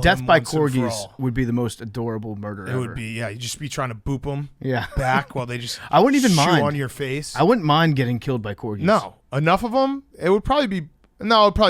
kill Death him by once and for corgis all. would be the most adorable murder It ever. would be, yeah. You'd just be trying to boop them Yeah. back while they just I wouldn't even chew mind. on your face. I wouldn't mind getting killed by corgis. No. Enough of them, it would probably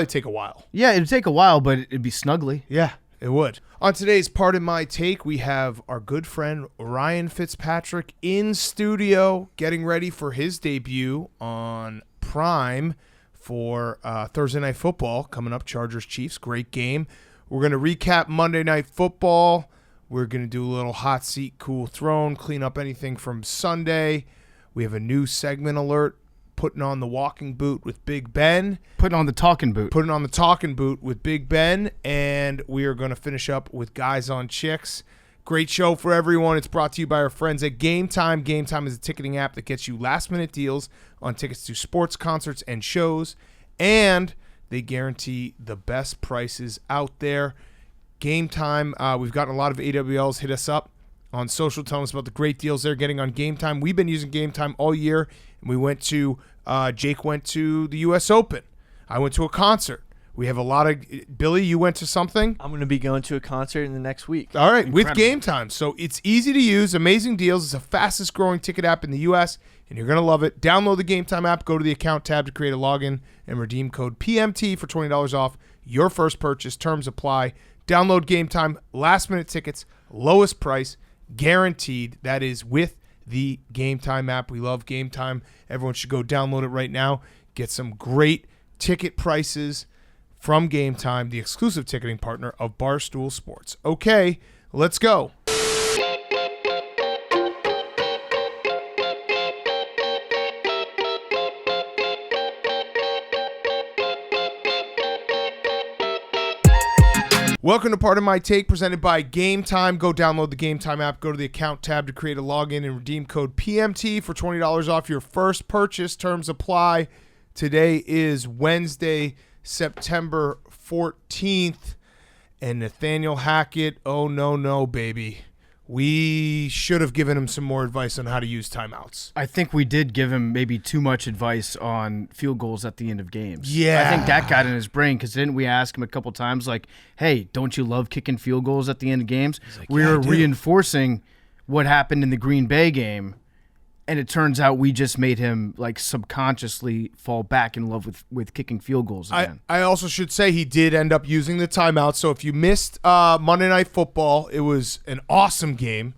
take a while. Yeah, it'd take a while, but it'd be snuggly. Yeah, it would. On today's Pardon My Take, we have our good friend Ryan Fitzpatrick in studio getting ready for his debut on Prime for Thursday Night Football coming up, Chargers-Chiefs. Great game. We're going to recap Monday Night Football. We're going to do a little hot seat, cool throne, clean up anything from Sunday. We have a new segment alert, putting on the walking boot with Big Ben. Putting on the talking boot. Putting on the talking boot with Big Ben, and we are going to finish up with Guys on Chicks. Great show for everyone. It's brought to you by our friends at Game Time. Game Time is a ticketing app that gets you last-minute deals on tickets to sports, concerts, and shows, and they guarantee the best prices out there. Game Time, we've gotten a lot of AWLs hit us up on social, telling us about the great deals they're getting on Game Time. We've been using Game Time all year, and we went to Jake went to the U.S. Open. I went to a concert. We have a lot of Billy, you went to something? I'm going to be going to a concert in the next week. All right, Incredible. with Game Time. So it's easy to use, amazing deals. It's the fastest growing ticket app in the U.S., and you're going to love it. Download the Game Time app, go to the account tab to create a login, and redeem code PMT for $20 off your first purchase. Terms apply. Download Game Time, last-minute tickets, lowest price, guaranteed. That is with the Game Time app. We love Game Time. Everyone should go download it right now. Get some great ticket prices from Game Time, the exclusive ticketing partner of Barstool Sports. Okay, let's go. Welcome to Pardon My Take, presented by Game Time. Go download the Game Time app, go to the account tab to create a login, and redeem code PMT for $20 off your first purchase. Terms apply. Today is Wednesday, September 14th, and Nathaniel Hackett, oh no, baby. We should have given him some more advice on how to use timeouts. I think we did give him maybe too much advice on field goals at the end of games. Yeah. I think that got in his brain because didn't we ask him a couple times, like, hey, don't you love kicking field goals at the end of games? Like, we yeah, were I do. reinforcing what happened in the Green Bay game, and it turns out we just made him like subconsciously fall back in love with kicking field goals again. I also should say he did end up using the timeout. So if you missed Monday Night Football, it was an awesome game.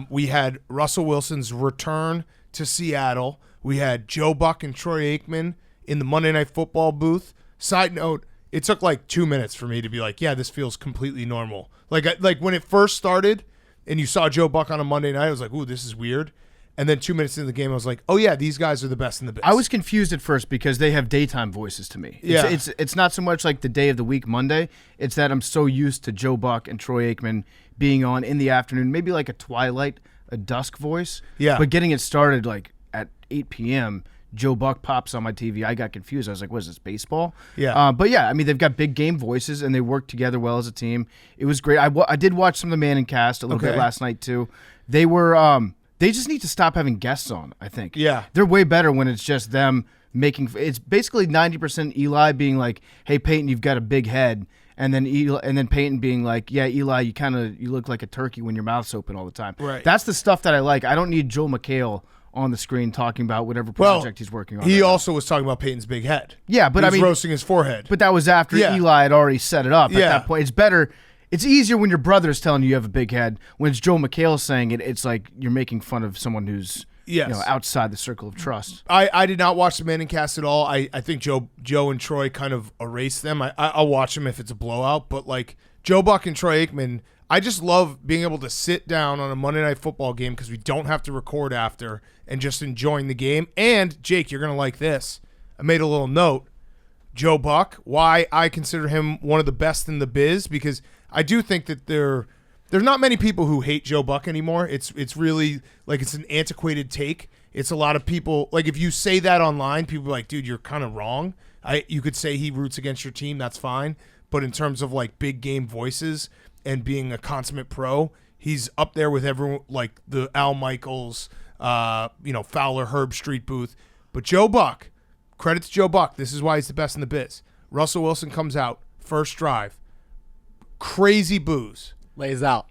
We had Russell Wilson's return to Seattle. We had Joe Buck and Troy Aikman in the Monday Night Football booth. Side note, it took like 2 minutes for me to be like, yeah, this feels completely normal. Like when it first started and you saw Joe Buck on a Monday night, I was like, ooh, this is weird. And then 2 minutes into the game, I was like, oh, yeah, these guys are the best in the biz. I was confused at first because they have daytime voices to me. Yeah. It's not so much like the day of the week Monday. It's that I'm so used to Joe Buck and Troy Aikman being on in the afternoon, maybe like a dusk voice. Yeah. But getting it started like at 8 p.m., Joe Buck pops on my TV. I got confused. I was like, what is this, baseball? Yeah. But yeah, I mean, they've got big game voices and they work together well as a team. It was great. I did watch some of the Manning cast a little bit last night too. They were they just need to stop having guests on, I think. Yeah. They're way better when it's just them making – it's basically 90% Eli being like, hey, Peyton, you've got a big head. And then Peyton being like, yeah, Eli, you look like a turkey when your mouth's open all the time. Right. That's the stuff that I like. I don't need Joel McHale on the screen talking about whatever project he's working on. He right also was talking about Peyton's big head. Yeah, but he I was mean – roasting his forehead. but that was after Eli had already set it up at that point. It's better – it's easier when your brother's telling you have a big head. When it's Joel McHale saying it, it's like you're making fun of someone who's outside the circle of trust. I did not watch the Manning cast at all. I think Joe and Troy kind of erased them. I'll watch them if it's a blowout. But like Joe Buck and Troy Aikman, I just love being able to sit down on a Monday Night Football game because we don't have to record after and just enjoying the game. And Jake, you're going to like this. I made a little note. Joe Buck, why I consider him one of the best in the biz, because I do think that there's not many people who hate Joe Buck anymore. It's really like it's an antiquated take. It's a lot of people, like if you say that online, people are like, dude, you're kind of wrong. You could say he roots against your team, that's fine. But in terms of like big game voices and being a consummate pro, he's up there with everyone, like the Al Michaels, Fowler, Herb Street booth. But Joe Buck, credit to Joe Buck. This is why he's the best in the biz. Russell Wilson comes out, first drive, crazy boos. Lays out.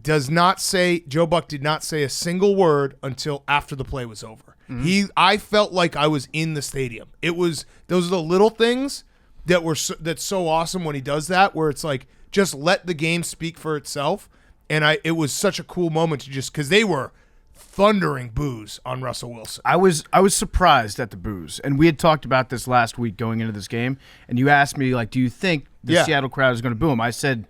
Does not say, Joe Buck did not say a single word until after the play was over. I felt like I was in the stadium. Those are the little things that's so awesome when he does that, where it's like, just let the game speak for itself. And it was such a cool moment to just, because they were thundering boos on Russell Wilson. I was surprised at the boos, and we had talked about this last week going into this game. And you asked me, like, do you think the Seattle crowd is going to boo him? I said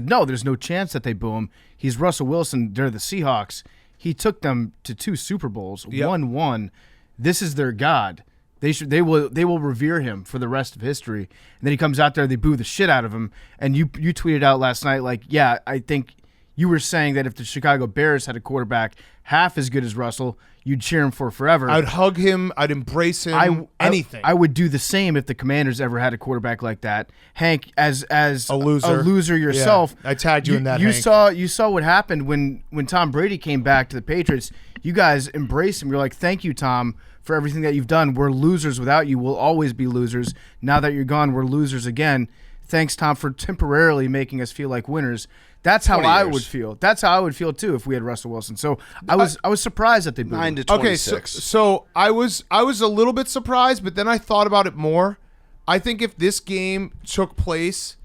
no. There's no chance that they boo him. He's Russell Wilson. They're the Seahawks. He took them to 2 Super Bowls, won one. This is their god. They will revere him for the rest of history. And then he comes out there, they boo the shit out of him. And you tweeted out last night, like, yeah, I think you were saying that if the Chicago Bears had a quarterback half as good as Russell, you'd cheer him for forever. I'd hug him. I'd embrace him. Anything. I would do the same if the Commanders ever had a quarterback like that. Hank, as a loser yourself, I tagged you in that. You Hank. you saw what happened when Tom Brady came back to the Patriots. You guys embraced him. You're like, thank you, Tom, for everything that you've done. We're losers without you. We'll always be losers. Now that you're gone, we're losers again. Thanks, Tom, for temporarily making us feel like winners. That's how I would feel. That's how I would feel too if we had Russell Wilson. So I was surprised that they booed 9 to him. 26. Okay, so I was a little bit surprised, but then I thought about it more. I think if this game took place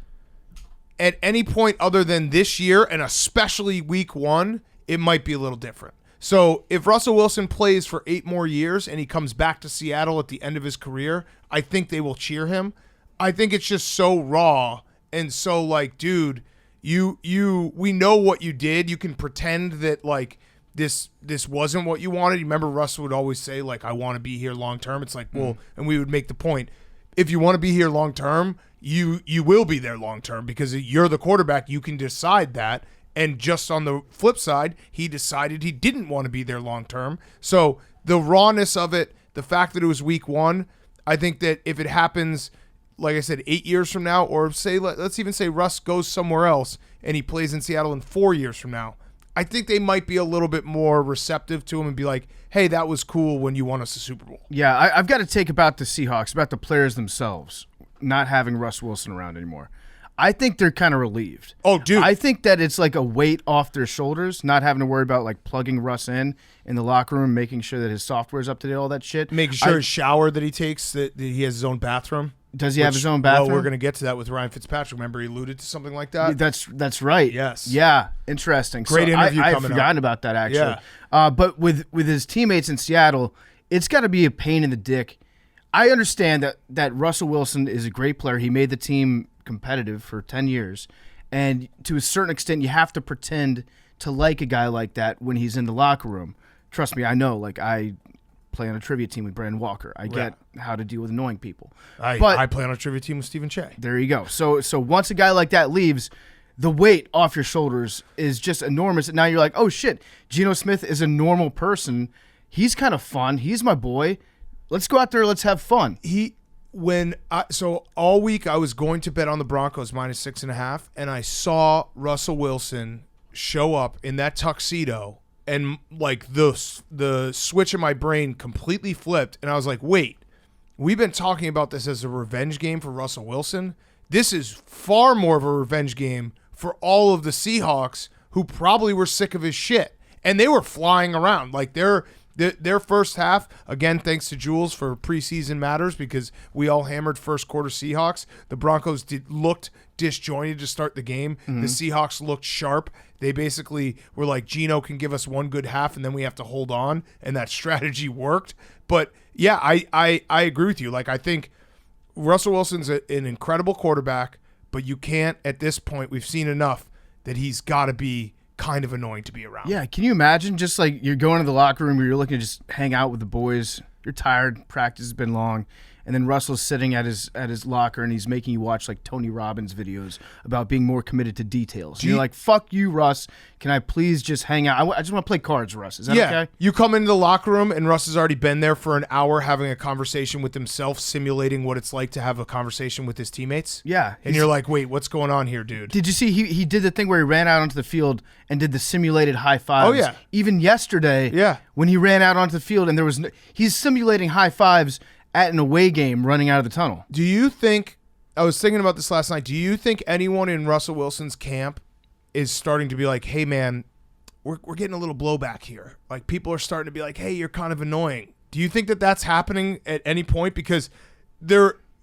at any point other than this year, and especially week 1, it might be a little different. So if Russell Wilson plays for 8 more years and he comes back to Seattle at the end of his career, I think they will cheer him. I think it's just so raw and so like, dude, we know what you did. You can pretend that like this wasn't what you wanted. You remember Russell would always say like, I want to be here long term. It's like, well, and we would make the point, if you want to be here long term, you will be there long term because you're the quarterback. You can decide that. And just on the flip side, he decided he didn't want to be there long term. So the rawness of it, the fact that it was week 1, I think that if it happens, like I said, 8 years from now, or say let's even say Russ goes somewhere else and he plays in Seattle in 4 years from now, I think they might be a little bit more receptive to him and be like, hey, that was cool when you won us a Super Bowl. Yeah, I've got to take about the Seahawks, about the players themselves, not having Russ Wilson around anymore. I think they're kind of relieved. Oh, dude. I think that it's like a weight off their shoulders, not having to worry about like plugging Russ in the locker room, making sure that his software's up to date, all that shit. Making sure his shower that he takes, that he has his own bathroom. Does he have his own bathroom? Well, we're going to get to that with Ryan Fitzpatrick. Remember, he alluded to something like that? That's right. Yes. Yeah, interesting. Great interview coming up. I've forgotten about that, actually. Yeah. But with his teammates in Seattle, it's got to be a pain in the dick. I understand that Russell Wilson is a great player. He made the team competitive for 10 years. And to a certain extent, you have to pretend to like a guy like that when he's in the locker room. Trust me, I know. Like, I play on a trivia team with Brandon Walker. I get how to deal with annoying people. I play on a trivia team with Stephen Che. There you go. So once a guy like that leaves, the weight off your shoulders is just enormous. And now you're like, oh, shit, Geno Smith is a normal person. He's kind of fun. He's my boy. Let's go out there. Let's have fun. So all week I was going to bet on the Broncos -6.5, and I saw Russell Wilson show up in that tuxedo, and like the switch in my brain completely flipped, and I was like, wait, we've been talking about this as a revenge game for Russell Wilson. This is far more of a revenge game for all of the Seahawks who probably were sick of his shit, and they were flying around like their first half, again, thanks to Jules for preseason matters because we all hammered first quarter Seahawks. The Broncos looked disjointed to start the game. Mm-hmm. The Seahawks looked sharp. They basically were like, Geno can give us one good half and then we have to hold on, and that strategy worked. But, yeah, I agree with you. Like, I think Russell Wilson's an incredible quarterback, but you can't, at this point, we've seen enough that he's got to be kind of annoying to be around. Yeah, can you imagine just like you're going to the locker room where you're looking to just hang out with the boys, you're tired, practice has been long, and then Russell's sitting at his locker and he's making you watch like Tony Robbins videos about being more committed to details. And you're like, fuck you, Russ. Can I please just hang out? I just want to play cards, Russ. Is that okay? You come into the locker room and Russ has already been there for an hour having a conversation with himself, simulating what it's like to have a conversation with his teammates. Yeah. And you're like, wait, what's going on here, dude? Did you see he did the thing where he ran out onto the field and did the simulated high fives? Oh, yeah. Even yesterday, when he ran out onto the field and he's simulating high fives at an away game running out of the tunnel. Do you think I was thinking about this last night. Do you think anyone in Russell Wilson's camp is starting to be like, hey, man, we're getting a little blowback here? Like, people are starting to be like, hey, you're kind of annoying. Do you think that that's happening at any point? Because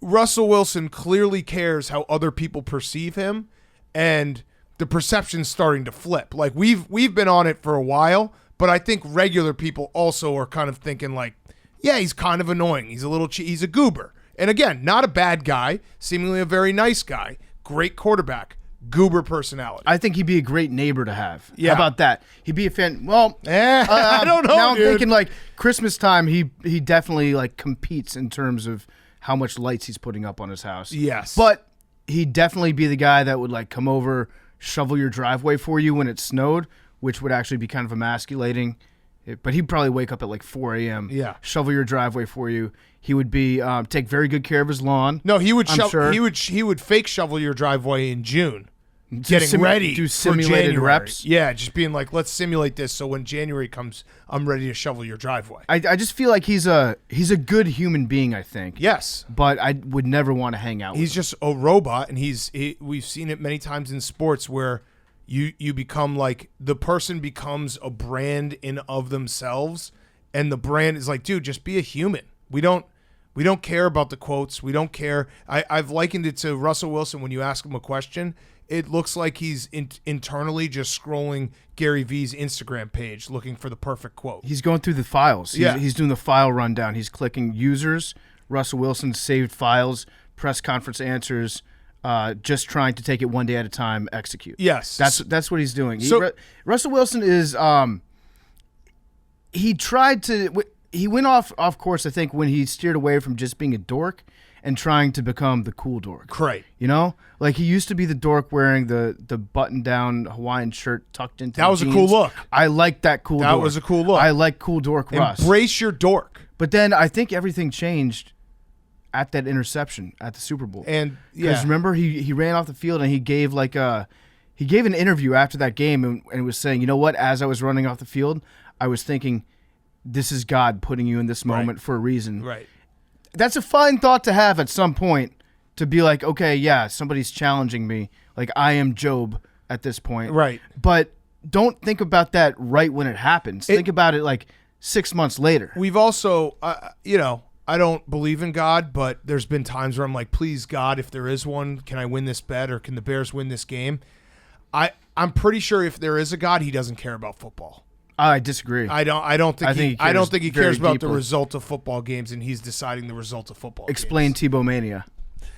Russell Wilson clearly cares how other people perceive him, and the perception's starting to flip. Like, we've been on it for a while, but I think regular people also are kind of thinking like, yeah, he's kind of annoying. He's he's a goober. And again, not a bad guy, seemingly a very nice guy, great quarterback, goober personality. I think he'd be a great neighbor to have. Yeah. How about that? He'd be a fan. Well, I don't know, now dude. I'm thinking like Christmas time, he definitely like competes in terms of how much lights he's putting up on his house. Yes. But he'd definitely be the guy that would like come over, shovel your driveway for you when it snowed, which would actually be kind of emasculating. But he'd probably wake up at like 4 a.m. Yeah. Shovel your driveway for you. He would be take very good care of his lawn. No, he would sure. he would fake shovel your driveway in June. Getting ready do for simulated January. reps. Yeah, just being like, let's simulate this so when January comes, I'm ready to shovel your driveway. I just feel like he's a good human being, I think. Yes. But I would never want to hang out with him. He's just a robot, and we've seen it many times in sports where you become like, the person becomes a brand in of themselves, and the brand is like, dude, just be a human. We don't care about the quotes. We don't care. I've likened it to Russell Wilson. When you ask him a question, it looks like he's internally just scrolling Gary V's Instagram page looking for the perfect quote. He's going through the files. Yeah. He's doing the file rundown. He's clicking users, Russell Wilson saved files, press conference answers, just trying to take it one day at a time, execute. Yes. That's what he's doing. So- Russell Wilson is he went off course, I think, when he steered away from just being a dork and trying to become the cool dork. Right. You know? Like, he used to be the dork wearing the button-down Hawaiian shirt tucked into That was a cool look. I like that cool dork. That was a cool look. I like cool dork Russ. Embrace your dork. But then I think everything changed at that interception at the Super Bowl. And Because remember, he ran off the field and he gave an interview after that game and was saying, you know what, as I was running off the field, I was thinking, this is God putting you in this moment for a reason. Right. That's a fine thought to have at some point, to be like, okay, yeah, somebody's challenging me. Like, I am Job at this point. Right. But don't think about that right when it happens. Think about it like 6 months later. We've also, I don't believe in God, but there's been times where I'm like, please, God, if there is one, can I win this bet, or can the Bears win this game? I'm pretty sure if there is a God, he doesn't care about football. I disagree. I don't think he cares about the deeply. result of football games, and he's deciding the result of football Explain games. Tebow Mania.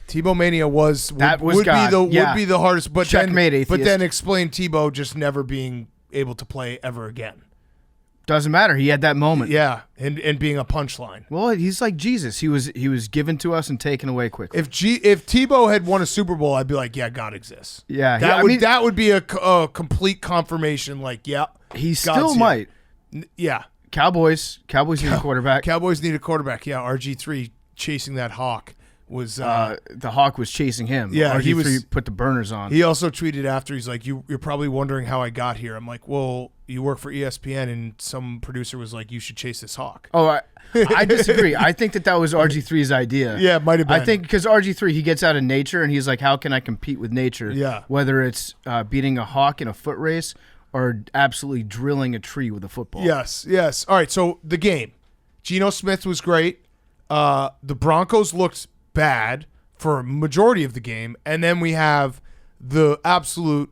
Tebow Mania would God. be the hardest, but Checkmate, then, atheist. but then explain Tebow just never being able to play ever again. Doesn't matter. He had that moment. Yeah, and being a punchline. Well, he's like Jesus. He was given to us and taken away quickly. If Tebow had won a Super Bowl, I'd be like, yeah, God exists. Yeah, that would be a complete confirmation. Like, yeah, he God's still here. might. Yeah, Cowboys need a quarterback. Cowboys need a quarterback. Yeah, RG3 chasing that hawk was. The hawk was chasing him. Yeah, he was. Put the burners on. He also tweeted after, he's like, you're probably wondering how I got here. I'm like, well, you work for ESPN, and some producer was like, you should chase this hawk. Oh, I disagree. I think that was RG3's idea. Yeah, it might have been. I think because RG3, he gets out of nature and he's like, how can I compete with nature? Yeah. Whether it's beating a hawk in a foot race or absolutely drilling a tree with a football. Yes. All right, so the game. Geno Smith was great. The Broncos looked bad for a majority of the game. And then we have the absolute,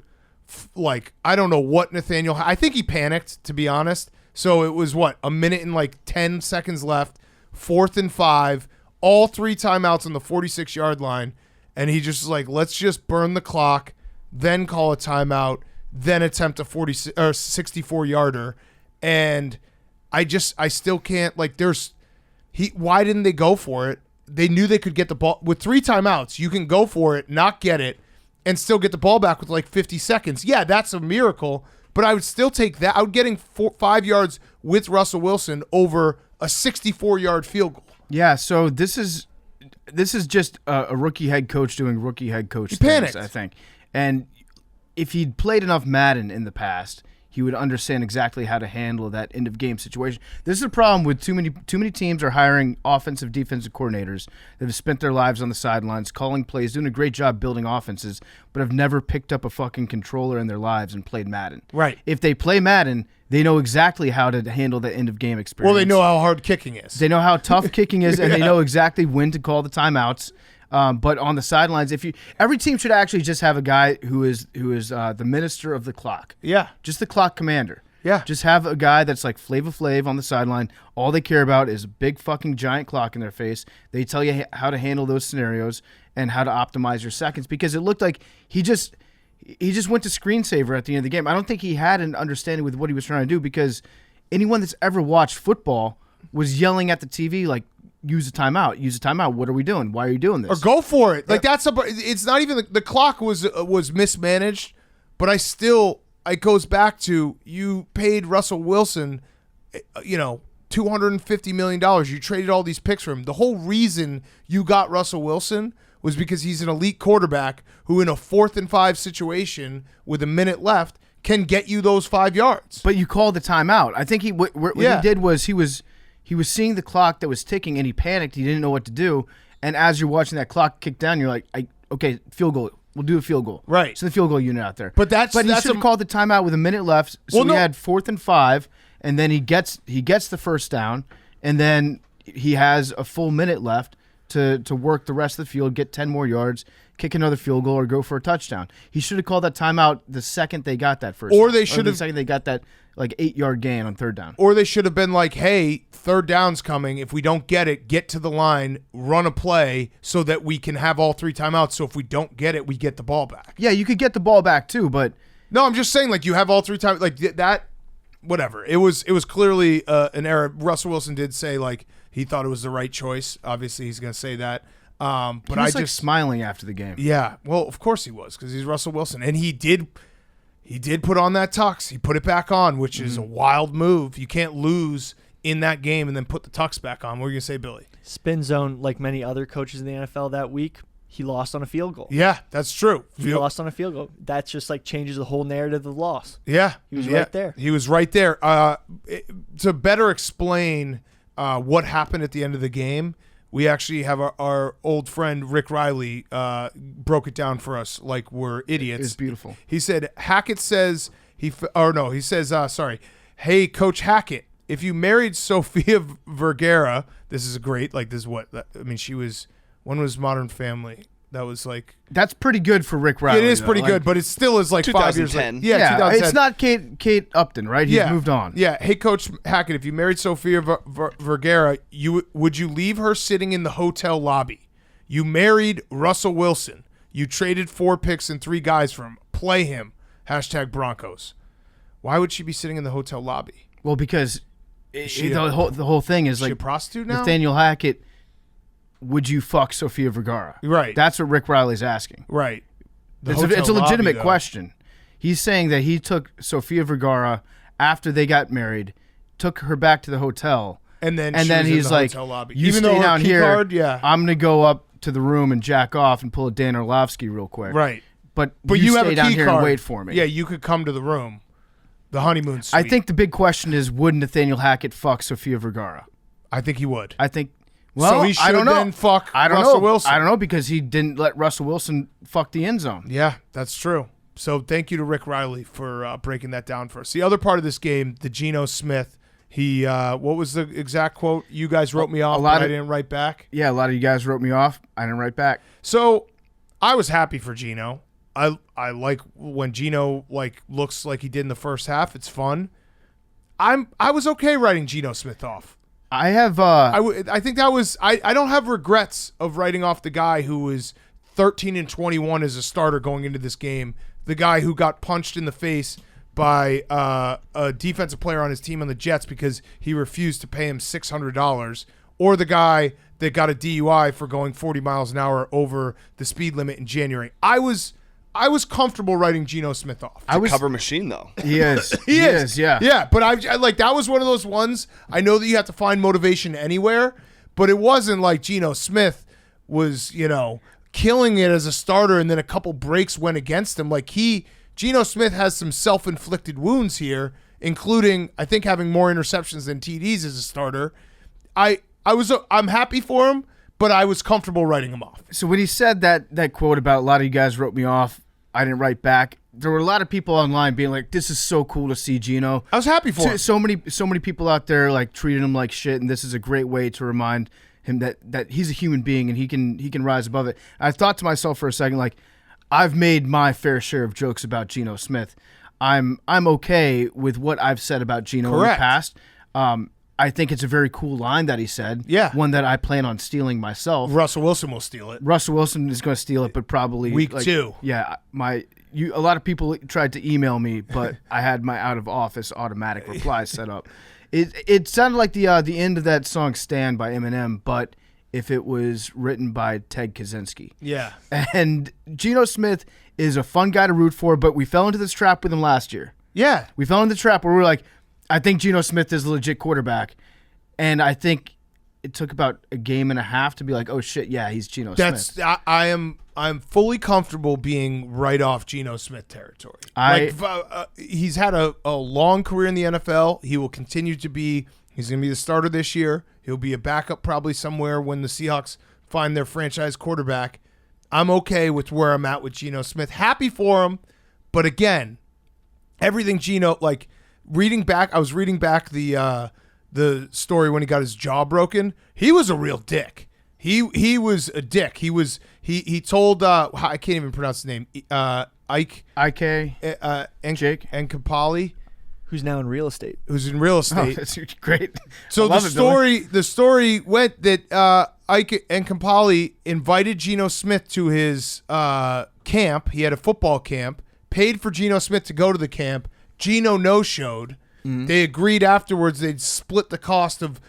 I don't know what Nathaniel, I think he panicked, to be honest. So it was a minute and 10 seconds left, 4th and 5, all 3 timeouts on the 46-yard line. And he just was like, let's just burn the clock, then call a timeout, then attempt a 64-yarder. And I still can't, why didn't they go for it? They knew they could get the ball. With 3 timeouts, you can go for it, not get it, and still get the ball back with 50 seconds. Yeah, that's a miracle, but I would still take that. I would getting 5 yards with Russell Wilson over a 64-yard field goal. Yeah, so this is just a rookie head coach doing rookie head coach things, panicked. I think. And if he'd played enough Madden in the past, he would understand exactly how to handle that end of game situation. This is a problem with too many teams are hiring offensive, defensive coordinators that have spent their lives on the sidelines, calling plays, doing a great job building offenses, but have never picked up a fucking controller in their lives and played Madden. Right. If they play Madden, they know exactly how to handle the end of game experience. Well, they know how hard kicking is. They know how tough kicking is, and they know exactly when to call the timeouts. But on the sidelines, every team should actually just have a guy who is the minister of the clock. Yeah. Just the clock commander. Yeah. Just have a guy that's like Flava Flav on the sideline. All they care about is a big fucking giant clock in their face. They tell you how to handle those scenarios and how to optimize your seconds, because it looked like he just went to screensaver at the end of the game. I don't think he had an understanding with what he was trying to do, because anyone that's ever watched football was yelling at the TV like, use a timeout. Use a timeout. What are we doing? Why are you doing this? Or go for it. Like it's not even the clock was mismanaged, but it goes back to, you paid Russell Wilson, $250 million. You traded all these picks for him. The whole reason you got Russell Wilson was because he's an elite quarterback who, in a 4th and 5 situation with a minute left, can get you those 5 yards. But you called the timeout. I think what he did was he was seeing the clock that was ticking, and he panicked. He didn't know what to do. And as you're watching that clock kick down, you're like, okay, field goal. We'll do a field goal. Right. So the field goal unit out there. But he should have called the timeout with a minute left. So he had 4th and 5, and then he gets the first down, and then he has a full minute left to work the rest of the field, get 10 more yards, kick another field goal, or go for a touchdown. He should have called that timeout the second they got that first. The second they got that 8-yard gain on 3rd down. Or they should have been like, hey, 3rd down's coming. If we don't get it, get to the line, run a play so that we can have all 3 timeouts. So if we don't get it, we get the ball back. Yeah, you could get the ball back too, but no, I'm just saying, like, you have all 3 times, like that. Whatever. It was clearly an error. Russell Wilson did say, like, he thought it was the right choice. Obviously, he's going to say that. But he was like smiling after the game. Yeah, well, of course he was, because he's Russell Wilson, and he did put on that tux. He put it back on, which is a wild move. You can't lose in that game and then put the tux back on. What are you gonna say, Billy? Spin zone, like many other coaches in the NFL that week, he lost on a field goal. Yeah, that's true. He lost on a field goal. That's just like changes the whole narrative of the loss. Yeah, he was right there. He was right there. To better explain what happened at the end of the game, we actually have our old friend Rick Riley broke it down for us like we're idiots. It's beautiful. He said Hackett says hey, Coach Hackett, if you married Sofia Vergara, this is great. Like, this is what I mean. When was Modern Family? That was like, that's pretty good for Rick Riley. It is pretty good, but it still is like 5 years later. Yeah, 2010. It's not Kate Upton, right? He's moved on. Yeah. Hey, Coach Hackett, if you married Sofia Vergara, would you leave her sitting in the hotel lobby? You married Russell Wilson. You traded 4 picks and 3 guys for him. Play him. #Broncos. Why would she be sitting in the hotel lobby? Well, because the whole thing is, is like, she a prostitute now? Nathaniel Hackett, would you fuck Sofia Vergara? Right. That's what Rick Riley's asking. Right. It's a legitimate question. He's saying that he took Sofia Vergara after they got married, took her back to the hotel, and then he's like, lobby. "You Even stay though down here. Card, yeah. I'm gonna go up to the room and jack off and pull a Dan Orlovsky real quick." Right. But you have stay a down key here card. and wait for me. Yeah, you could come to the room, the honeymoon suite. I think the big question is, would Nathaniel Hackett fuck Sofia Vergara? I think he would. I think. Well, so he should I don't know. then fuck I don't Russell know. Wilson. I don't know, because he didn't let Russell Wilson fuck the end zone. Yeah, that's true. So thank you to Rick Riley for breaking that down for us. The other part of this game, the Geno Smith, he what was the exact quote? You guys wrote me off, but I didn't write back. Yeah, a lot of you guys wrote me off. I didn't write back. So I was happy for Geno. I like when Geno looks like he did in the first half. It's fun. I was okay writing Geno Smith off. I have. I think that was. I don't have regrets of writing off the guy who was 13-21 as a starter going into this game. The guy who got punched in the face by a defensive player on his team on the Jets because he refused to pay him $600, or the guy that got a DUI for going 40 miles an hour over the speed limit in January. I was comfortable writing Geno Smith off. It's a cover machine, though. He is. he is. Yeah. Yeah, but I like that was one of those ones. I know that you have to find motivation anywhere, but it wasn't like Geno Smith was, killing it as a starter and then a couple breaks went against him. Like, he Geno Smith has some self-inflicted wounds here, including, I think, having more interceptions than TDs as a starter. I'm happy for him, but I was comfortable writing him off. So when he said that quote about a lot of you guys wrote me off, I didn't write back. There were a lot of people online being like, "This is so cool to see Geno." I was happy for him. So many people out there like treating him like shit, and this is a great way to remind him that he's a human being and he can rise above it. I thought to myself for a second, like, I've made my fair share of jokes about Geno Smith. I'm okay with what I've said about Geno in the past. I think it's a very cool line that he said. Yeah. One that I plan on stealing myself. Russell Wilson will steal it. Russell Wilson is going to steal it, but probably week 2. Yeah, a lot of people tried to email me, but I had my out of office automatic reply set up. It sounded like the end of that song "Stand" by Eminem, but if it was written by Ted Kaczynski. Yeah. And Geno Smith is a fun guy to root for, but we fell into this trap with him last year. Yeah. We fell into the trap where we were like, I think Geno Smith is a legit quarterback, and I think it took about a game and a half to be like, oh shit, yeah, he's Geno Smith. I'm fully comfortable being right off Geno Smith territory. He's had a long career in the NFL. He will continue to be. He's going to be the starter this year. He'll be a backup probably somewhere when the Seahawks find their franchise quarterback. I'm okay with where I'm at with Geno Smith. Happy for him, but again, everything Geno, like reading back, I was reading back the story when he got his jaw broken. He was a real dick. He was a dick. He told I can't even pronounce his name. Jake Enkapali, who's now in real estate. Who's in real Oh, estate. that's great. So the story went that Ike Enkapali invited Geno Smith to his camp. He had a football camp, paid for Geno Smith to go to the camp. Geno no-showed. Mm-hmm. They agreed afterwards they'd split the cost of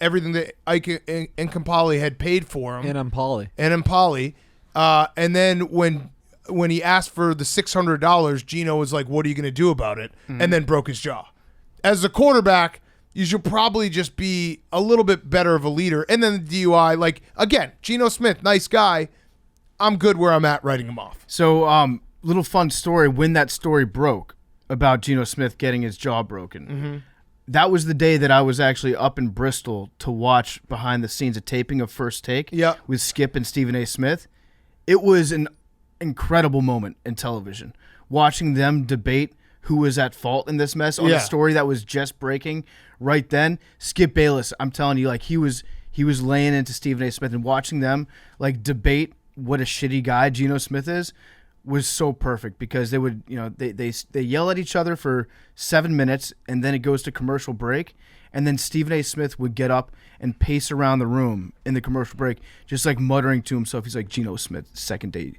everything that Ike Enkapali had paid for him. And Empali. And then when he asked for the $600, Geno was like, what are you going to do about it? Mm-hmm. And then broke his jaw. As a quarterback, you should probably just be a little bit better of a leader. And then the DUI, like, again, Geno Smith, nice guy. I'm good where I'm at writing him off. So, little fun story. When that story broke about Geno Smith getting his jaw broken, mm-hmm. that was the day that I was actually up in Bristol to watch behind the scenes a taping of First Take with Skip and Stephen A. Smith. It was an incredible moment in television, watching them debate who was at fault in this mess on a story that was just breaking right then. Skip Bayless, I'm telling you, like he was laying into Stephen A. Smith, and watching them like debate what a shitty guy Geno Smith is was so perfect, because they would, they yell at each other for 7 minutes, and then it goes to commercial break, and then Stephen A. Smith would get up and pace around the room in the commercial break, just like muttering to himself. He's like, Geno Smith, second day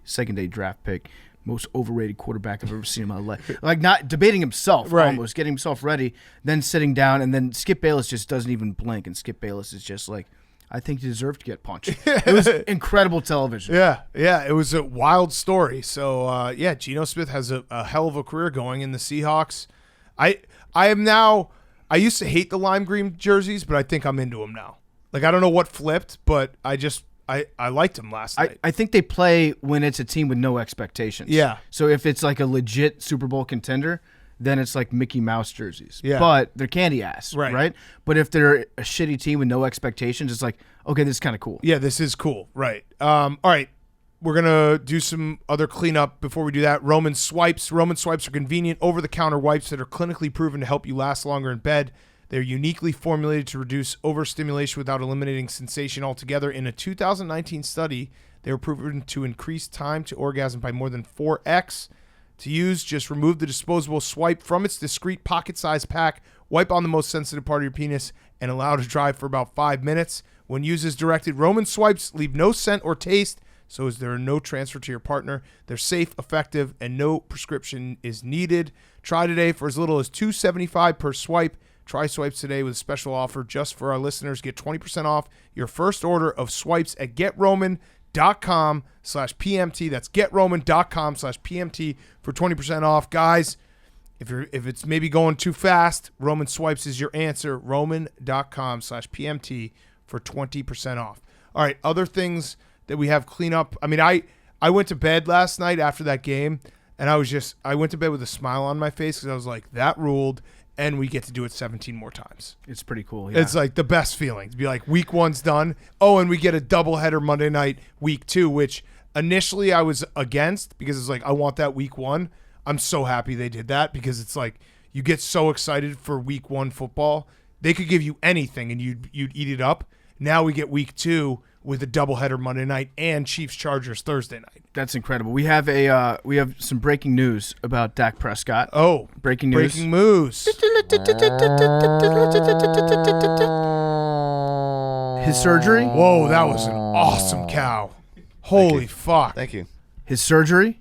draft pick, most overrated quarterback I've ever seen in my life. Like, not debating himself, almost getting himself ready, then sitting down, and then Skip Bayless just doesn't even blink, and Skip Bayless is just like, I think he deserved to get punched. It was incredible television. Yeah, it was a wild story. So, Geno Smith has a hell of a career going in the Seahawks. I used to hate the lime green jerseys, but I think I'm into them now. Like, I don't know what flipped, but I liked them last night. I think they play when it's a team with no expectations. Yeah. So if it's like a legit Super Bowl contender, then it's like Mickey Mouse jerseys. Yeah. But they're candy ass, right? But if they're a shitty team with no expectations, it's like, okay, this is kind of cool. Yeah, this is cool, right. All right, we're going to do some other cleanup before we do that. Roman swipes. Roman swipes are convenient over-the-counter wipes that are clinically proven to help you last longer in bed. They're uniquely formulated to reduce overstimulation without eliminating sensation altogether. In a 2019 study, they were proven to increase time to orgasm by more than 4x. To use, just remove the disposable swipe from its discreet pocket-sized pack, wipe on the most sensitive part of your penis, and allow it to dry for about 5 minutes. When used as directed, Roman swipes leave no scent or taste, so as there are no transfer to your partner. They're safe, effective, and no prescription is needed. Try today for as little as $2.75 per swipe. Try swipes today with a special offer just for our listeners. Get 20% off your first order of swipes at GetRoman.com/PMT. That's GetRoman.com/PMT for 20% off. Guys, if it's maybe going too fast, Roman swipes is your answer. Roman.com/PMT for 20% off. All right, other things that we have clean up. I mean, I went to bed last night after that game, And I went to bed with a smile on my face because I was like, that ruled, and we get to do it 17 more times. It's pretty cool. Yeah. It's like the best feeling to be like, week 1's done. Oh, and we get a doubleheader Monday night, week 2, which initially I was against because it's like, I want that week 1. I'm so happy they did that because it's like, you get so excited for week 1 football. They could give you anything and you'd eat it up. Now we get week 2 with a doubleheader Monday night and Chiefs-Chargers Thursday night. That's incredible. We have some breaking news about Dak Prescott. Oh, breaking news. Breaking news. His surgery. Whoa, that was an awesome cow. Holy fuck. Thank you. His surgery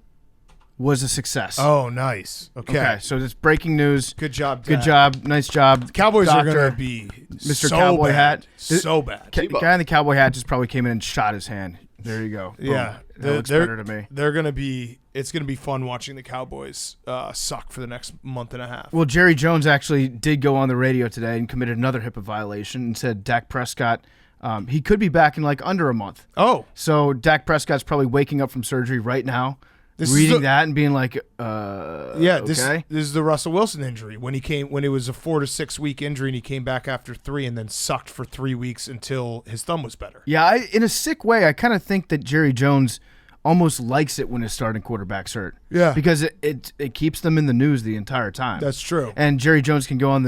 was a success. Oh, nice. Okay. So it's breaking news. Good job, Good Dak. job. Nice job. The Cowboys Doctor, are going to be Mr. so Cowboy bad. Hat. So bad. The guy in the cowboy hat just probably came in and shot his hand. There you go. Boom. Yeah. That looks better to me. They're going to be – it's going to be fun watching the Cowboys suck for the next month and a half. Well, Jerry Jones actually did go on the radio today and committed another HIPAA violation and said Dak Prescott he could be back in like under a month. Oh. So Dak Prescott's probably waking up from surgery right now, reading that and being like, yeah, okay. This is the Russell Wilson injury when it was a 4 to 6 week injury and he came back after 3 and then sucked for 3 weeks until his thumb was better. Yeah, in a sick way, I kind of think that Jerry Jones almost likes it when his starting quarterback's hurt. Yeah, because it keeps them in the news the entire time. That's true. And Jerry Jones can go on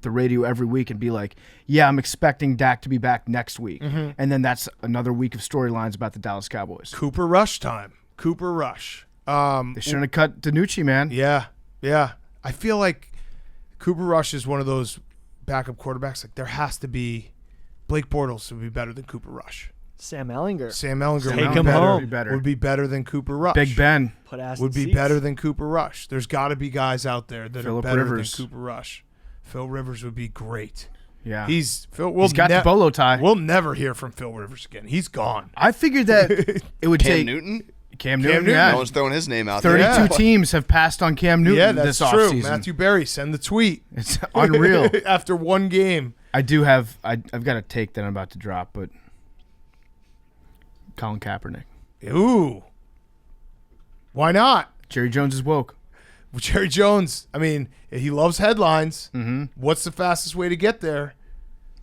the radio every week and be like, "Yeah, I'm expecting Dak to be back next week," and then that's another week of storylines about the Dallas Cowboys. Cooper Rush time. Cooper Rush. They shouldn't have cut DiNucci, man. Yeah. I feel like Cooper Rush is one of those backup quarterbacks. Like there has to be Blake Bortles would be better than Cooper Rush. Sam Ellinger. Take him home. Would be better than Cooper Rush. Big Ben Put ass would in be seats. better than Cooper Rush. There's got to be guys out there that Phillip are better Rivers. than Cooper Rush. Phil Rivers would be great. Yeah, He's got the bolo tie. We'll never hear from Phil Rivers again. He's gone. I figured that it would Cam take Newton? Cam Newton. Newton. Yeah. No one's throwing his name out 32 there. teams have passed on Cam Newton Yeah, that's this true. offseason. Matthew Berry, send the tweet. It's unreal. After one game. I do have I've got a take that I'm about to drop, but Colin Kaepernick. Ooh. Why not? Jerry Jones is woke. Jerry Jones, I mean, he loves headlines. Mm-hmm. What's the fastest way to get there?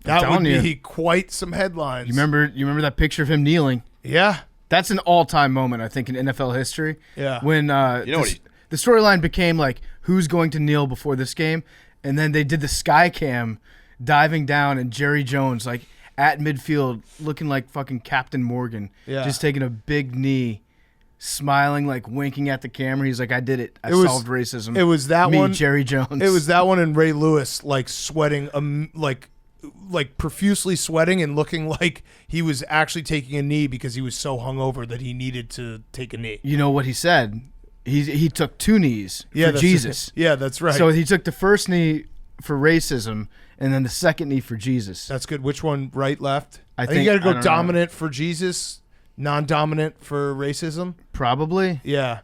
I'm That would telling be quite some headlines. You remember that picture of him kneeling? Yeah. That's an all-time moment, I think, in NFL history. Yeah. When the storyline became like, who's going to kneel before this game? And then they did the sky cam diving down and Jerry Jones like at midfield looking like fucking Captain Morgan. Yeah. Just taking a big knee, smiling, like winking at the camera. He's like, I did it. I It was- solved racism. It was that Me, one. Jerry Jones. It was that one and Ray Lewis like sweating, like profusely sweating and looking like he was actually taking a knee because he was so hungover that he needed to take a knee. You know what he said? He took 2 knees for That's Jesus. Yeah, that's right. So he took the first knee for racism and then the second knee for Jesus. That's good. Which one? Right, left? I think you think- got I to go don't dominant for Jesus, non-dominant for racism. Probably. Yeah.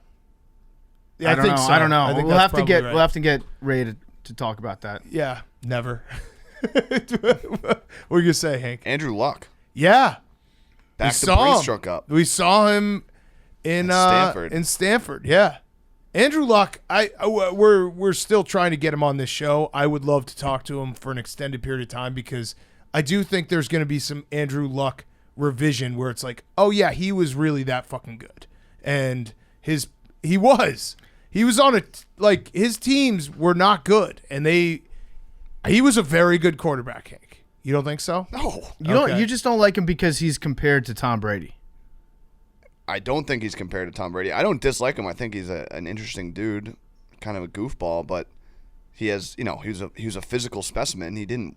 I don't think know. so. I don't know. I think We'll that's have to probably get right. we'll have to get Ray to talk about that. Yeah, never. What were you gonna say, Hank? Andrew Luck. Yeah, Back we to saw Brady him. struck up. We saw him in Stanford. In Stanford, yeah. Andrew Luck, we're still trying to get him on this show. I would love to talk to him for an extended period of time because I do think there's going to be some Andrew Luck revision where it's like, oh yeah, he was really that fucking good, and he was on a like his teams were not good, and he was a very good quarterback. Hank, you don't think so? No. You just don't like him because he's compared to Tom Brady. I don't think he's compared to Tom Brady. I don't dislike him. I think he's an interesting dude, kind of a goofball, but he has, he was a physical specimen. He didn't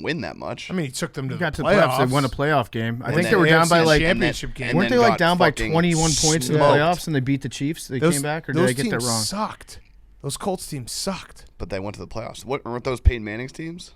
win that much. I mean, he took them to Got the to the playoffs. playoffs. They won a playoff game. I And think then they were down by AFC like championship game. and weren't then they like got down by fucking 21 points in the smoked. playoffs and they beat the Chiefs? They Those- came back, or did those I get that teams wrong? Sucked. Those Colts teams sucked. But they went to the playoffs. Weren't those Peyton Manning's teams?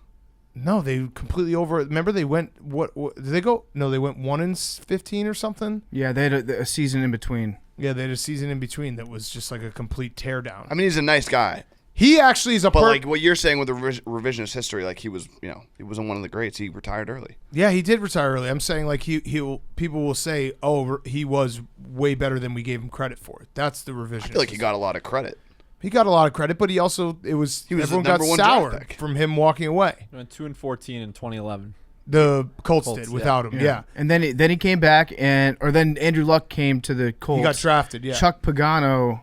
No, they completely over. Remember, they went what did they go? No, they went 1-15 or something. Yeah, they had a season in between. Yeah, they had a season in between that was just like a complete teardown. I mean, he's a nice guy. He actually is a But like what you're saying with the revisionist history, like he wasn't one of the greats. He retired early. Yeah, he did retire early. I'm saying like people will say, oh, he was way better than we gave him credit for. That's the revisionist. I feel like he got a lot of credit. He got a lot of credit, but he was everyone the got number one sour draft pick. from him walking away. He went 2-14 in 2011. The Colts Colts, did yeah. without him. Yeah. And then he came back, then Andrew Luck came to the Colts. He got drafted. Yeah. Chuck Pagano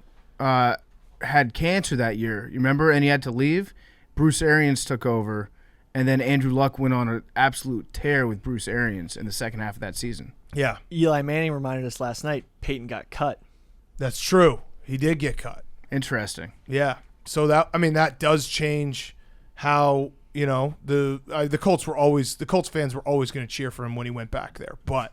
had cancer that year. You remember? And he had to leave. Bruce Arians took over, and then Andrew Luck went on an absolute tear with Bruce Arians in the second half of that season. Yeah, Eli Manning reminded us last night Peyton got cut. that's true. He did get cut. Interesting. Yeah. So that does change how the Colts fans were always going to cheer for him when he went back there, but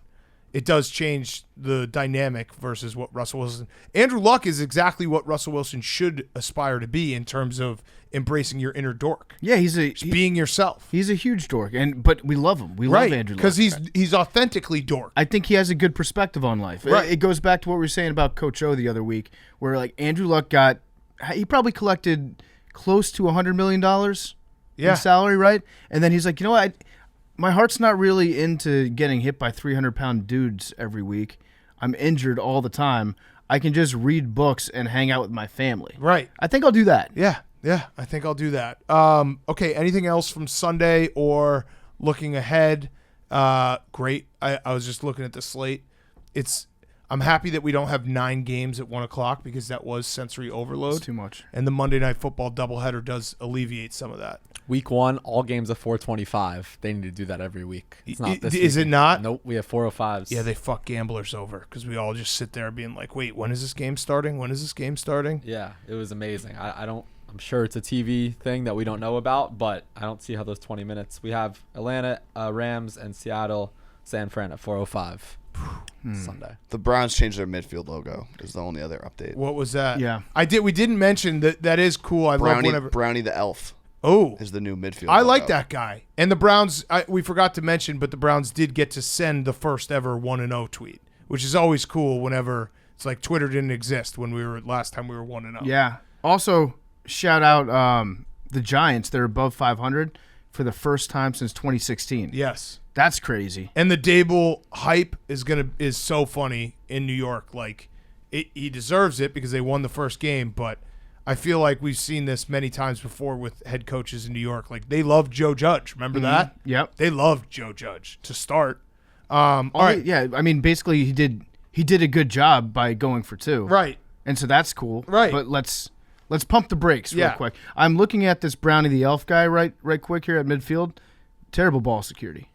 it does change the dynamic versus what Russell Wilson. Andrew Luck is exactly what Russell Wilson should aspire to be in terms of embracing your inner dork. Yeah, he's being yourself. He's a huge dork, but we love him. We love Andrew Luck because he's authentically dork. I think he has a good perspective on life. Right. It goes back to what we were saying about Coach O the other week, where like Andrew Luck he probably collected close to $100 million in salary, right? And then he's like, you know what? My heart's not really into getting hit by 300-pound dudes every week. I'm injured all the time. I can just read books and hang out with my family. Right. I think I'll do that. Yeah, I think I'll do that. Okay, anything else from Sunday or looking ahead? Great. I was just looking at the slate. I'm happy that we don't have 9 games at 1 o'clock because that was sensory overload. It's too much. And the Monday Night Football doubleheader does alleviate some of that. Week 1, all games at 4:25. They need to do that every week. It's not this Is week. it not? Nope, we have 4:05s. Yeah, they fuck gamblers over because we all just sit there being like, wait, when is this game starting? When is this game starting? Yeah, it was amazing. I'm sure it's a TV thing that we don't know about, but I don't see how those 20 minutes. We have Atlanta, Rams, and Seattle, San Fran at 4:05 Sunday. The Browns changed their midfield logo. Is the only other update. What was that? Yeah. We didn't mention that. That is cool. I love whenever Brownie the Elf is the new midfield. I like logo. that guy. And the Browns, we forgot to mention, but the Browns did get to send the first ever 1-0 tweet, which is always cool whenever it's like Twitter didn't exist when last time we were 1-0. Yeah. Also, shout out the Giants. They're above 500 for the first time since 2016. Yes. That's crazy. And the Dable hype is so funny in New York. Like he deserves it because they won the first game, but I feel like we've seen this many times before with head coaches in New York. Like they love Joe Judge. Remember that? Yep. They loved Joe Judge to start. All right. Yeah. I mean, basically, he did a good job by going for 2. Right. And so that's cool. Right. But let's pump the brakes real Yeah. quick. I'm looking at this Brownie the Elf guy right quick here at midfield. Terrible ball security.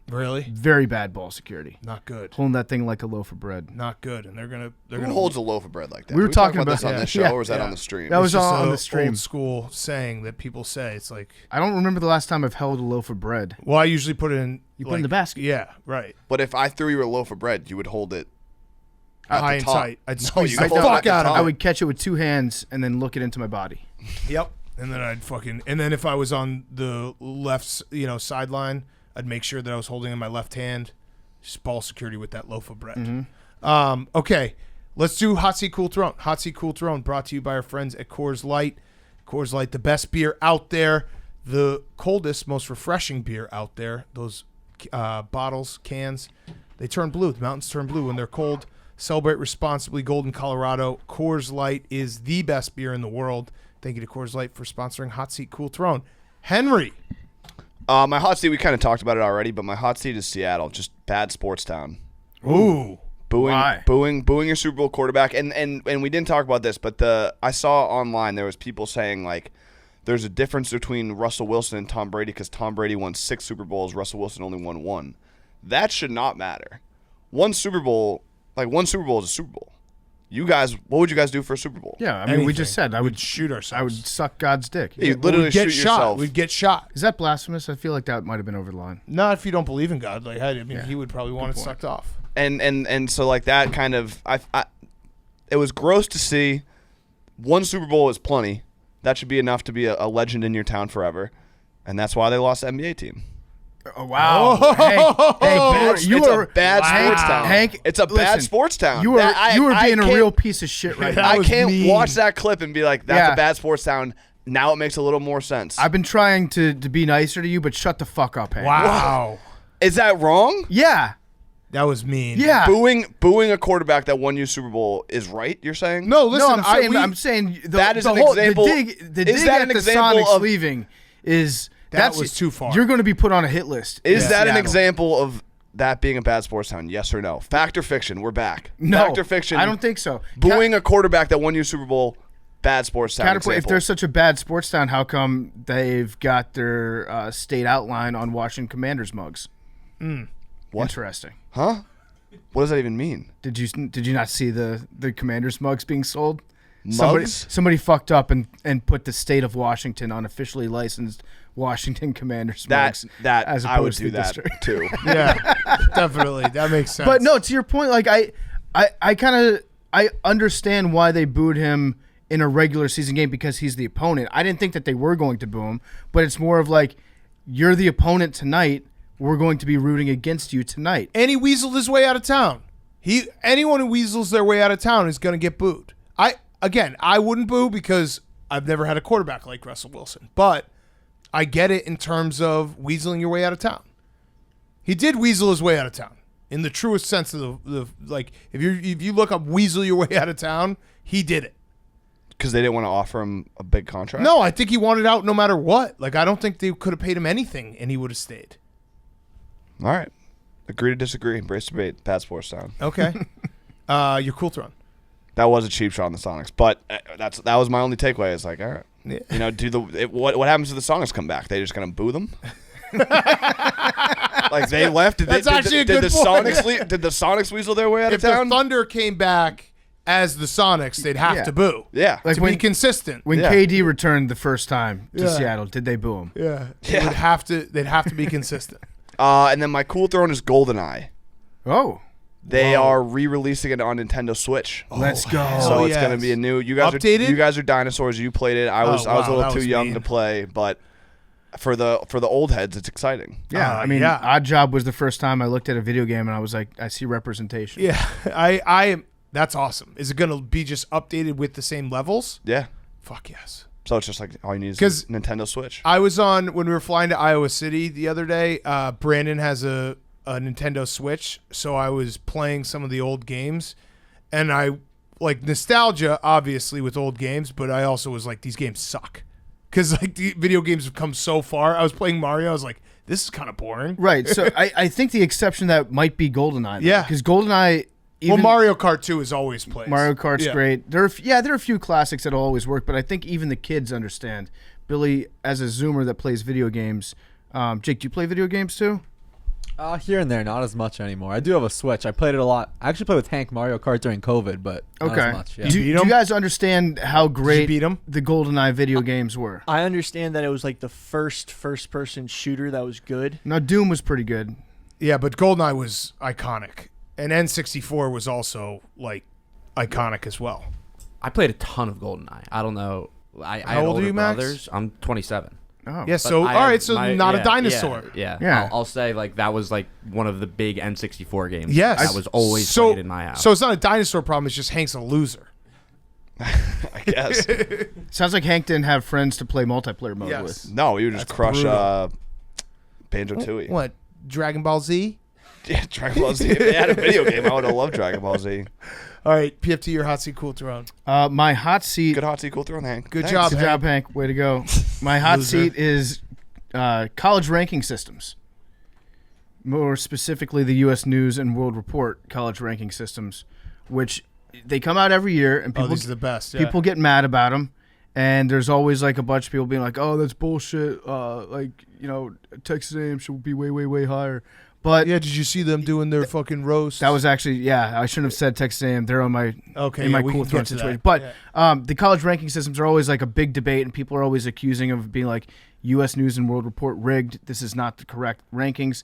Really? Very bad ball security. Not good. Holding that thing like a loaf of bread. Not good. And they're Who gonna holds a loaf of bread like that? We were Did talk talking about this about- on this show, yeah. or was that Yeah. on the stream? That was It's just on a the stream. old school saying that people say. It's like, I don't remember the last time I've held a loaf of bread. well, I usually put it in. You put it in the basket. Yeah, right. But if I threw you a loaf of bread, you would hold it at High the and top. tight. I'd No, squeeze you the hold it at fuck the out of top. I would catch it with 2 hands and then look it into my body. Yep. And then and then if I was on the left, sideline, I'd make sure that I was holding in my left hand, just ball security with that loaf of bread. Okay, let's do Hot Seat Cool Throne. Hot Seat Cool Throne brought to you by our friends at Coors Light. Coors Light, the best beer out there, the coldest, most refreshing beer out there. Those bottles, cans, they turn blue. The mountains turn blue when they're cold. Celebrate responsibly. Golden, Colorado. Coors Light is the best beer in the world. Thank you to Coors Light for sponsoring Hot Seat Cool Throne. Henry. My hot seat, we kind of talked about it already, but my hot seat is Seattle. Just bad sports town. Ooh. Booing your Super Bowl quarterback. And we didn't talk about this, but I saw online there was people saying like there's a difference between Russell Wilson and Tom Brady because Tom Brady won 6 Super Bowls, Russell Wilson only won 1. That should not matter. One Super Bowl is a Super Bowl. You guys, what would you guys do for a Super Bowl? Yeah, I mean, we just said I would shoot ourselves. I would suck God's dick. Yeah, you'd literally We'd get shoot shot. yourself. We'd get shot. Is that blasphemous? I feel like that might have been over the line. Not if you don't believe in God. Like I mean, he would probably want it point. sucked off. And so like that kind of it was gross to see. One Super Bowl is plenty. That should be enough to be a legend in your town forever, and that's why they lost the NBA team. Oh, wow. Hey, It's a bad sports town. Hank, It's a bad sports town. You were I being a can't- real piece of shit right now. That I was can't mean. watch that clip and be like, that's Yeah. a bad sports town. Now it makes a little more sense. I've been trying to be nicer to you, but shut the fuck up, Hank. Wow. Is that wrong? Yeah. That was mean. Yeah. Booing a quarterback that won you Super Bowl is right, you're saying? No, listen, I'm saying that is an example. The dig that at an the example Sonics of- leaving is That was too far. You're going to be put on a hit list. Is in that an Seattle. example of that being a bad sports town? Yes or no? Fact or fiction? We're back. No. Fact or fiction? I don't think so. Booing a quarterback that won you a Super Bowl, bad sports town Counterpoint, if example. they're such a bad sports town, how come they've got their state outline on Washington Commanders mugs? What? Interesting. Huh? What does that even mean? Did you not see the Commanders mugs being sold? Mugs? Somebody fucked up and put the state of Washington on officially licensed Washington Commanders mugs. That as I would opposed to do the that district. too. Yeah, definitely. That makes sense. But no, to your point, like I understand why they booed him in a regular season game because he's the opponent. I didn't think that they were going to boo him, but it's more of like, you're the opponent tonight. We're going to be rooting against you tonight. And he weaseled his way out of town. Anyone who weasels their way out of town is going to get booed. I wouldn't boo because I've never had a quarterback like Russell Wilson. But I get it in terms of weaseling your way out of town. He did weasel his way out of town in the truest sense of the like. If you look up weasel your way out of town, he did it. Because they didn't want to offer him a big contract? No, I think he wanted out no matter what. Like, I don't think they could have paid him anything and he would have stayed. All right. Agree to disagree. Embrace debate. Bad sports town. Okay. Your cool throne. That was a cheap shot on the Sonics, but that was my only takeaway. It's like, all right, Yeah. what happens to the Sonics come back? They just gonna boo them? Like they left? Did That's they, actually a did good the point. Sonics did the Sonics weasel their way out If of town? the Thunder came back as the Sonics, they'd have Yeah. to boo. Yeah. Like To when be consistent. when Yeah. KD returned the first time to Yeah. Seattle, did they boo him? Yeah. Yeah. They'd have to be consistent. And then my cool throne is GoldenEye. Oh, They are re-releasing it on Nintendo Switch. let's go. So Oh, it's gonna yes. be a new. You guys Updated? are are dinosaurs. You played it. I was wow, a little that too was young mean. to play, but for the old heads, it's exciting. Yeah, I mean, yeah. Odd Job was the first time I looked at a video game and I was like, I see representation. Yeah. I am. That's awesome. Is it going to be just updated with the same levels? Yeah. Fuck yes. So it's just like all you need is 'Cause a Nintendo Switch. I was on when we were flying to Iowa City the other day. Brandon has a Nintendo Switch, so I was playing some of the old games, and I like nostalgia, obviously, with old games. But I also was like, these games suck, because like the video games have come so far. I was playing Mario. I was like, this is kind of boring. Right. So I think the exception that might be GoldenEye. Yeah. Because GoldenEye. Well, Even Mario Kart 2 is always played. Mario Kart's Yeah. great. There are a few classics that'll always work, but I think even the kids understand. Billy, as a Zoomer that plays video games, Jake, do you play video games too? Here and there, not as much anymore. I do have a Switch. I played it a lot. I actually played with Hank Mario Kart during COVID, but not as much. Yeah. Do beat you 'em? guys understand how great beat 'em? the GoldenEye video games were? I understand that it was like the first-person shooter that was good. Now, Doom was pretty good. Yeah, but GoldenEye was iconic, and N64 was also like iconic as well. I played a ton of GoldenEye. I don't know. I How had old are older you, Max? brothers. I'm 27. Oh. Yeah, so all But I right, had so my- not a yeah, dinosaur. Yeah. I'll say like that was like one of the big N64 games. Yes, that was always so, played in my house. So it's not a dinosaur problem. It's just Hank's a loser. I guess. Sounds like Hank didn't have friends to play multiplayer mode Yes. with. No, you would just That's crush brutal. Banjo-Tooie. What? Dragon Ball Z? Yeah, Dragon Ball Z. If they had a video game, I would have loved Dragon Ball Z. All right, PFT, your hot seat, cool throne. My hot seat. Good hot seat, cool throne, Hank. Good Thanks. job. Good job, Hank. Way to go. My hot Loser. seat is college ranking systems. More specifically, the U.S. News and World Report college ranking systems, which they come out every year, and Oh, people these are the best. Yeah. people get mad about them. And there's always like a bunch of people being like, "Oh, that's bullshit." Like, you know, Texas A&M should be way, way, way higher. But Yeah, did you see them doing their fucking roast? that was actually, yeah, I shouldn't have said Texas A&M. They're on my okay. in my yeah, we cool can throne get to situation. that. But the college ranking systems are always like a big debate, and people are always accusing of being like U.S. News and World Report rigged. This is not the correct rankings.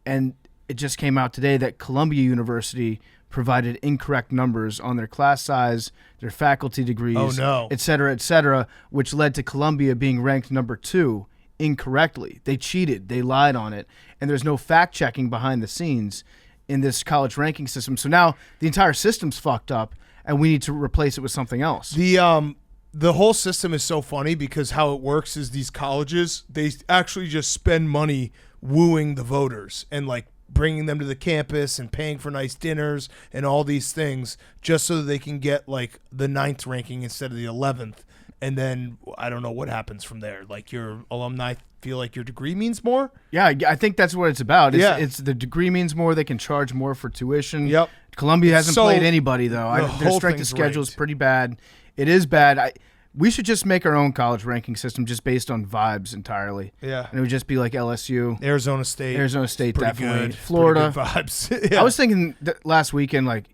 And it just came out today that Columbia University provided incorrect numbers on their class size, their faculty degrees, Oh, no. et cetera, which led to Columbia being ranked number 2 incorrectly. They cheated. They lied on it. And there's no fact checking behind the scenes in this college ranking system. So now the entire system's fucked up, and we need to replace it with something else. The the whole system is so funny because how it works is these colleges, they actually just spend money wooing the voters and like bringing them to the campus and paying for nice dinners and all these things just so that they can get like the 9th ranking instead of the 11th. And then I don't know what happens from there. Like your alumni feel like your degree means more. Yeah, I think that's what it's about. Yeah. It's the degree means more. They can charge more for tuition. Yep. Columbia hasn't So, played anybody, though. the Their whole strength of thing's schedule is rigged. pretty bad. It is bad. We should just make our own college ranking system just based on vibes entirely. Yeah. And it would just be like LSU, Arizona State. State, pretty definitely. good. Florida. Pretty good vibes. Yeah. I was thinking last weekend, like,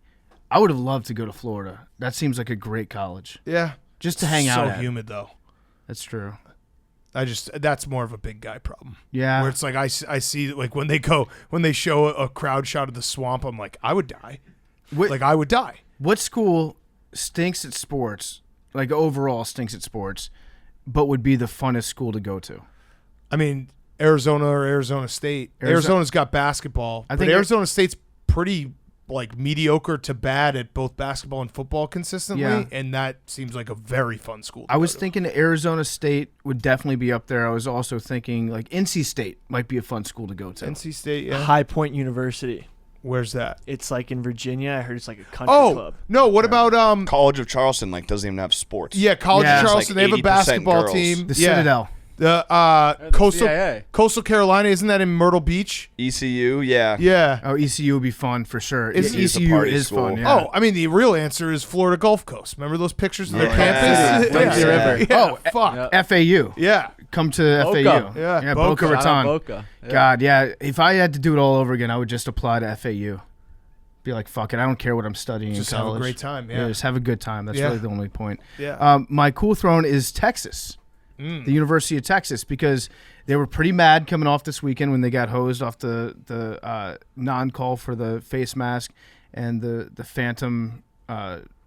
I would have loved to go to Florida. That seems like a great college. Yeah. Just to hang out So at. humid though. That's true. That's more of a big guy problem. Yeah. Where it's like I see like when they show a crowd shot of the swamp, I'm like I would die. Like I would die. What school stinks at sports, like overall stinks at sports, but would be the funnest school to go to? I mean Arizona or Arizona State. Arizona's got basketball, but think Arizona State's pretty like mediocre to bad at both basketball and football consistently, Yeah. and that seems like a very fun school. To I was go to. thinking Arizona State would definitely be up there. I was also thinking like NC State might be a fun school to go to. NC State. Yeah. High Point University. Where's that? It's like in Virginia. I heard it's like a country Oh club. no! What about College of Charleston like doesn't even have sports. Yeah, College Yeah. of It's Charleston. like they have a 80% basketball girls. team. The Yeah. Citadel. The coastal CAA. Coastal Carolina, isn't that in Myrtle Beach? ECU, yeah. Yeah. Oh, ECU would be fun for sure. Is- it's a ECU party is school. fun. Yeah. Oh, I mean the real answer is Florida Gulf Coast. Remember those pictures of their Yeah. campus? Dempsey River. Yeah, Oh, fuck. Yeah. FAU. Yeah. Come to Boca. FAU. Yeah, Boca Boca. Shout out Raton. Boca. Yeah. God, yeah. If I had to do it all over again, I would just apply to FAU. Be like, fuck it. I don't care what I'm studying Just in have college. a great time. Yeah. Just have a good time. That's Yeah. really the only point. Yeah. My cool throne is Texas, Mm. the University of Texas, because they were pretty mad coming off this weekend when they got hosed off the non-call for the face mask and the phantom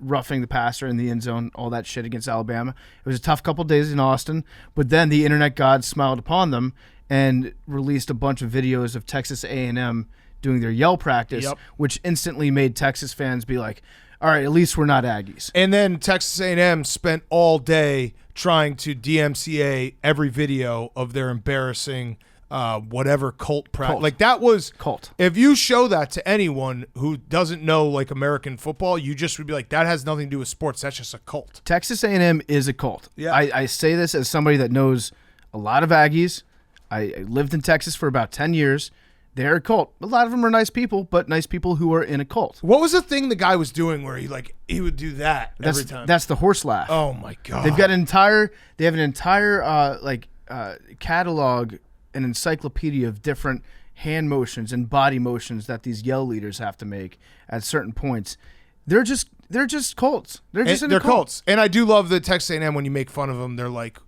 roughing the passer in the end zone, all that shit against Alabama. It was a tough couple days in Austin, but then the internet gods smiled upon them and released a bunch of videos of Texas A&M doing their yell practice, Yep. which instantly made Texas fans be like, all right, at least we're not Aggies. And then Texas A&M spent all day trying to DMCA every video of their embarrassing whatever cult practice. Cult. Like that was Cult. If you show that to anyone who doesn't know like American football, you just would be like, that has nothing to do with sports. That's just a cult. Texas A&M is a cult. Yeah. I say this as somebody that knows a lot of Aggies. I lived in Texas for about 10 years. They're a cult. A lot of them are nice people, but nice people who are in a cult. What was the thing the guy was doing where he would do that every time? That's the horse laugh. Oh my god. They have an entire catalog, an encyclopedia of different hand motions and body motions that these yell leaders have to make at certain points. They're just cults. They're just in a they're cult. cults. And I do love the Texas A&M when you make fun of them. They're like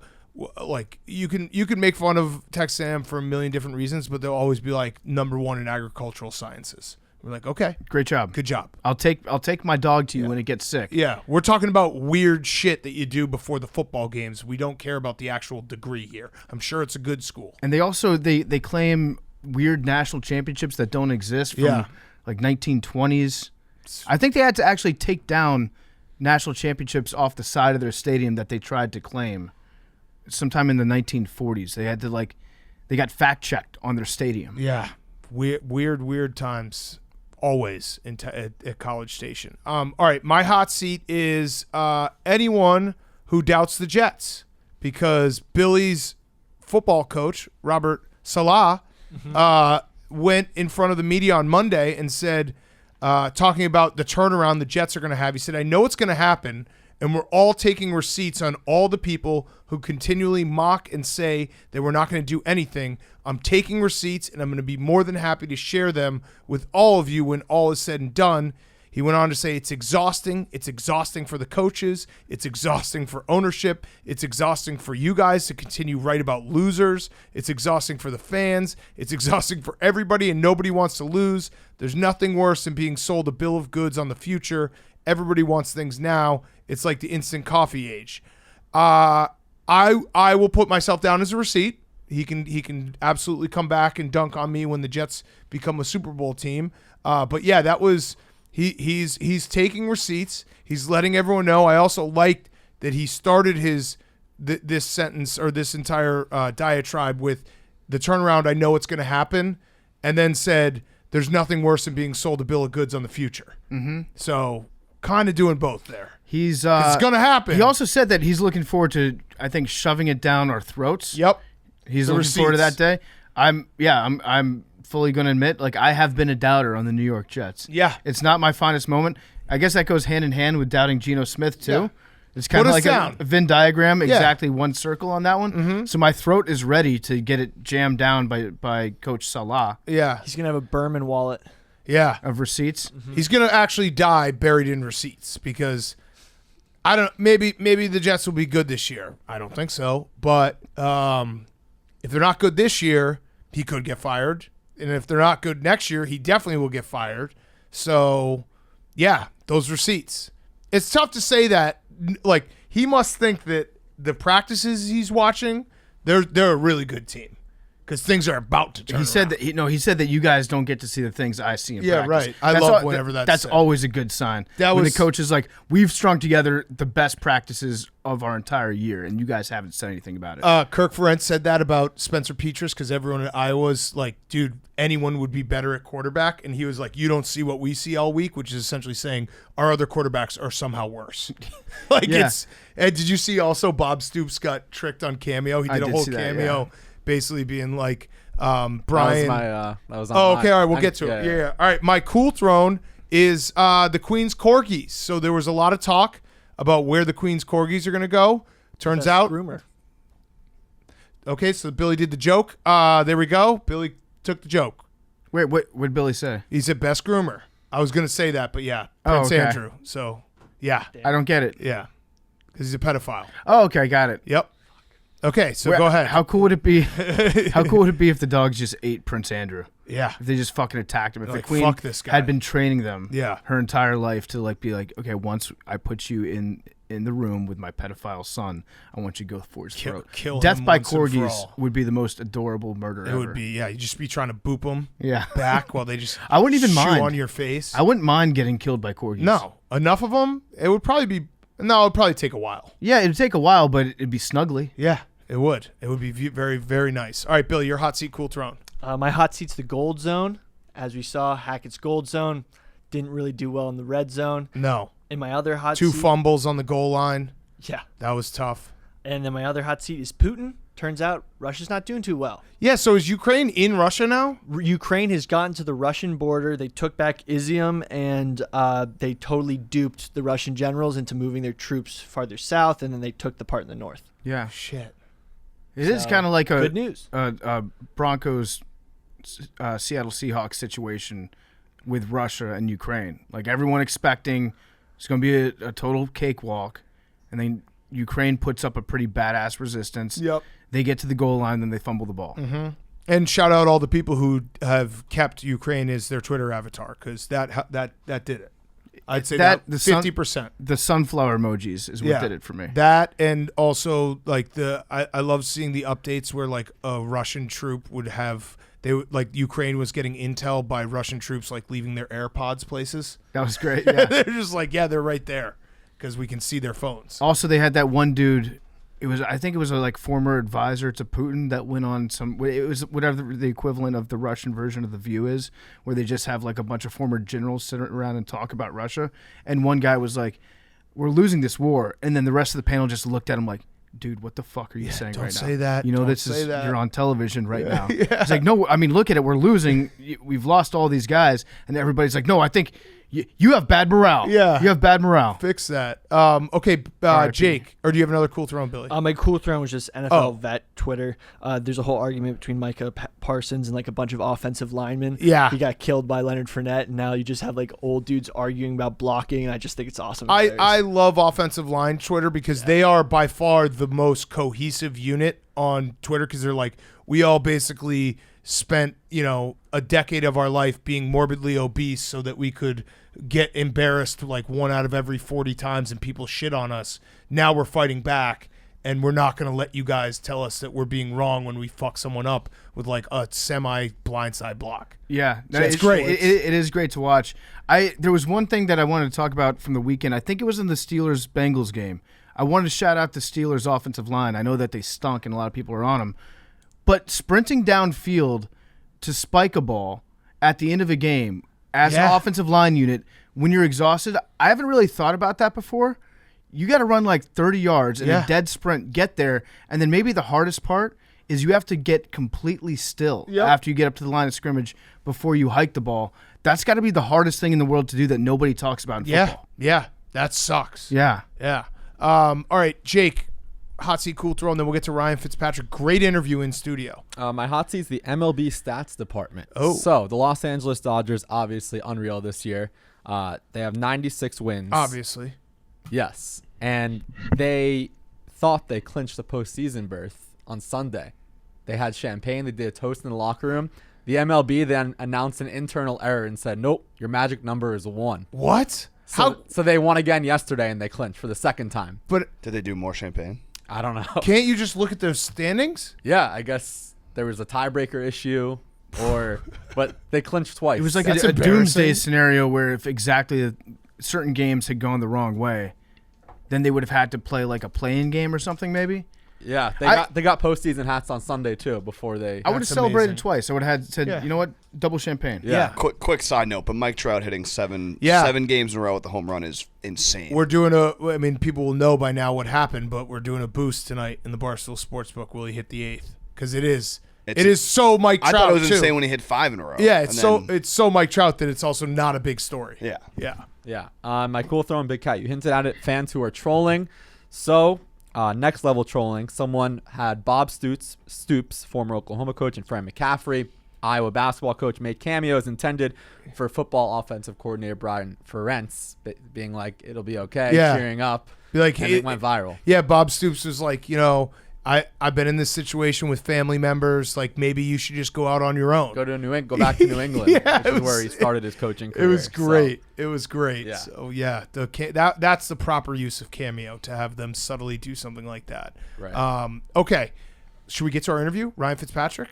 you can make fun of Texas A&M for a million different reasons, but they'll always be like number one in agricultural sciences. We're like, okay, Great job. good job. I'll take my dog to you when it gets sick. Yeah, we're talking about weird shit that you do before the football games. We don't care about the actual degree here. I'm sure it's a good school. And they also they claim weird national championships that don't exist from Yeah. like 1920s. I think they had to actually take down national championships off the side of their stadium that they tried to claim sometime in the 1940s. They had to they got fact checked on their stadium. Yeah, weird times. Always at College Station. All right, my hot seat is anyone who doubts the Jets, because Billy's football coach, Robert Saleh, went in front of the media on Monday and said, talking about the turnaround the Jets are going to have, he said, I know it's going to happen, and we're all taking receipts on all the people who continually mock and say that we're not going to do anything. I'm taking receipts, and I'm going to be more than happy to share them with all of you when all is said and done. He went on to say it's exhausting. It's exhausting for the coaches. It's exhausting for ownership. It's exhausting for you guys to continue write about losers. It's exhausting for the fans. It's exhausting for everybody, and nobody wants to lose. There's nothing worse than being sold a bill of goods on the future. Everybody wants things now. It's like the instant coffee age. I will put myself down as a receipt. He can absolutely come back and dunk on me when the Jets become a Super Bowl team. But yeah, that was he's taking receipts. He's letting everyone know. I also liked that he started this sentence or this entire diatribe with the turnaround. I know it's going to happen, and then said, "There's nothing worse than being sold a bill of goods on the future." Mm-hmm. So kind of doing both there. He's it's going to happen. He also said that he's looking forward to, I think, shoving it down our throats. Yep. He's The looking forward to receipts. that day. I'm fully going to admit, like, I have been a doubter on the New York Jets. Yeah. It's not my finest moment. I guess that goes hand in hand with doubting Geno Smith too. Yeah. It's kind Put of us like down. a Venn diagram, exactly one circle on that one. Mm-hmm. So my throat is ready to get it jammed down by Coach Saleh Yeah. He's gonna have a Berman wallet. Yeah. of receipts. He's going to actually die buried in receipts because I don't. Maybe the Jets will be good this year. I don't think so. But if they're not good this year, he could get fired. And if they're not good next year, he definitely will get fired. So, yeah, those receipts. It's tough to say that. Like, he must think that the practices he's watching, they're a really good team because things are about to turn. He said around. that he said that you guys don't get to see the things I see in Yeah, practice. right. I That's love whenever that's That's said. always a good sign. That when was- the coach is like, "We've strung together the best practices of our entire year, and you guys haven't said anything about it." Kirk Ferentz said that about Spencer Petras because everyone at Iowa was like, dude, anyone would be better at quarterback. And he was like, you don't see what we see all week, which is essentially saying our other quarterbacks are somehow worse. Like Yeah. it's – and did you see also Bob Stoops got tricked on Cameo? He I did a did whole see that, cameo basically being like Brian – That was on Oh, mine. okay. All right. We'll get to it. Yeah. All right. My cool throne is the Queen's Corgis. So there was a lot of talk about where the Queen's Corgis are going to go. Turns out. Rumor. Okay. So Billy did the joke. There we go. Billy took the joke. Wait, what did Billy say? He said best groomer. I was going to say that, but yeah. Oh, Prince okay. Andrew. So yeah. I don't get it. Yeah. Because he's a pedophile. Oh, okay, got it. Yep. Okay. So Where- go ahead. How cool would it be? How cool would it be if the dogs just ate Prince Andrew? Yeah. If they just fucking attacked him. If Like, the queen fuck this guy. had been training them Yeah. her entire life to like be like, okay, once I put you in the room with my pedophile son, I want you to go for his throat. Kill Death him by once and for corgis all. would be the most adorable murder It ever. would be, yeah. You'd just be trying to boop them Yeah. back while they just I wouldn't even chew mind. on your face. I wouldn't mind getting killed by corgis. No. Enough of them? It would probably be, no, it would probably take a while. Yeah, it'd take a while, but it'd be snuggly. Yeah. It would. It would be very, very nice. All right, Billy, your hot seat, cool throne. My hot seat's the gold zone. As we saw, Hackett's gold zone didn't really do well in the red zone. No. In my other hot Two seat, fumbles on the goal line. yeah. That was tough. And then my other hot seat is Putin. Turns out Russia's not doing too well. Yeah, so is Ukraine in Russia now? Ukraine has gotten to the Russian border. They took back Izium, and they totally duped the Russian generals into moving their troops farther south, and then they took the part in the north. Yeah. Shit. It is So, kind of like a good news. Broncos Seattle Seahawks situation with Russia and Ukraine. Like everyone expecting it's going to be a total cakewalk, and then Ukraine puts up a pretty badass resistance. Yep. They get to the goal line, then they fumble the ball. Mm-hmm. And shout out all the people who have kept Ukraine as their Twitter avatar because that did it. I'd say that the sun- 50%. The sunflower emojis is what Yeah. did it for me. That and also like I love seeing the updates where like a Russian troop would have like Ukraine was getting intel by Russian troops like leaving their AirPods places. That was great. Yeah. They're just like, yeah, they're right there because we can see their phones. Also, they had that one dude. I think it was a like former advisor to Putin that went on it was whatever the equivalent of the Russian version of The View is, where they just have like a bunch of former generals sit around and talk about Russia. And one guy was like, "We're losing this war," and then the rest of the panel just looked at him like, "Dude, what the fuck are you saying don't right now? say that. You know, Don't this say is that." you're on television right now." It's like, no, I mean, look at it. We're losing. We've lost all these guys, and everybody's like, "No, I think." You have bad morale. Yeah. You have bad morale. Fix that. Okay, R.I.P. Jake, or do you have another cool throne, Billy? My cool throne was just NFL Oh. vet Twitter. There's a whole argument between Micah Parsons and like a bunch of offensive linemen. Yeah. He got killed by Leonard Fournette, and now you just have like old dudes arguing about blocking, and I just think it's awesome. I love offensive line Twitter because they are by far the most cohesive unit on Twitter because they're like, we all basically spent, a decade of our life being morbidly obese so that we could get embarrassed like 1 out of every 40 times and people shit on us. Now we're fighting back and we're not going to let you guys tell us that we're being wrong when we fuck someone up with like a semi blindside block. Yeah, So it's great. It is great to watch. There was one thing that I wanted to talk about from the weekend. I think it was in the Steelers-Bengals game. I wanted to shout out the Steelers' offensive line. I know that they stunk and a lot of people are on them. But sprinting downfield to spike a ball at the end of a game as an offensive line unit, when you're exhausted, I haven't really thought about that before. You got to run like 30 yards in a dead sprint, get there, and then maybe the hardest part is you have to get completely still after you get up to the line of scrimmage before you hike the ball. That's got to be the hardest thing in the world to do that nobody talks about in football. Yeah, that sucks. Yeah. All right, Jake, hot seat, cool throw, and then we'll get to Ryan Fitzpatrick. Great interview in studio. My hot seat's the MLB stats department. Oh. So the Los Angeles Dodgers, obviously unreal this year. They have 96 wins. Obviously. Yes. And they thought they clinched the postseason berth on Sunday. They had champagne. They did a toast in the locker room. The MLB then announced an internal error and said, nope, your magic number is 1. What? So they won again yesterday, and they clinched for the second time. But Did they do more champagne? I don't know. can't you just look at the standings? Yeah, I guess there was a tiebreaker issue, but they clinched twice. It was like That's a doomsday embarrassing. scenario where if exactly certain games had gone the wrong way, then they would have had to play like a play-in game or something maybe. Yeah, I- they got postseason hats on Sunday too before they. I would have That's celebrated amazing. twice. I would have said, Yeah. you know what, double champagne. Yeah. Quick side note, but Mike Trout hitting seven games in a row with the home run is insane. We're doing people will know by now what happened, but we're doing a boost tonight in the Barstool Sportsbook. Will he hit the 8th? Because it is so Mike I Trout, thought it was too. insane when he hit 5 in a row. Yeah, And then- it's so Mike Trout that it's also not a big story. Yeah. Yeah. My cool throw in Big Cat. You hinted at it. Fans who are trolling. So, next level trolling. Someone had Bob Stoops, former Oklahoma coach, and Fran McCaffrey, Iowa basketball coach, made cameos intended for football offensive coordinator Brian Ferentz, being like, it'll be okay, cheering up. Be like, And hey, it went viral. Yeah, Bob Stoops was like, I've been in this situation with family members. Like, maybe you should just go out on your own. Go back to New England, Yeah, which it is was- where he started his coaching career. It was So, great. It was great. Yeah. So yeah, that's the proper use of Cameo, to have them subtly do something like that. Right. Okay, should we get to our interview? Ryan Fitzpatrick,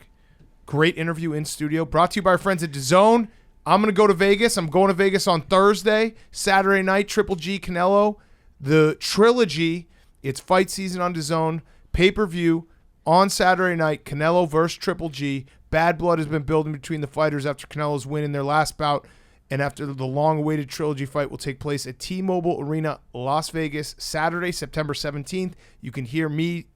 great interview in studio, brought to you by our friends at DAZN. I'm gonna go to Vegas. I'm going to Vegas on Thursday, Saturday night. Triple G Canelo, the trilogy. It's fight season on DAZN. Pay-per-view on Saturday night. Canelo versus Triple G. Bad blood has been building between the fighters after Canelo's win in their last bout, and after the long-awaited trilogy fight will take place at T-Mobile Arena, Las Vegas, Saturday, September 17th. You can hear me,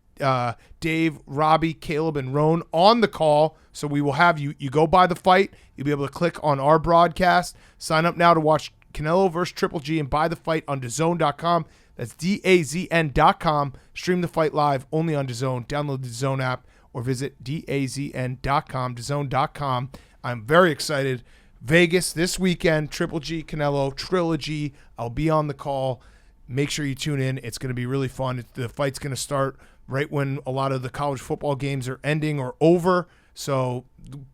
Dave, Robbie, Caleb, and Roan on the call. So we will have you. You go by the fight. You'll be able to click on our broadcast. Sign up now to watch Canelo versus Triple G and buy the fight on DAZN.com. That's DAZN.com. Stream the fight live only on DAZN. Download the DAZN app or visit DAZN.com, DAZN.com. I'm very excited. Vegas this weekend, Triple G Canelo trilogy. I'll be on the call. Make sure you tune in. It's going to be really fun. The fight's going to start right when a lot of the college football games are ending or over. So,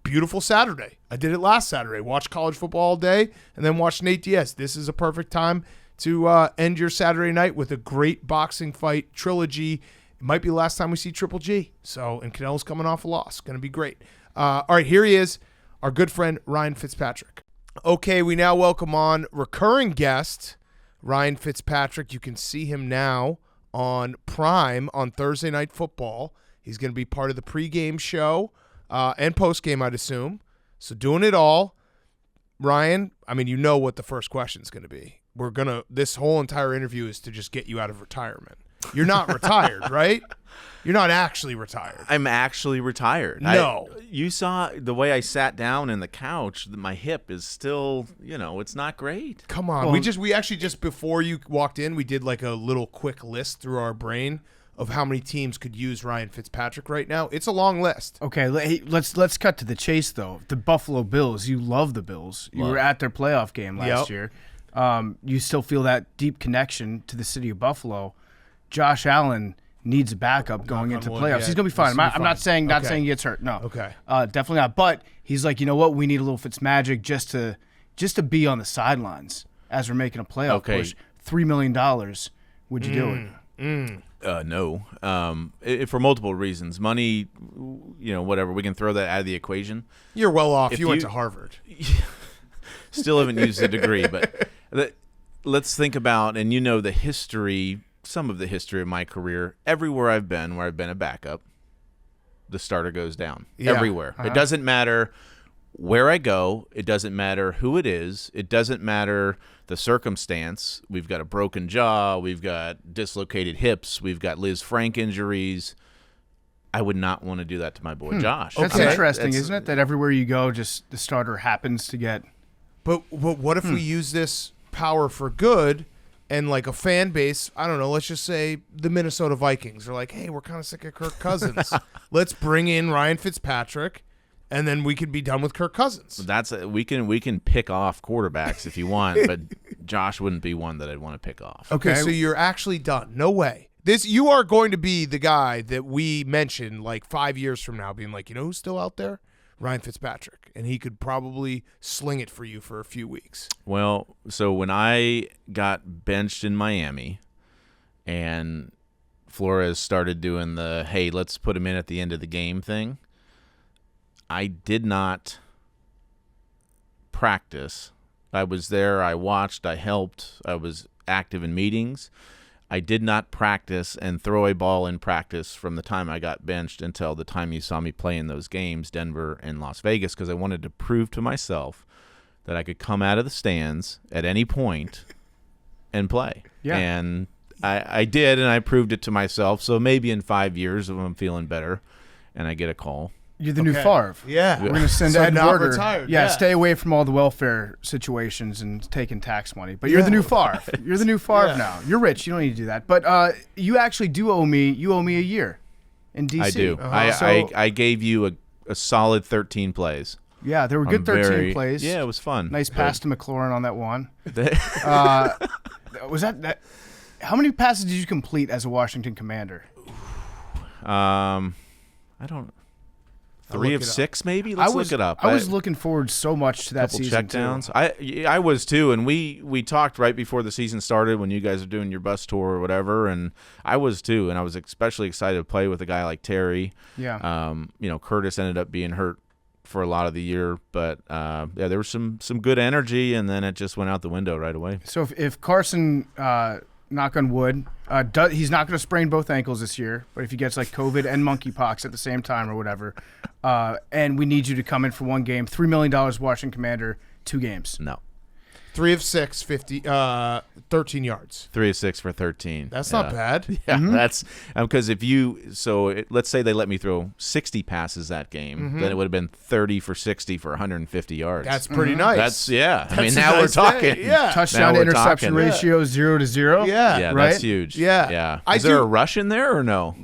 beautiful Saturday. I did it last Saturday. Watched college football all day and then watched Nate Diaz. This is a perfect time to end your Saturday night with a great boxing fight trilogy. It might be the last time we see Triple G. So, and Canelo's coming off a loss. Going to be great. All right, here he is, our good friend Ryan Fitzpatrick. Okay, we now welcome on recurring guest Ryan Fitzpatrick. You can see him now on Prime on Thursday Night Football. He's going to be part of the pregame show and postgame, I'd assume. So doing it all. Ryan, I mean, you know what the first question is going to be. This whole entire interview is to just get you out of retirement. You're not retired, right? You're not actually retired. I'm actually retired. No. You saw the way I sat down in the couch. My hip is still, it's not great. Come on. We actually just before you walked in, we did like a little quick list through our brain of how many teams could use Ryan Fitzpatrick right now. It's a long list. Okay, let's cut to the chase though. The Buffalo Bills. You love the Bills. You were at their playoff game last year. You still feel that deep connection to the city of Buffalo. Josh Allen needs a backup going into wood, playoffs. yeah. He's gonna be fine. He's gonna be I'm not fine. saying saying he gets hurt. No. Okay. Definitely not. But he's like, you know what? We need a little Fitzmagic just to be on the sidelines as we're making a playoff push. $3 million. Would you do it? No. For multiple reasons. Money, whatever. We can throw that out of the equation. You're well off. If You went you- to Harvard. Still haven't used the degree, but let's think about, and the history some of the history of my career, everywhere I've been where I've been a backup, the starter goes down. Yeah. Everywhere. It doesn't matter where I go. It doesn't matter who it is. It doesn't matter the circumstance. We've got a broken jaw. We've got dislocated hips. We've got Liz Frank injuries. I would not want to do that to my boy Josh. That's Okay. interesting, isn't it? That everywhere you go, just the starter happens to get. But what if we use this power for good, and like a fan base? I don't know. Let's just say the Minnesota Vikings are like, hey, we're kind of sick of Kirk Cousins. Let's bring in Ryan Fitzpatrick, and then we could be done with Kirk Cousins. We can pick off quarterbacks if you want, but Josh wouldn't be one that I'd want to pick off. Okay, so you're actually done. No way. You are going to be the guy that we mentioned like 5 years from now, being like, you know who's still out there? Ryan Fitzpatrick, and he could probably sling it for you for a few weeks. Well, so when I got benched in Miami and Flores started doing the, hey, let's put him in at the end of the game thing, I did not practice. I was there, I watched, I helped, I was active in meetings. I did not practice and throw a ball in practice from the time I got benched until the time you saw me play in those games, Denver and Las Vegas, because I wanted to prove to myself that I could come out of the stands at any point and play. Yeah. And I did, and I proved it to myself. So maybe in 5 years, if I'm feeling better and I get a call. You're the new Favre. Yeah. We're going to send So Ed not Werder. retired, Yeah, yeah. stay away from all the welfare situations and taking tax money. But you're the new Favre. You're the new Favre now. You're rich. You don't need to do that. But you actually do owe me. You owe me a year in DC. I do. So, I gave you a solid 13 plays. yeah, there were good 13 plays. Yeah, it was fun. Nice pass to McLaurin on that one. Good. Was that? How many passes did you complete as a Washington Commander? I don't. I'll 3 look of it up. 6, maybe. Let's look it up. I was looking forward so much to that couple season checkdowns. too. I was too, and we talked right before the season started when you guys were doing your bus tour or whatever, and I was too, and I was especially excited to play with a guy like Terry. Yeah. Curtis ended up being hurt for a lot of the year, but yeah, there was some good energy, and then it just went out the window right away. So if Carson, knock on wood, he's not going to sprain both ankles this year, but if he gets like COVID and monkeypox at the same time or whatever, and we need you to come in for one game, $3 million Washington Commander, 2 games. No. 3 of 6, 13 yards. 3 of 6 for 13. That's not bad. Yeah, that's because let's say they let me throw 60 passes that game, then it would have been 30 for 60 for 150 yards. That's pretty nice. That's I mean, That's now a we're nice talking. day. Yeah. Touchdown Now to we're interception talking. ratio 0-0. Yeah. Yeah, right? that's huge. Yeah. Yeah. I Is there do- a rush in there or no?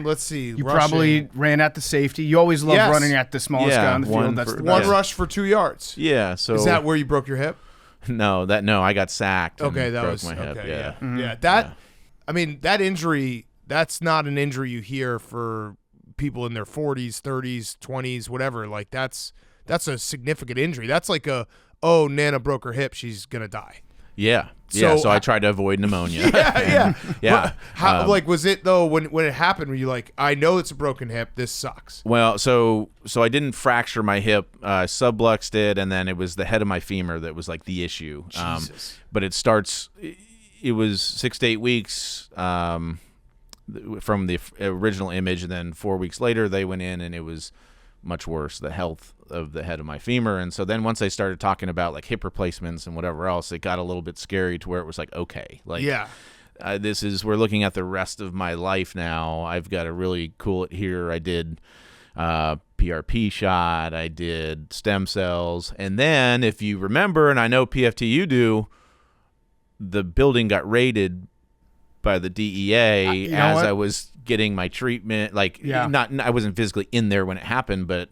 Let's see. You rushing. probably ran at the safety. You always love Yes. running at the smallest Yeah, guy on the one field. That's for- the One best. rush for 2 yards. Yeah. So Is that where you broke your hip? no, I got sacked. and Okay, that broke was my hip. okay. Yeah. Yeah. That. I mean, that injury. That's not an injury you hear for people in their 40s, 30s, 20s, whatever. Like that's a significant injury. That's like Nana broke her hip. She's gonna die. Yeah. So- So I tried to avoid pneumonia. Yeah. Yeah. How was it though when it happened? Were you like, I know it's a broken hip. This sucks. Well, so I didn't fracture my hip. Subluxed it, and then it was the head of my femur that was like the issue. Jesus. But it starts. It was 6 to 8 weeks from the original image, and then 4 weeks later they went in, and it was much worse, the health of the head of my femur. And so then once they started talking about like hip replacements and whatever else, it got a little bit scary to where it was like, okay, like Yeah. we're looking at the rest of my life now. I've got to really cool it here. I did PRP shot, I did stem cells, and then if you remember, and I know PFTU do, the building got raided by the DEA you know as what? I was getting my treatment. Like, I wasn't physically in there when it happened, but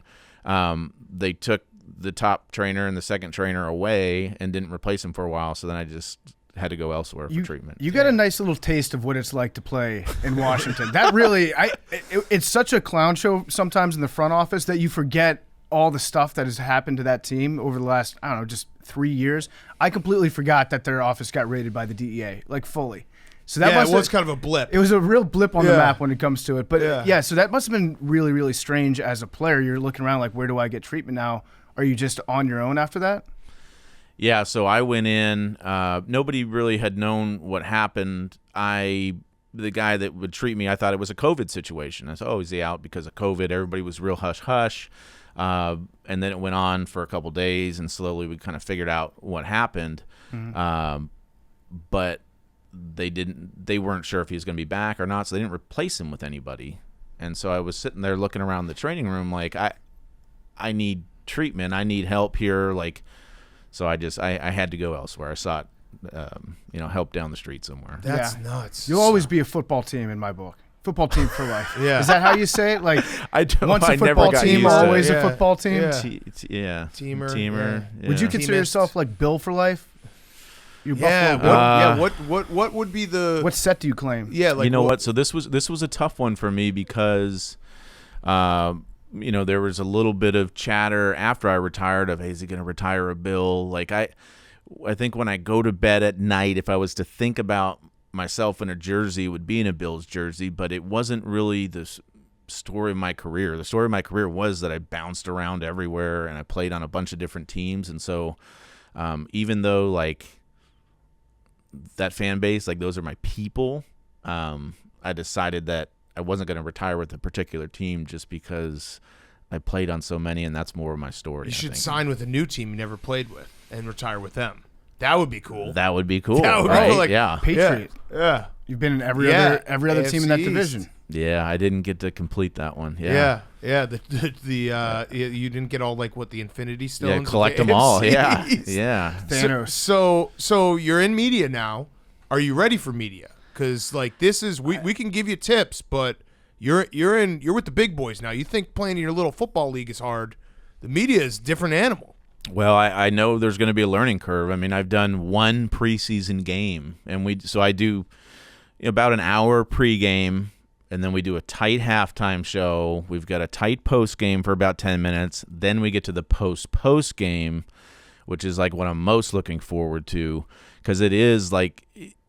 they took the top trainer and the second trainer away and didn't replace them for a while. So then I just had to go elsewhere for treatment. You got a nice little taste of what it's like to play in Washington. That really, it's such a clown show sometimes in the front office that you forget all the stuff that has happened to that team over the last, I don't know, just 3 years. I completely forgot that their office got raided by the DEA, like fully. So that it was kind of a blip. It was a real blip on the Yeah. map when it comes to it. But Yeah. so that must have been really, really strange as a player. You're looking around like, where do I get treatment now? Are you just on your own after that? Yeah, so I went in. Nobody really had known what happened. the guy that would treat me, I thought it was a COVID situation. I said, oh, is he out because of COVID? Everybody was real hush-hush. And then it went on for a couple days, and slowly we kind of figured out what happened. But they weren't sure if he was going to be back or not, so they didn't replace him with anybody. And so I was sitting there looking around the training room like, I need treatment. I need help here. Like, so I had to go elsewhere. I sought help down the street somewhere. That's nuts. You'll always be a football team in my book. Football team for life. Yeah. Is that how you say it? Like, once a I never football got team, used to it. always a Yeah. football team? Yeah. Teamer. Yeah. Would you Yeah. consider Teamist. yourself like Bill for life? You Yeah. Buffalo Bill? What would be the What set do you claim? Yeah, like you know what? So this was a tough one for me because, there was a little bit of chatter after I retired of, hey, is he going to retire a Bill? Like I think when I go to bed at night, if I was to think about myself in a jersey, it would be in a Bills jersey, but it wasn't really the story of my career. The story of my career was that I bounced around everywhere and I played on a bunch of different teams, and so even though like that fan base, like those are my people, I decided that I wasn't going to retire with a particular team just because I played on so many, and that's more of my story. you I should think. sign with a new team you never played with and retire with them. That would be cool. That would be cool, That would be right? cool, like- yeah. Patriot. Yeah. You've been in every Yeah. other team in that AFC division. East. Yeah, I didn't get to complete that one. Yeah. Yeah. You didn't get all like what the Infinity Stones. Yeah, of collect the them all. AFC Yeah. East. Yeah. Thanos. So you're in media now. Are you ready for media? Because like this is we can give you tips, but you're with the big boys now. You think playing in your little football league is hard? The media is a different animal. Well, I know there's going to be a learning curve. I mean, I've done one preseason game, and I do about an hour pregame, and then we do a tight halftime show. We've got a tight post game for about 10 minutes. Then we get to the post game, which is like what I'm most looking forward to, because it is like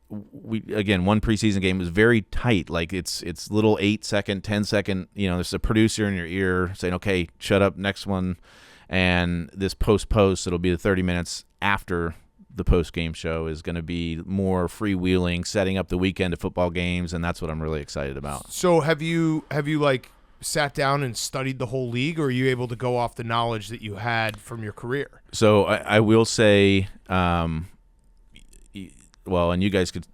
one preseason game is very tight. Like it's little 8-second, 10-second. There's a producer in your ear saying, "Okay, shut up, next one." And this post, it'll be the 30 minutes after the post-game show is going to be more freewheeling, setting up the weekend of football games, and that's what I'm really excited about. So have you like sat down and studied the whole league, or are you able to go off the knowledge that you had from your career? So I will say, and you guys could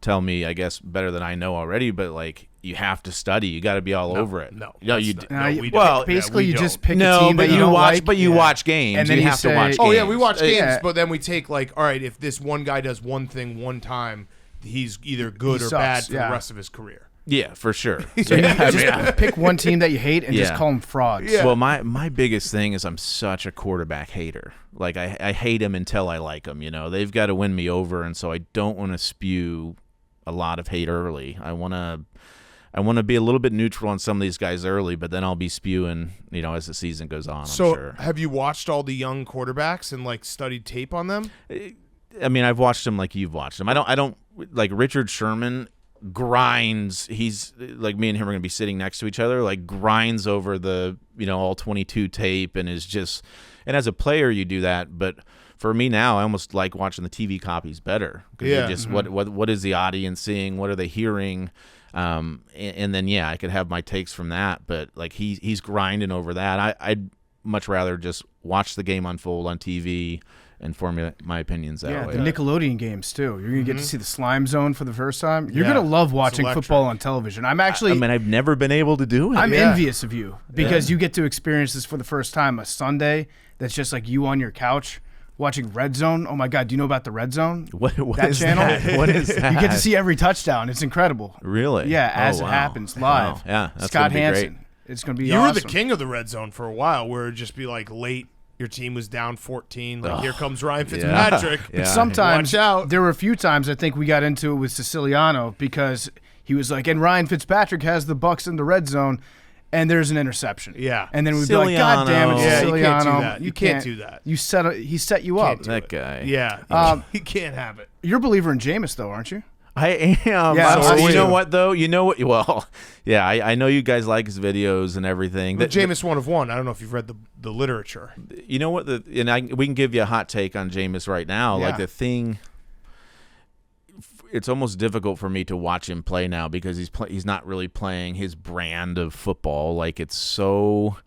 tell me, I guess, better than I know already, but like you have to study. You got to be all over it. No, you. we well, don't. basically, we you just don't. pick a No, team but that you you don't watch. like. But you watch games. And then you you have say- to watch. Oh games. yeah, we watch games, Yeah. but then we take like, all right, if this one guy does one thing one time, he's either good He or sucks, bad for yeah. the rest of his career. Yeah, for sure. So you just pick one team that you hate and just Yeah. call them frauds. Yeah. Well, my biggest thing is I'm such a quarterback hater. Like I hate him until I like him. They've got to win me over, and so I don't want to spew a lot of hate early. I want to be a little bit neutral on some of these guys early, but then I'll be spewing, as the season goes on. So I'm sure. have you watched all the young quarterbacks and like studied tape on them? I mean, I've watched them like you've watched them. I don't like Richard Sherman grinds. He's like, me and him are going to be sitting next to each other, like grinds over the, all 22 tape, and is just, and as a player you do that, but for me now, I almost like watching the TV copies better. 'Cause Yeah. you just what is the audience seeing? What are they hearing? And then I could have my takes from that. But like he's grinding over that. I'd much rather just watch the game unfold on TV and formulate my opinions that Yeah, way. the Nickelodeon games too. You're gonna get to see the slime zone for the first time. You're Yeah, gonna love it's watching electric. football on television. I'm actually, I mean, I've never been able to do it. I'm Yeah. envious of you because you get to experience this for the first time. A Sunday that's just like you on your couch watching Red Zone. Oh my God, do you know about the Red Zone? what that is channel? that? What is that? You get to see every touchdown. It's incredible. Really? Yeah, Oh, as it wow. happens live. Wow. Yeah, that's Scott gonna be Hansen. great. It's gonna be You awesome. were the king of the red zone for a while, where it'd just be like late. Your team was down 14. Like, here comes Ryan Fitzpatrick. Yeah. Sometimes Watch out. there were a few times I think we got into it with Siciliano because he was like, and Ryan Fitzpatrick has the Bucks in the red zone, and there's an interception. Yeah. And then we'd be like, God damn it, Yeah, you Siciliano. can't do that. You can't do that. He set you up. Can't do That it. guy. Yeah. He can't have it. You're a believer in Jameis, though, aren't you? I am. Yeah, So me you know too. what though? You know what? Well, yeah, I know you guys like his videos and everything. But Jameis 1 of 1. I don't know if you've read the literature. You know what? We can give you a hot take on Jameis right now. Yeah. Like the thing, it's almost difficult for me to watch him play now because he's not really playing his brand of football. Like, it's so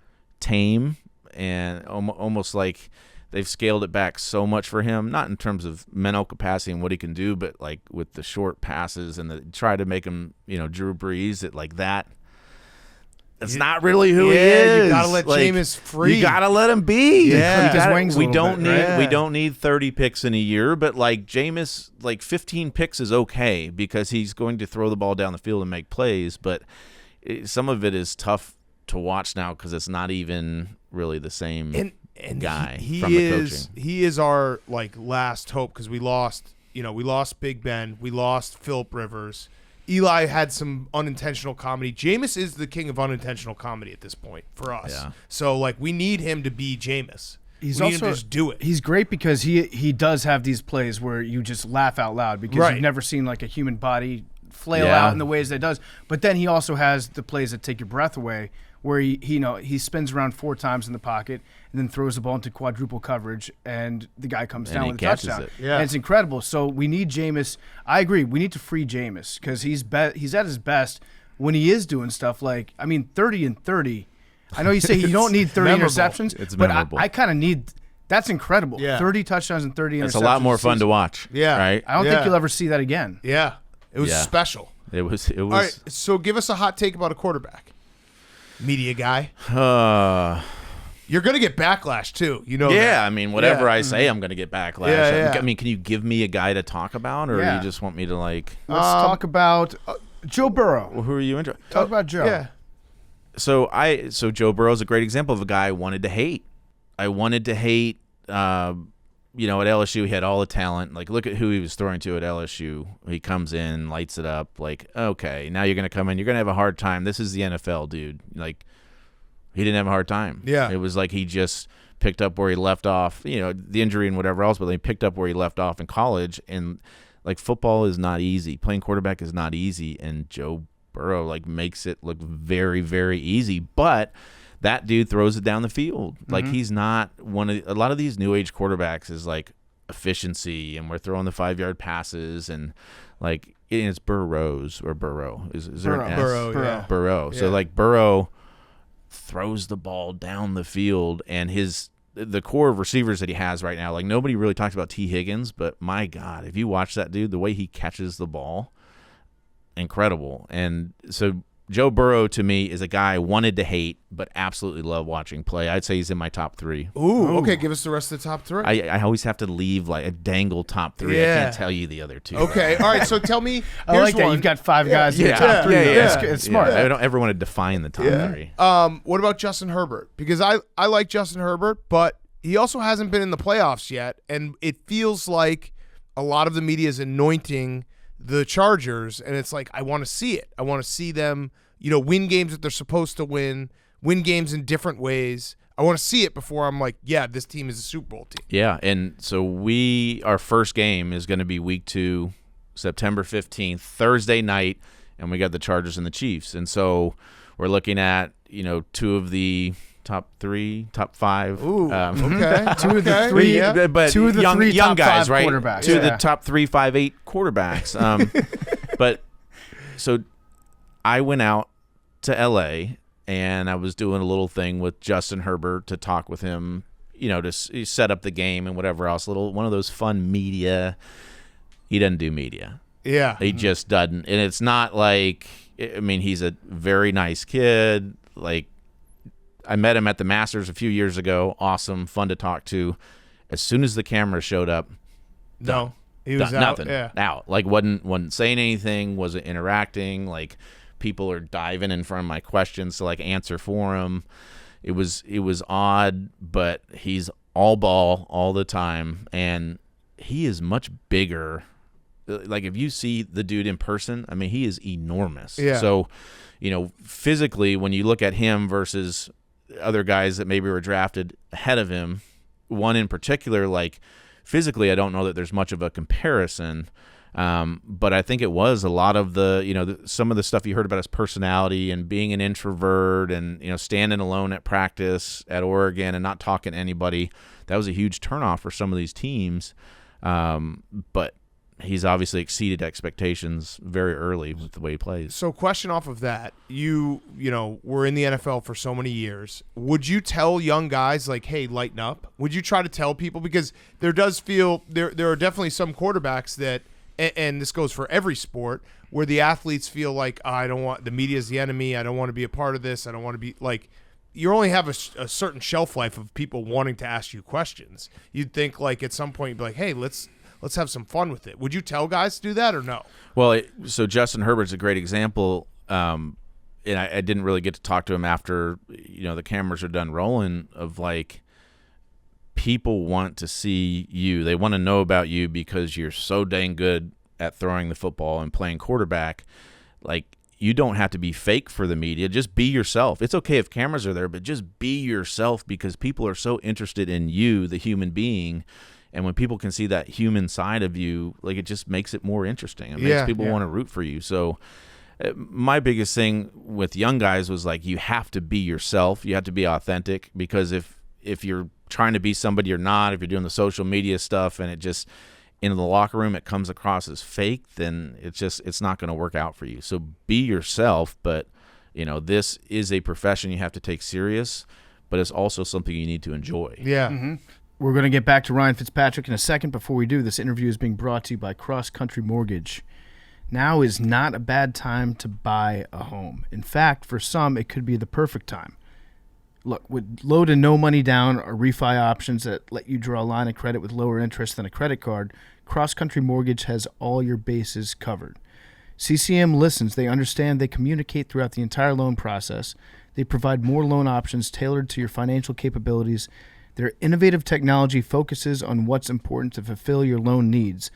tame and almost like they've scaled it back so much for him, not in terms of mental capacity and what he can do, but like with the short passes and try to make him, Drew Brees, like that. That's not really who he is. You gotta let Jameis free. You gotta let him be. Yeah, his wings we a little don't bit, need right? we don't need 30 picks in a year, but like Jameis, like 15 picks is okay because he's going to throw the ball down the field and make plays. But some of it is tough to watch now because it's not even really the same guy from the coaching. He is our like last hope because we lost Big Ben, we lost Phillip Rivers. Eli had some unintentional comedy. Jameis is the king of unintentional comedy at this point for us. Yeah. So like we need him to be Jameis. He's we need also him to just do it. He's great because he does have these plays where you just laugh out loud because Right. you've never seen like a human body flail Yeah. out in the ways that it does. But then he also has the plays that take your breath away, where he spins around 4 times in the pocket and then throws the ball into quadruple coverage, and the guy comes And down he with a catches touchdown. it. Yeah. And it's incredible. So we need Jameis. I agree. We need to free Jameis because he's at his best when he is doing stuff like 30 and 30. I know you say you don't need 30 memorable. interceptions, It's but memorable. I kind of need. That's incredible. Yeah. 30 touchdowns and 30 interceptions. It's a lot more a fun to season. watch. Yeah. Right? I don't Yeah. think you'll ever see that again. Yeah. It was Yeah. special. It was. All right, so give us a hot take about a quarterback. Media guy. You're going to get backlash too. You know Yeah, that. I mean, whatever Yeah. I say, I'm going to get backlash. Yeah, yeah. I mean, can you give me a guy to talk about, or Yeah. you just want me to like? Let's talk about Joe Burrow. Well, who are you into? Talk about Joe. Yeah. So Joe Burrow is a great example of a guy I wanted to hate. I wanted to hate. At LSU, he had all the talent. Like, look at who he was throwing to at LSU. He comes in, lights it up. Like, okay, now you're going to come in. You're going to have a hard time. This is the NFL, dude. Like, he didn't have a hard time. Yeah. It was like he just picked up where he left off, the injury and whatever else, but he picked up where he left off in college. And, like, football is not easy. Playing quarterback is not easy. And Joe Burrow, like, makes it look very, very easy. But that dude throws it down the field. Like, he's not a lot of these new age quarterbacks is like efficiency, and we're throwing the 5-yard passes, and like it's Burrow. Is there an S? Burrow, yeah. Burrow. So Yeah. like Burrow throws the ball down the field, and the core of receivers that he has right now, like nobody really talks about T. Higgins, but my God, if you watch that dude, the way he catches the ball, incredible. And so Joe Burrow, to me, is a guy I wanted to hate, but absolutely love watching play. I'd say he's in my top 3. Ooh, okay. Give us the rest of the top 3. I always have to leave like a dangle top 3. Yeah. I can't tell you the other 2. Okay. All right. So tell me. I here's like that. one. You've got 5 guys in the Yeah. top 3. Yeah, yeah, It's smart. I don't ever want to define the top 3. What about Justin Herbert? Because I like Justin Herbert, but he also hasn't been in the playoffs yet, and it feels like a lot of the media is anointing the Chargers, and it's like I want to see it. I want to see them, win games that they're supposed to win games in different ways. I want to see it before I'm like, yeah, this team is a Super Bowl team. Yeah, and so our first game is going to be week 2, September 15th, Thursday night, and we got the Chargers and the Chiefs. And so we're looking at, 2 of the top 5. Ooh, okay. 2 of the 3. Yeah. But 2 of the young, 3 young top guys, 5 right? quarterbacks. 2 of the Yeah. top 3, 5, 8 quarterbacks. But so I went out to LA, and I was doing a little thing with Justin Herbert to talk with him, to set up the game and whatever else. One of those fun media. He doesn't do media. Yeah. He just doesn't. And it's not like, I mean, he's a very nice kid. Like, I met him at the Masters a few years ago. Awesome, fun to talk to. As soon as the camera showed up, No. He was done, out. nothing. Yeah. Out. Like, wasn't saying anything, wasn't interacting. Like, people are diving in front of my questions to like answer for him. It was odd, but he's all ball all the time, and he is much bigger. Like, if you see the dude in person, I mean, he is enormous. Yeah. So, physically, when you look at him versus other guys that maybe were drafted ahead of him, one in particular, like physically, I don't know that there's much of a comparison. But I think it was a lot of some of the stuff you heard about his personality and being an introvert and, standing alone at practice at Oregon and not talking to anybody. That was a huge turnoff for some of these teams. But he's obviously exceeded expectations very early with the way he plays. So question off of that, you know, we're in the NFL for so many years. Would you tell young guys like, hey, lighten up? Would you try to tell people? Because there does feel there are definitely some quarterbacks that, and this goes for every sport, where the athletes feel like, I don't want, the media's the enemy. I don't want to be a part of this. I don't want to be like, you only have a certain shelf life of people wanting to ask you questions. You'd think like at some point you'd be like, hey, let's have some fun with it. Would you tell guys to do that or no? Well, so Justin Herbert's a great example. And I didn't really get to talk to him after, you know, the cameras are done rolling, of like, people want to see you. They want to know about you because you're so dang good at throwing the football and playing quarterback. Like, you don't have to be fake for the media. Just be yourself. It's okay if cameras are there, but just be yourself, because people are so interested in you, the human being. And when people can see that human side of you, like, it just makes it more interesting. It makes people want to root for you. So my biggest thing with young guys was like, you have to be yourself. You have to be authentic, because if you're trying to be somebody you're not, if you're doing the social media stuff and it just in the locker room it comes across as fake, then it's not going to work out for you. So be yourself, but you know, this is a profession you have to take serious, but it's also something you need to enjoy. Yeah. Mm-hmm. We're going to get back to Ryan Fitzpatrick in a second. Before we do, this interview is being brought to you by CrossCountry Mortgage. Now is not a bad time to buy a home. In fact, for some, it could be the perfect time. Look, with low to no money down or refi options that let you draw a line of credit with lower interest than a credit card, CrossCountry Mortgage has all your bases covered. CCM listens. They understand. They communicate throughout the entire loan process. They provide more loan options tailored to your financial capabilities. Their innovative technology focuses on what's important to fulfill your loan needs.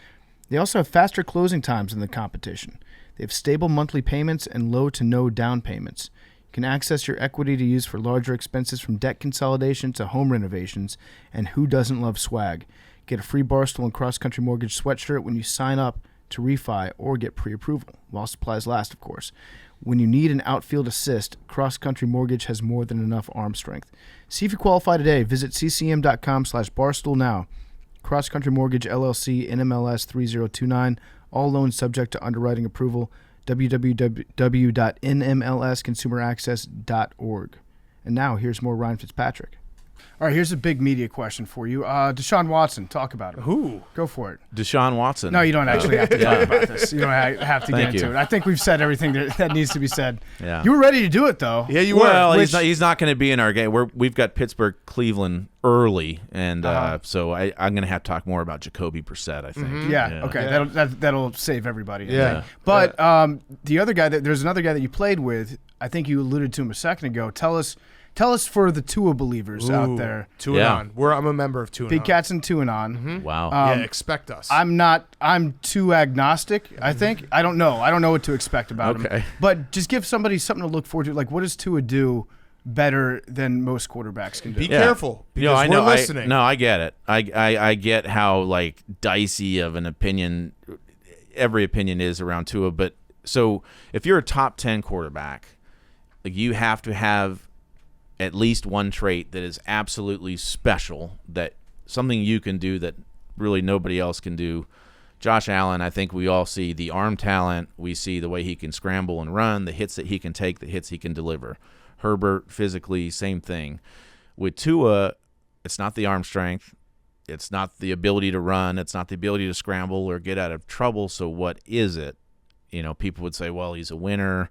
They also have faster closing times than the competition. They have stable monthly payments and low to no down payments. You can access your equity to use for larger expenses, from debt consolidation to home renovations. And who doesn't love swag? Get a free Barstool and CrossCountry Mortgage sweatshirt when you sign up to refi or get pre-approval, while supplies last, of course. When you need an outfield assist, CrossCountry Mortgage has more than enough arm strength. See if you qualify today. Visit ccm.com/barstool now. CrossCountry Mortgage, LLC, NMLS 3029. All loans subject to underwriting approval. www.nmlsconsumeraccess.org. And now here's more Ryan Fitzpatrick. All right, here's a big media question for you. Deshaun Watson, talk about him. Who? Go for it. Deshaun Watson. No, you don't actually have to talk about this. You don't have to Thank get into you. it. I think we've said everything that needs to be said. Yeah. You were ready to do it, though. Yeah, you were. Well, Which- he's not going to be in our game. We've got Pittsburgh, Cleveland early, and so I'm going to have to talk more about Jacoby Brissett, I think. Yeah, okay. Yeah. That'll save everybody. I Yeah. think. But the other guy, there's another guy that you played with. I think you alluded to him a second ago. Tell us for the Tua believers out there. Two and on. I'm a member of Two and Big on. Cats and Two and On. Wow. Yeah, expect us. I'm too agnostic, I think. I don't know what to expect about him. Okay. But just give somebody something to look forward to. Like, what does Tua do better than most quarterbacks can do? Be careful, because I know. we're listening. I get it. I get how like dicey of an opinion every opinion is around Tua. But so if you're a top 10 quarterback, like, you have to have at least one trait that is absolutely special, that something you can do that really nobody else can do. Josh Allen, I think we all see the arm talent. We see the way he can scramble and run, the hits that he can take, the hits he can deliver. Herbert, physically, same thing. With Tua, it's not the arm strength. It's not the ability to run. It's not the ability to scramble or get out of trouble. So what is it? You know, people would say, well, he's a winner.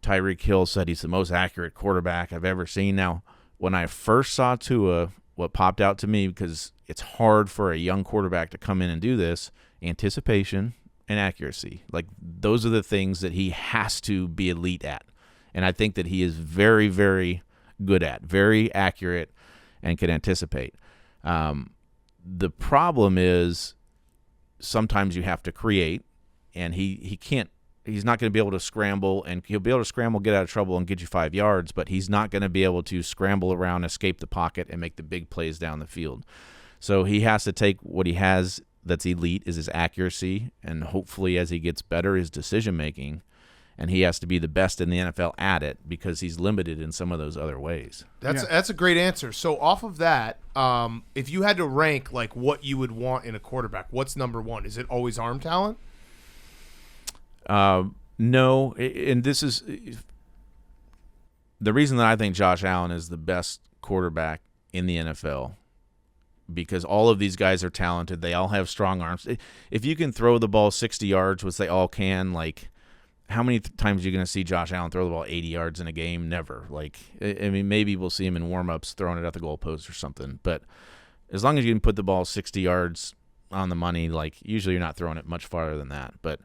Tyreek Hill said he's the most accurate quarterback I've ever seen. Now, when I first saw Tua, what popped out to me, because it's hard for a young quarterback to come in and do this, anticipation and accuracy. Like, those are the things that he has to be elite at. And I think that he is very, very good at, very accurate, and can anticipate. The problem is sometimes you have to create, and he can't. He's not going to be able to scramble, and he'll be able to scramble, get out of trouble, and get you 5 yards, but he's not going to be able to scramble around, escape the pocket, and make the big plays down the field. So he has to take what he has that's elite, is his accuracy, and hopefully as he gets better, his decision-making, and he has to be the best in the NFL at it because he's limited in some of those other ways. That's a great answer. So off of that, if you had to rank like what you would want in a quarterback, what's number one? Is it always arm talent? No, and this is the reason that I think Josh Allen is the best quarterback in the NFL, because all of these guys are talented. They all have strong arms. If you can throw the ball 60 yards, which they all can, like how many times are you going to see Josh Allen throw the ball 80 yards in a game? Never. Like, I mean, maybe we'll see him in warm-ups throwing it at the goalpost or something. But as long as you can put the ball 60 yards on the money, like usually you're not throwing it much farther than that. But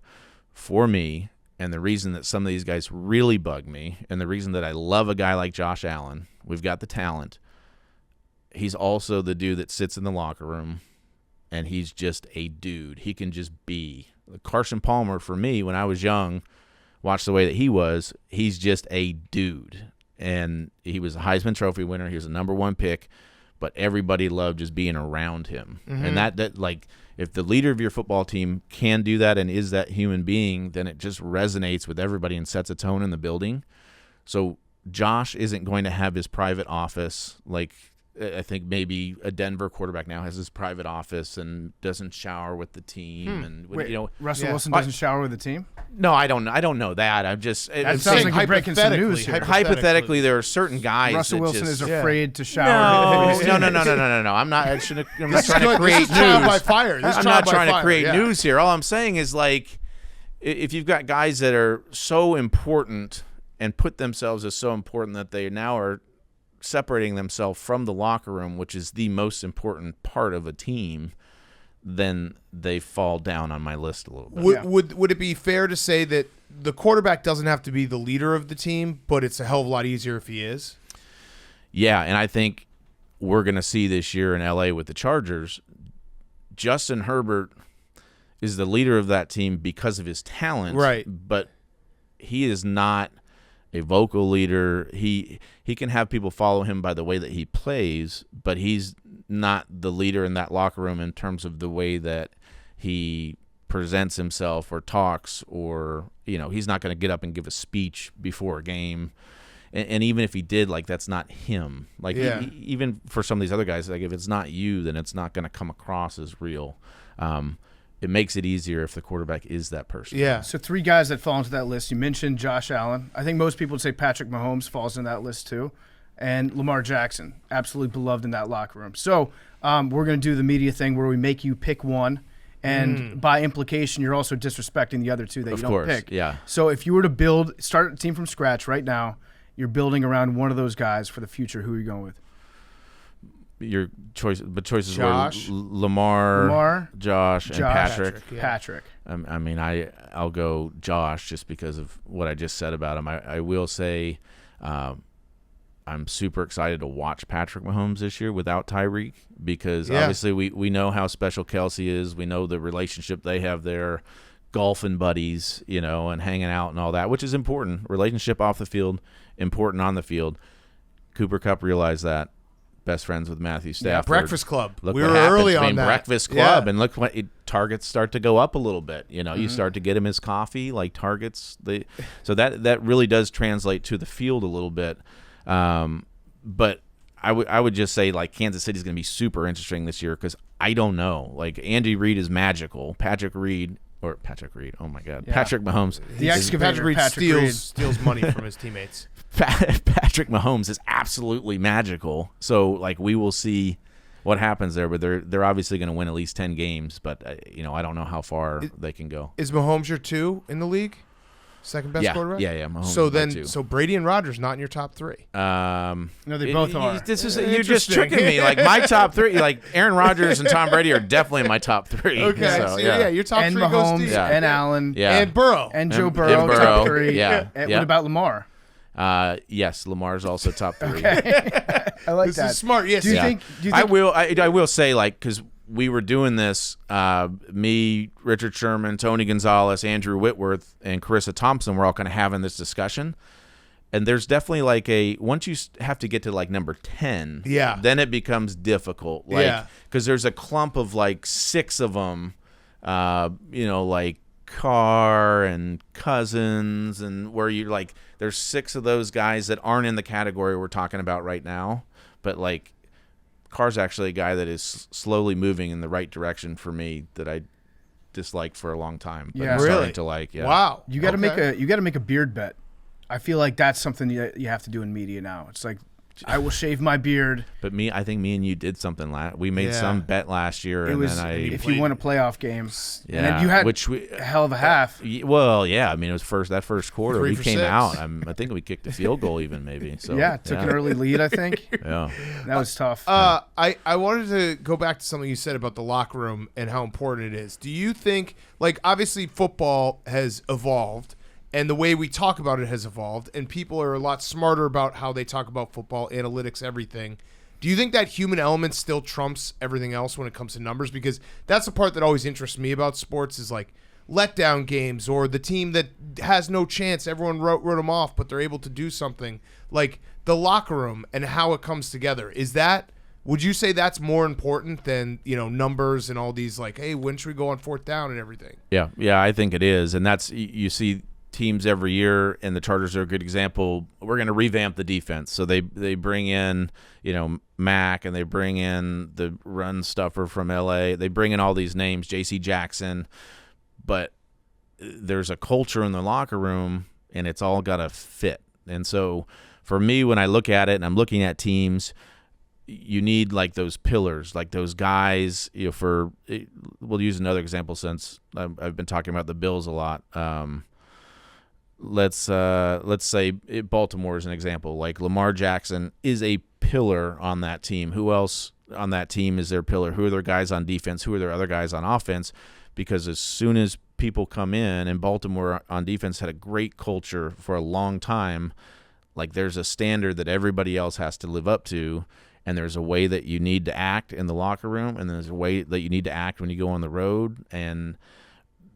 for me, and the reason that some of these guys really bug me, and the reason that I love a guy like Josh Allen, we've got the talent. He's also the dude that sits in the locker room, and he's just a dude. He can just be. Carson Palmer, for me, when I was young, watched the way that he was, he's just a dude. And he was a Heisman Trophy winner. He was a number 1 pick, but everybody loved just being around him. Mm-hmm. And that like, if the leader of your football team can do that and is that human being, then it just resonates with everybody and sets a tone in the building. So Josh isn't going to have his private office like I think maybe a Denver quarterback now has his private office and doesn't shower with the team. And Wait, you know, Russell Wilson doesn't shower with the team? no, I don't know that. I'm just That sounds like you're breaking some news here. hypothetically, there are certain guys. Russell that Wilson just, is afraid to shower. with his no. teammates. I'm not. I'm not This is trying to good. create This is trial by news. fire. This is I'm trial not by trying to fire. create Yeah. news here. All I'm saying is like, if you've got guys that are so important and put themselves as so important that they now are separating themselves from the locker room, which is the most important part of a team, then they fall down on my list a little bit. Would it be fair to say that the quarterback doesn't have to be the leader of the team, but it's a hell of a lot easier if he is? Yeah, and I think we're going to see this year in LA with the Chargers, Justin Herbert is the leader of that team because of his talent. Right. But he is not a vocal leader. He can have people follow him by the way that he plays, but he's not the leader in that locker room in terms of the way that he presents himself or talks, or he's not going to get up and give a speech before a game. And even if he did, like, that's not him. Like, even for some of these other guys, like, if it's not you, then it's not going to come across as real. It makes it easier if the quarterback is that person. Yeah. So 3 guys that fall into that list. You mentioned Josh Allen. I think most people would say Patrick Mahomes falls in that list too. And Lamar Jackson, absolutely beloved in that locker room. So we're going to do the media thing where we make you pick one. And by implication, you're also disrespecting the other 2 that you don't pick. Yeah. So if you were to start a team from scratch right now, you're building around one of those guys for the future. Who are you going with? Your choices Josh. were Lamar, Josh, and Patrick. Patrick. I mean, I'll go Josh just because of what I just said about him. I will say I'm super excited to watch Patrick Mahomes this year without Tyreek, because obviously we know how special Kelsey is. We know the relationship they have there, golfing buddies, and hanging out and all that, which is important. Relationship off the field, important on the field. Cooper Kupp realized that. Best friends with Matthew Stafford. Breakfast Club. Look we what were happens early on being that. Breakfast Club, and look what targets start to go up a little bit. You start to get him his coffee, like targets. So that really does translate to the field a little bit. But I would just say, like, Kansas City's going to be super interesting this year because I don't know. Like, Andy Reid is magical. Patrick Reid. Oh my God. Yeah. Patrick Mahomes. The excavator, Patrick Reid Reid. steals money from his teammates. Patrick Mahomes is absolutely magical. So, like, we will see what happens there. But they're obviously going to win at least 10 games. But I don't know how far they can go. Is Mahomes your 2 in the league? Second best quarterback? Yeah. Mahomes So Brady and Rodgers not in your top 3. No, they both are. You're just tricking me. Like, my top 3, like Aaron Rodgers and Tom Brady are definitely in my top 3. Okay, so your top And 3 goes Mahomes, deep. Yeah. and Allen, And Burrow. and Joe And Burrow, Burrow, top 3. yeah. And Yeah. what about Lamar? Yes, Lamar's also top 3. I like This that. is smart. Yes. Do you Yeah. think? I will say, like, because we were doing this, me, Richard Sherman, Tony Gonzalez, Andrew Whitworth, and Carissa Thompson were all kind of having this discussion. And there's definitely like once you have to get to like number 10, then it becomes difficult. Like, because there's a clump of like 6 of them, like Carr and Cousins, and where you like there's 6 of those guys that aren't in the category we're talking about right now, but like Carr's actually a guy that is slowly moving in the right direction for me that I disliked for a long time. But I'm starting to like. Yeah. Wow. You got to make a beard bet. I feel like that's something you have to do in media now. It's like, I will shave my beard. But I think me and you did something we made some bet last year, if you won a playoff game, yeah, and then you had a hell of a half. Well, yeah, I mean it was that first quarter 3 we for came 6. out. I think we kicked a field goal even maybe. So yeah, took an early lead. I think. Yeah, that was tough. I wanted to go back to something you said about the locker room and how important it is. Do you think, like, obviously football has evolved and the way we talk about it has evolved, and people are a lot smarter about how they talk about football, analytics, everything. Do you think that human element still trumps everything else when it comes to numbers? Because that's the part that always interests me about sports is like letdown games or the team that has no chance. Everyone wrote them off, but they're able to do something. Like the locker room and how it comes together. Would you say that's more important than, numbers and all these like, hey, when should we go on 4th down and everything? Yeah, I think it is. And that's, you see teams every year, and the Chargers are a good example. We're going to revamp the defense. So they bring in, Mack, and they bring in the run stuffer from LA. They bring in all these names, JC Jackson, but there's a culture in the locker room, and it's all got to fit. And so for me, when I look at it and I'm looking at teams, you need like those pillars, like those guys, we'll use another example since I've been talking about the Bills a lot. Let's say Baltimore is an example. Like Lamar Jackson is a pillar on that team. Who else on that team is their pillar? Who are their guys on defense? Who are their other guys on offense? Because as soon as people come in, and Baltimore on defense had a great culture for a long time, like there's a standard that everybody else has to live up to, and there's a way that you need to act in the locker room, and there's a way that you need to act when you go on the road, and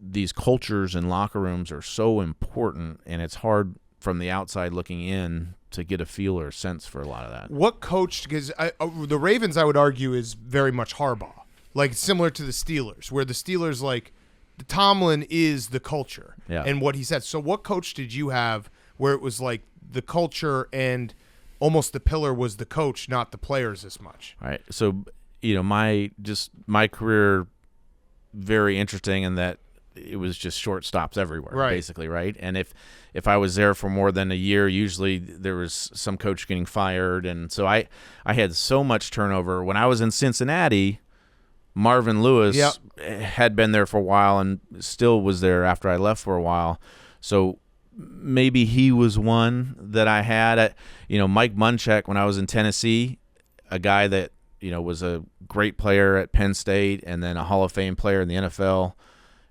these cultures and locker rooms are so important, and it's hard from the outside looking in to get a feel or sense for a lot of that. What coach, because the Ravens, I would argue, is very much Harbaugh, like similar to the Steelers, where the Steelers, like, the Tomlin is the culture and what he said. So what coach did you have where it was like the culture and almost the pillar was the coach, not the players as much? All right. So, my career, very interesting in that it was just short stops everywhere, basically, right? And if I was there for more than a year, usually there was some coach getting fired. And so I had so much turnover. When I was in Cincinnati, Marvin Lewis had been there for a while and still was there after I left for a while. So maybe he was one that I had. Mike Munchak, when I was in Tennessee, a guy that, was a great player at Penn State and then a Hall of Fame player in the NFL,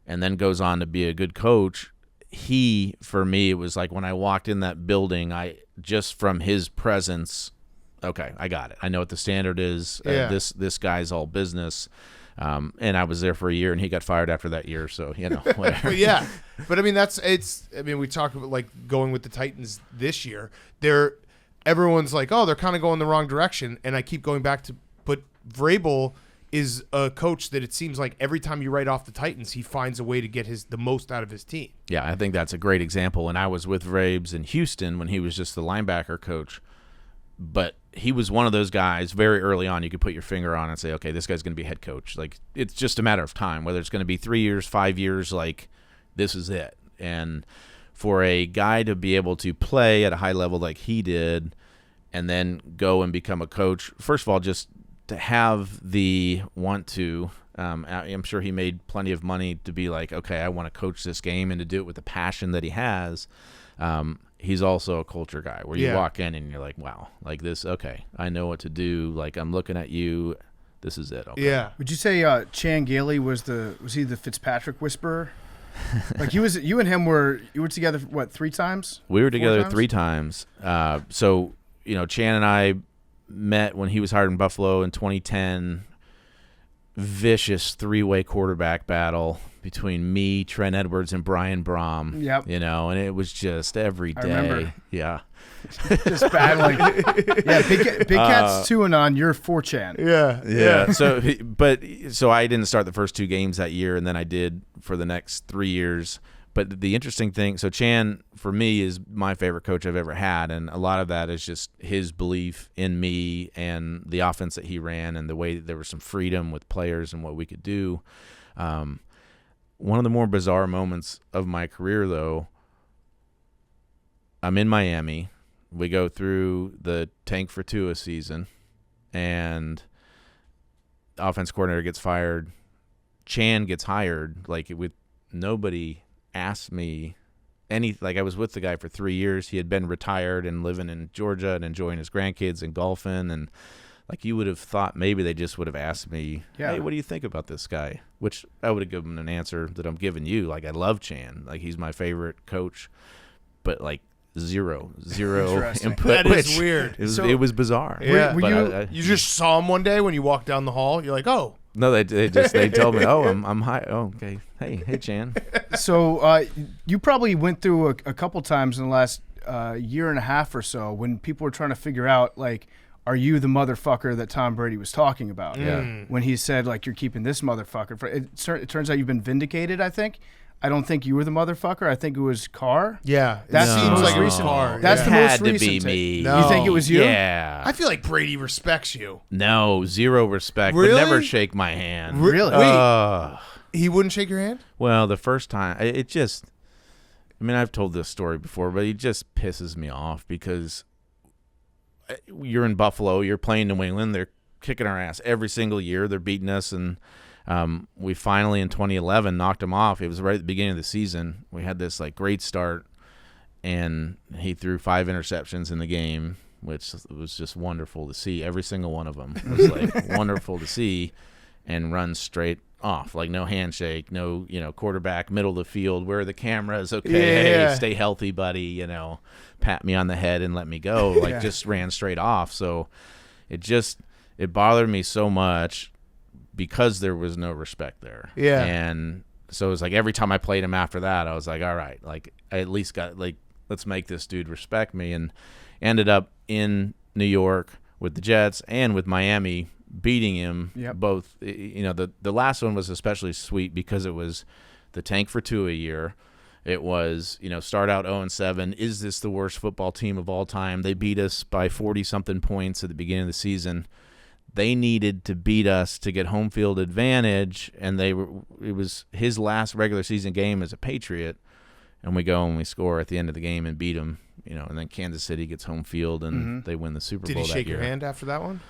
and then goes on to be a good coach. He, for me, it was like when I walked in that building, just from his presence, okay, I got it. I know what the standard is. This guy's all business. And I was there for a year, and he got fired after that year. So, whatever. But I mean, we talk about like going with the Titans this year. Everyone's like, oh, they're kind of going the wrong direction. And I keep going back to, but Vrabel is a coach that it seems like every time you write off the Titans, he finds a way to get the most out of his team. Yeah, I think that's a great example. And I was with Vrabes in Houston when he was just the linebacker coach. But he was one of those guys very early on you could put your finger on and say, okay, this guy's going to be head coach. Like, it's just a matter of time, whether it's going to be 3 years, 5 years, like, this is it. And for a guy to be able to play at a high level like he did and then go and become a coach, first of all, just to have the want to, I'm sure he made plenty of money to be like, okay, I want to coach this game, and to do it with the passion that he has. He's also a culture guy where you walk in and you're like, wow, like this, okay, I know what to do. Like, I'm looking at you. This is it. Okay. Yeah. Would you say Chan Gailey was he the Fitzpatrick whisperer? Like you and him were together, what, 3 times? We were together 3 times. So, Chan and I met when he was hired in Buffalo in 2010. Vicious 3-way quarterback battle between me, Trent Edwards, and Brian Brom. Yep. And it was just every day. I remember. Yeah. Just battling. Yeah, Big Cat's 2-and on, you're 4chan. Yeah. So I didn't start the first 2 games that year, and then I did for the next 3 years. But the interesting thing, so Chan, for me, is my favorite coach I've ever had, and a lot of that is just his belief in me and the offense that he ran and the way that there was some freedom with players and what we could do. One of the more bizarre moments of my career, though, I'm in Miami. We go through the Tank for Tua season, and the offense coordinator gets fired. Chan gets hired. Like, with nobody asked me I was with the guy for 3 years. He had been retired and living in Georgia and enjoying his grandkids and golfing, and like, you would have thought maybe they just would have asked me, hey, what do you think about this guy? Which I would have given an answer that I'm giving you. Like, I love Chan. Like, he's my favorite coach, but like zero input. That is weird. It was bizarre. Yeah. But You just saw him one day when you walked down the hall. You're like, oh. No, they told me, oh, I'm high. Oh, okay. Hey, Chan. So you probably went through a couple times in the last year and a half or so when people were trying to figure out, like, are you the motherfucker that Tom Brady was talking about? Yeah. When he said, like, you're keeping this motherfucker. It turns out you've been vindicated, I think. I don't think you were the motherfucker. I think it was Carr. Yeah. That seems like recent. Carr. That's the Had most to be recent. me. No. You think it was you? Yeah. I feel like Brady respects you. No, zero respect. Really? Would never shake my hand. Really? Wait. He wouldn't shake your hand? Well, the first time, I've told this story before, but it just pisses me off because you're in Buffalo, you're playing New England, they're kicking our ass every single year, they're beating us, and we finally in 2011 knocked him off. It was right at the beginning of the season. We had this like great start, and he threw 5 interceptions in the game, which was just wonderful to see. Every single one of them was like wonderful to see, and run straight off, like no handshake, no quarterback, middle of the field, where are the cameras? Okay, Yeah. hey, stay healthy, buddy. Pat me on the head and let me go. Like just ran straight off. So it bothered me so much because there was no respect there. Yeah. And so it was like every time I played him after that, I was like, all right, like I at least got like, let's make this dude respect me. And ended up in New York with the Jets and with Miami beating him. Yep. Both. The last one was especially sweet because it was the Tank for Tua year. It was, start out 0-7. Is this the worst football team of all time? They beat us by 40-something points at the beginning of the season. They needed to beat us to get home field advantage, and it was his last regular season game as a Patriot, and we go and we score at the end of the game and beat them, and then Kansas City gets home field, and they win the Super Bowl that year. Did he shake your hand after that one?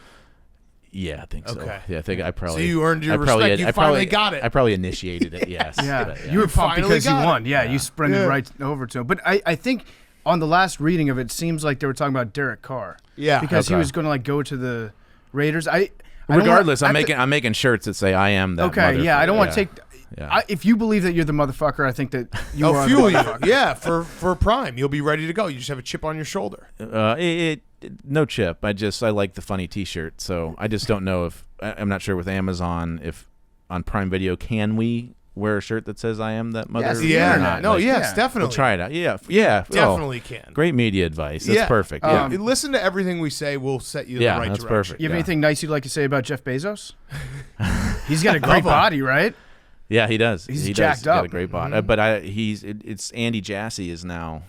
Yeah, I think so. Okay. Yeah, I think I probably. So you earned your respect. You finally got it. I probably initiated it. Yes. Yeah, But, you were pumped finally because you got it. won. Yeah, you sprinted right over to him. But I think on the last reading of it, seems like they were talking about Derek Carr. Yeah. because he Okay. was going to go to the Raiders. Regardless, I'm making shirts that say I am that. Okay, yeah, I don't want to take. Yeah. If you believe that you're the motherfucker, I think that you They'll are fuel the you. motherfucker. Yeah, for Prime. You'll be ready to go. You just have a chip on your shoulder. No chip. I like the funny T-shirt. So I just don't know if I'm not sure with Amazon if on Prime Video can we wear a shirt that says I am that mother. Yes, Yeah. or not? No, Like, yes, yeah. definitely. We'll try it out. Yeah. Definitely can. Oh, great media advice. That's perfect. Yeah. Listen to everything we say. We'll set you in Yeah, the right that's direction. perfect. You have Yeah. anything nice you'd like to say about Jeff Bezos? He's got a great body, right? Yeah, he does. He's he jacked does. Got up. a great body. But it's Andy Jassy is now,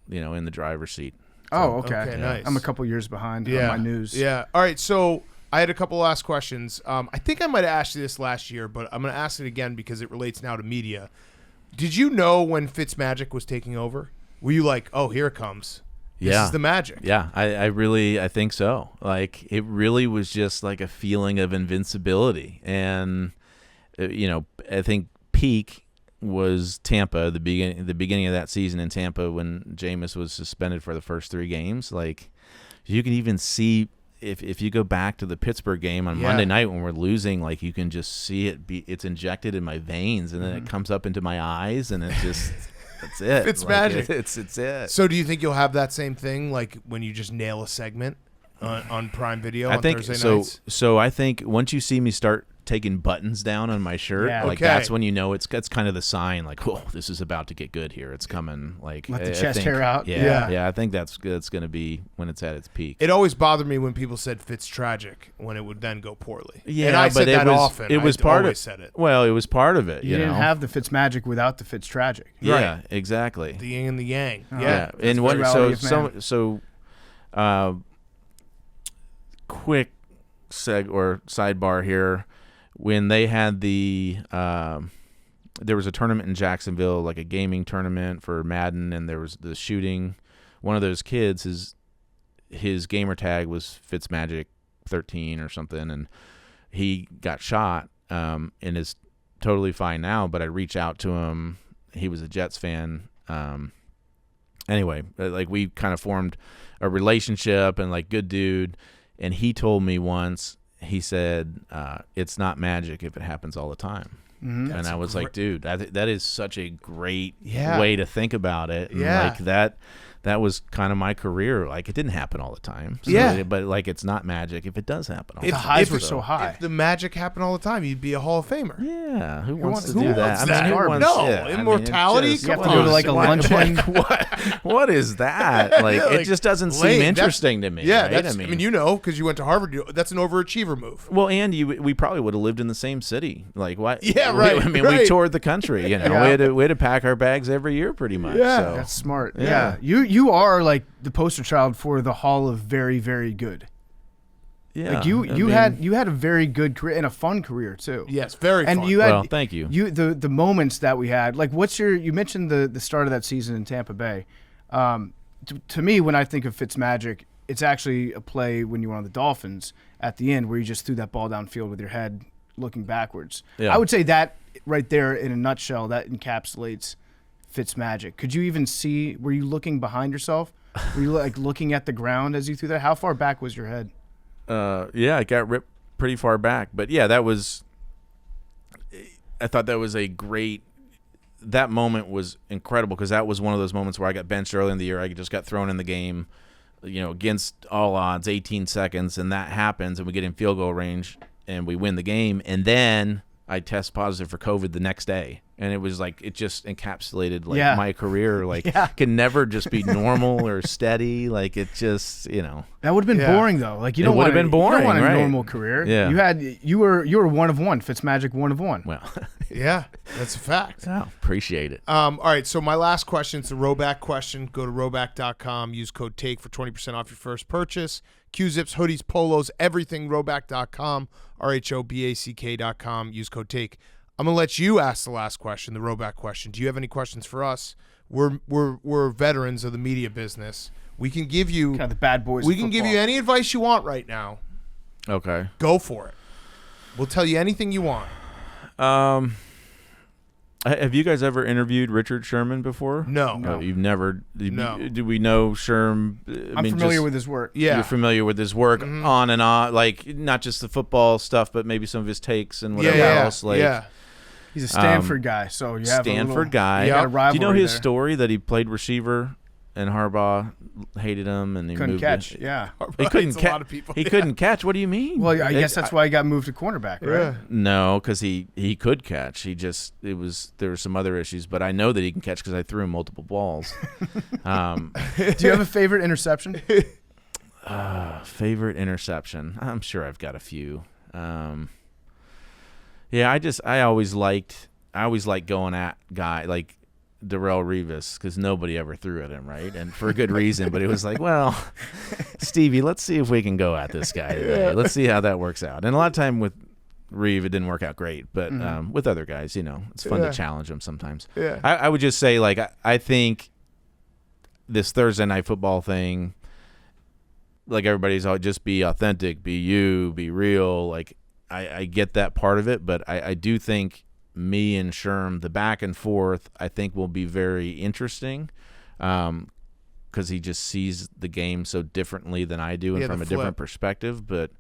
in the driver's seat. Oh, okay. Okay, nice. I'm a couple years behind on my news. Yeah. All right. So I had a couple last questions. I think I might have asked you this last year, but I'm going to ask it again because it relates now to media. Did you know when Fitzmagic was taking over? Were you like, oh, here it comes? This is the magic. Yeah, I think so. Like, it really was just like a feeling of invincibility. And, I think peak was Tampa, the beginning of that season in Tampa when Jameis was suspended for the first 3 games. Like, you can even see if you go back to the Pittsburgh game on Monday night when we're losing, like, you can just see it's injected in my veins, and then it comes up into my eyes, and it just that's it. It's like, magic. It's it. So do you think you'll have that same thing, like when you just nail a segment on Prime Video I on think Thursday so. nights? So I think once you see me start taking buttons down on my shirt, Yeah. like Okay. that's when you know it's kind of the sign, like, oh, this is about to get good here. It's coming. Like Let the I chest think- hair out. Yeah, I think that's going to be when it's at its peak. It always bothered me when people said Fitztragic when it would then go poorly. Yeah, and I but said it that was often. it was I part always of said it. Well, it was part of it. You You didn't know? have the Fitzmagic without the Fitztragic. Yeah, exactly. The yin and the yang. Oh. Yeah. And the what? duality So of man. quick sidebar here. When they had there was a tournament in Jacksonville, like a gaming tournament for Madden, and there was the shooting. One of those kids, his gamer tag was Fitzmagic 13 or something, and he got shot and is totally fine now. But I reached out to him. He was a Jets fan. Anyway, like we kind of formed a relationship and like good dude. And he told me once, he said, it's not magic if it happens all the time. Mm-hmm. And I was like, dude, that is such a great Yeah. way to think about it. And Yeah. like that was kind of my career. Like it didn't happen all the time. So, Yeah. But like it's not magic if it does happen all The the highs time. were so high. If the magic happened all the time, you'd be a Hall of Famer. Yeah, who wants to who do that? wants I that? mean, who wants, No, yeah, I mean, it immortality? just- You have to Come go to on. like a What- luncheon. what is that? Like, Like, it just doesn't seem lame. That's- interesting to me. Yeah, right? that's. I mean, you know, because you went to Harvard. That's an overachiever move. Well, and we probably would have lived in the same city. Like what? Yeah, right, I mean, right. we toured the country. You know, Yeah. we had to pack our bags every year, pretty much. Yeah. so. That's smart. Yeah. Yeah. You are like the poster child for the Hall of very, very good. yeah. Like you I mean, had a very good career and a fun career too. Yes, very. And fun. you had Well, thank you. the moments that we had. Like you mentioned the start of that season in Tampa Bay. To me, when I think of Fitzmagic, it's actually a play when you were on the Dolphins at the end where you just threw that ball downfield with your head looking backwards. Yeah. I would say that right there in a nutshell, that encapsulates Fitzmagic. Could you even see, were you looking behind yourself? Were you like looking at the ground as you threw that? How far back was your head? Yeah, it got ripped pretty far back. But yeah, I thought that was a great. That moment was incredible because that was one of those moments where I got benched early in the year. I just got thrown in the game, against all odds, 18 seconds, and that happens, and we get in field goal range, and we win the game, and then I test positive for COVID the next day. And it was like, it just encapsulated like Yeah. my career, like Yeah. can never just be normal or steady. Like it just, That would have been Yeah. boring though. Like you It don't would want have been You don't boring, want a right. normal career. Yeah. You were one of one. Fitzmagic one of one. well, yeah, that's a fact. oh, appreciate it. All right, so my last question is the Roback question. Go to roback.com, use code TAKE for 20% off your first purchase. Q-Zips, hoodies, polos, everything, roback.com, RHOBACK.com, use code TAKE. I'm going to let you ask the last question, the Roback question. Do you have any questions for us? We're veterans of the media business. We can give you Kind of the bad boys. we of can give football. you any advice you want right now. Okay. Go for it. We'll tell you anything you want. Have you guys ever interviewed Richard Sherman before? No. Oh, you've never. No. Do we know Sherm? I'm familiar with his work. Yeah. You're familiar with his work on and on, like not just the football stuff, but maybe some of his takes and whatever yeah, else. Like yeah. He's a Stanford guy, so you have Stanford a little, guy. You got a Yep. rivalry Do you know his there. story that he played receiver and Harbaugh hated him and he Couldn't moved catch. it? Yeah. He couldn't Hates a catch. lot of people. He Yeah. couldn't catch. What do you mean? Well, I guess that's why he got moved to cornerback, right? Yeah. No, because he could catch. There were some other issues, but I know that he can catch because I threw him multiple balls. Do you have a favorite interception? Favorite interception? I'm sure I've got a few. Yeah, I always liked going at guy like Darrelle Revis because nobody ever threw at him, right? And for a good reason. But it was like, well, Stevie, let's see if we can go at this guy today. Let's see how that works out. And a lot of time with Reeve, it didn't work out great. But with other guys, it's fun Yeah. to challenge them sometimes. Yeah. I would just say, like, I think this Thursday night football thing, like everybody's all just be authentic, be you, be real. Like I get that part of it, but I do think me and Sherm, the back and forth, I think will be very interesting because he just sees the game so differently than I do and Yeah, from the a different flip. perspective. But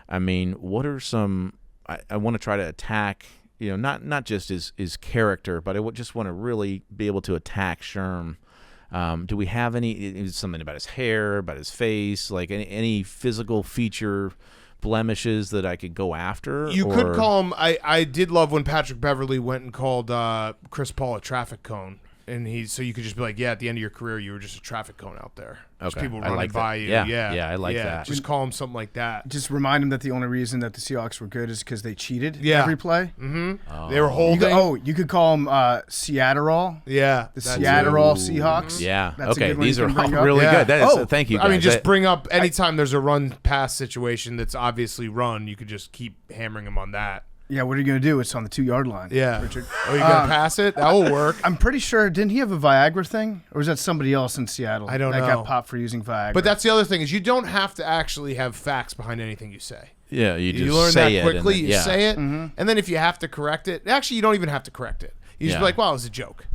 I mean, what are some? I want to try to attack. Not just his character, but I just want to really be able to attack Sherm. Do we have something about his hair, about his face, like any physical feature blemishes that I could go after? You could call him. I did love when Patrick Beverly went and called Chris Paul a traffic cone. And so you could just be like, yeah, at the end of your career, you were just a traffic cone out there. Just Okay. people I running like by that. you. Yeah, I like that. Just call him something like that. Just remind him that the only reason that the Seahawks were good is because they cheated Yeah. every play. They were holding. You could call them Seattle. Yeah. The that's Seattle it. Seahawks. Yeah. That's a Okay. good one These you are can all bring up. really Yeah. good. That is, thank you, guys. I mean, just That- bring up anytime there's a run pass situation that's obviously run, you could just keep hammering him on that. Yeah, what are you going to do? It's on the 2-yard line. Yeah. Richard. Oh, you got to pass it? That will work. I'm pretty sure, didn't he have a Viagra thing? Or was that somebody else in Seattle I don't that know. got popped for using Viagra? But that's the other thing is you don't have to actually have facts behind anything you say. Yeah, you just You learn say that it quickly. and You then- say it, and then if you have to correct it, actually you don't even have to correct it. You just Yeah. be like, "Well, it was a joke."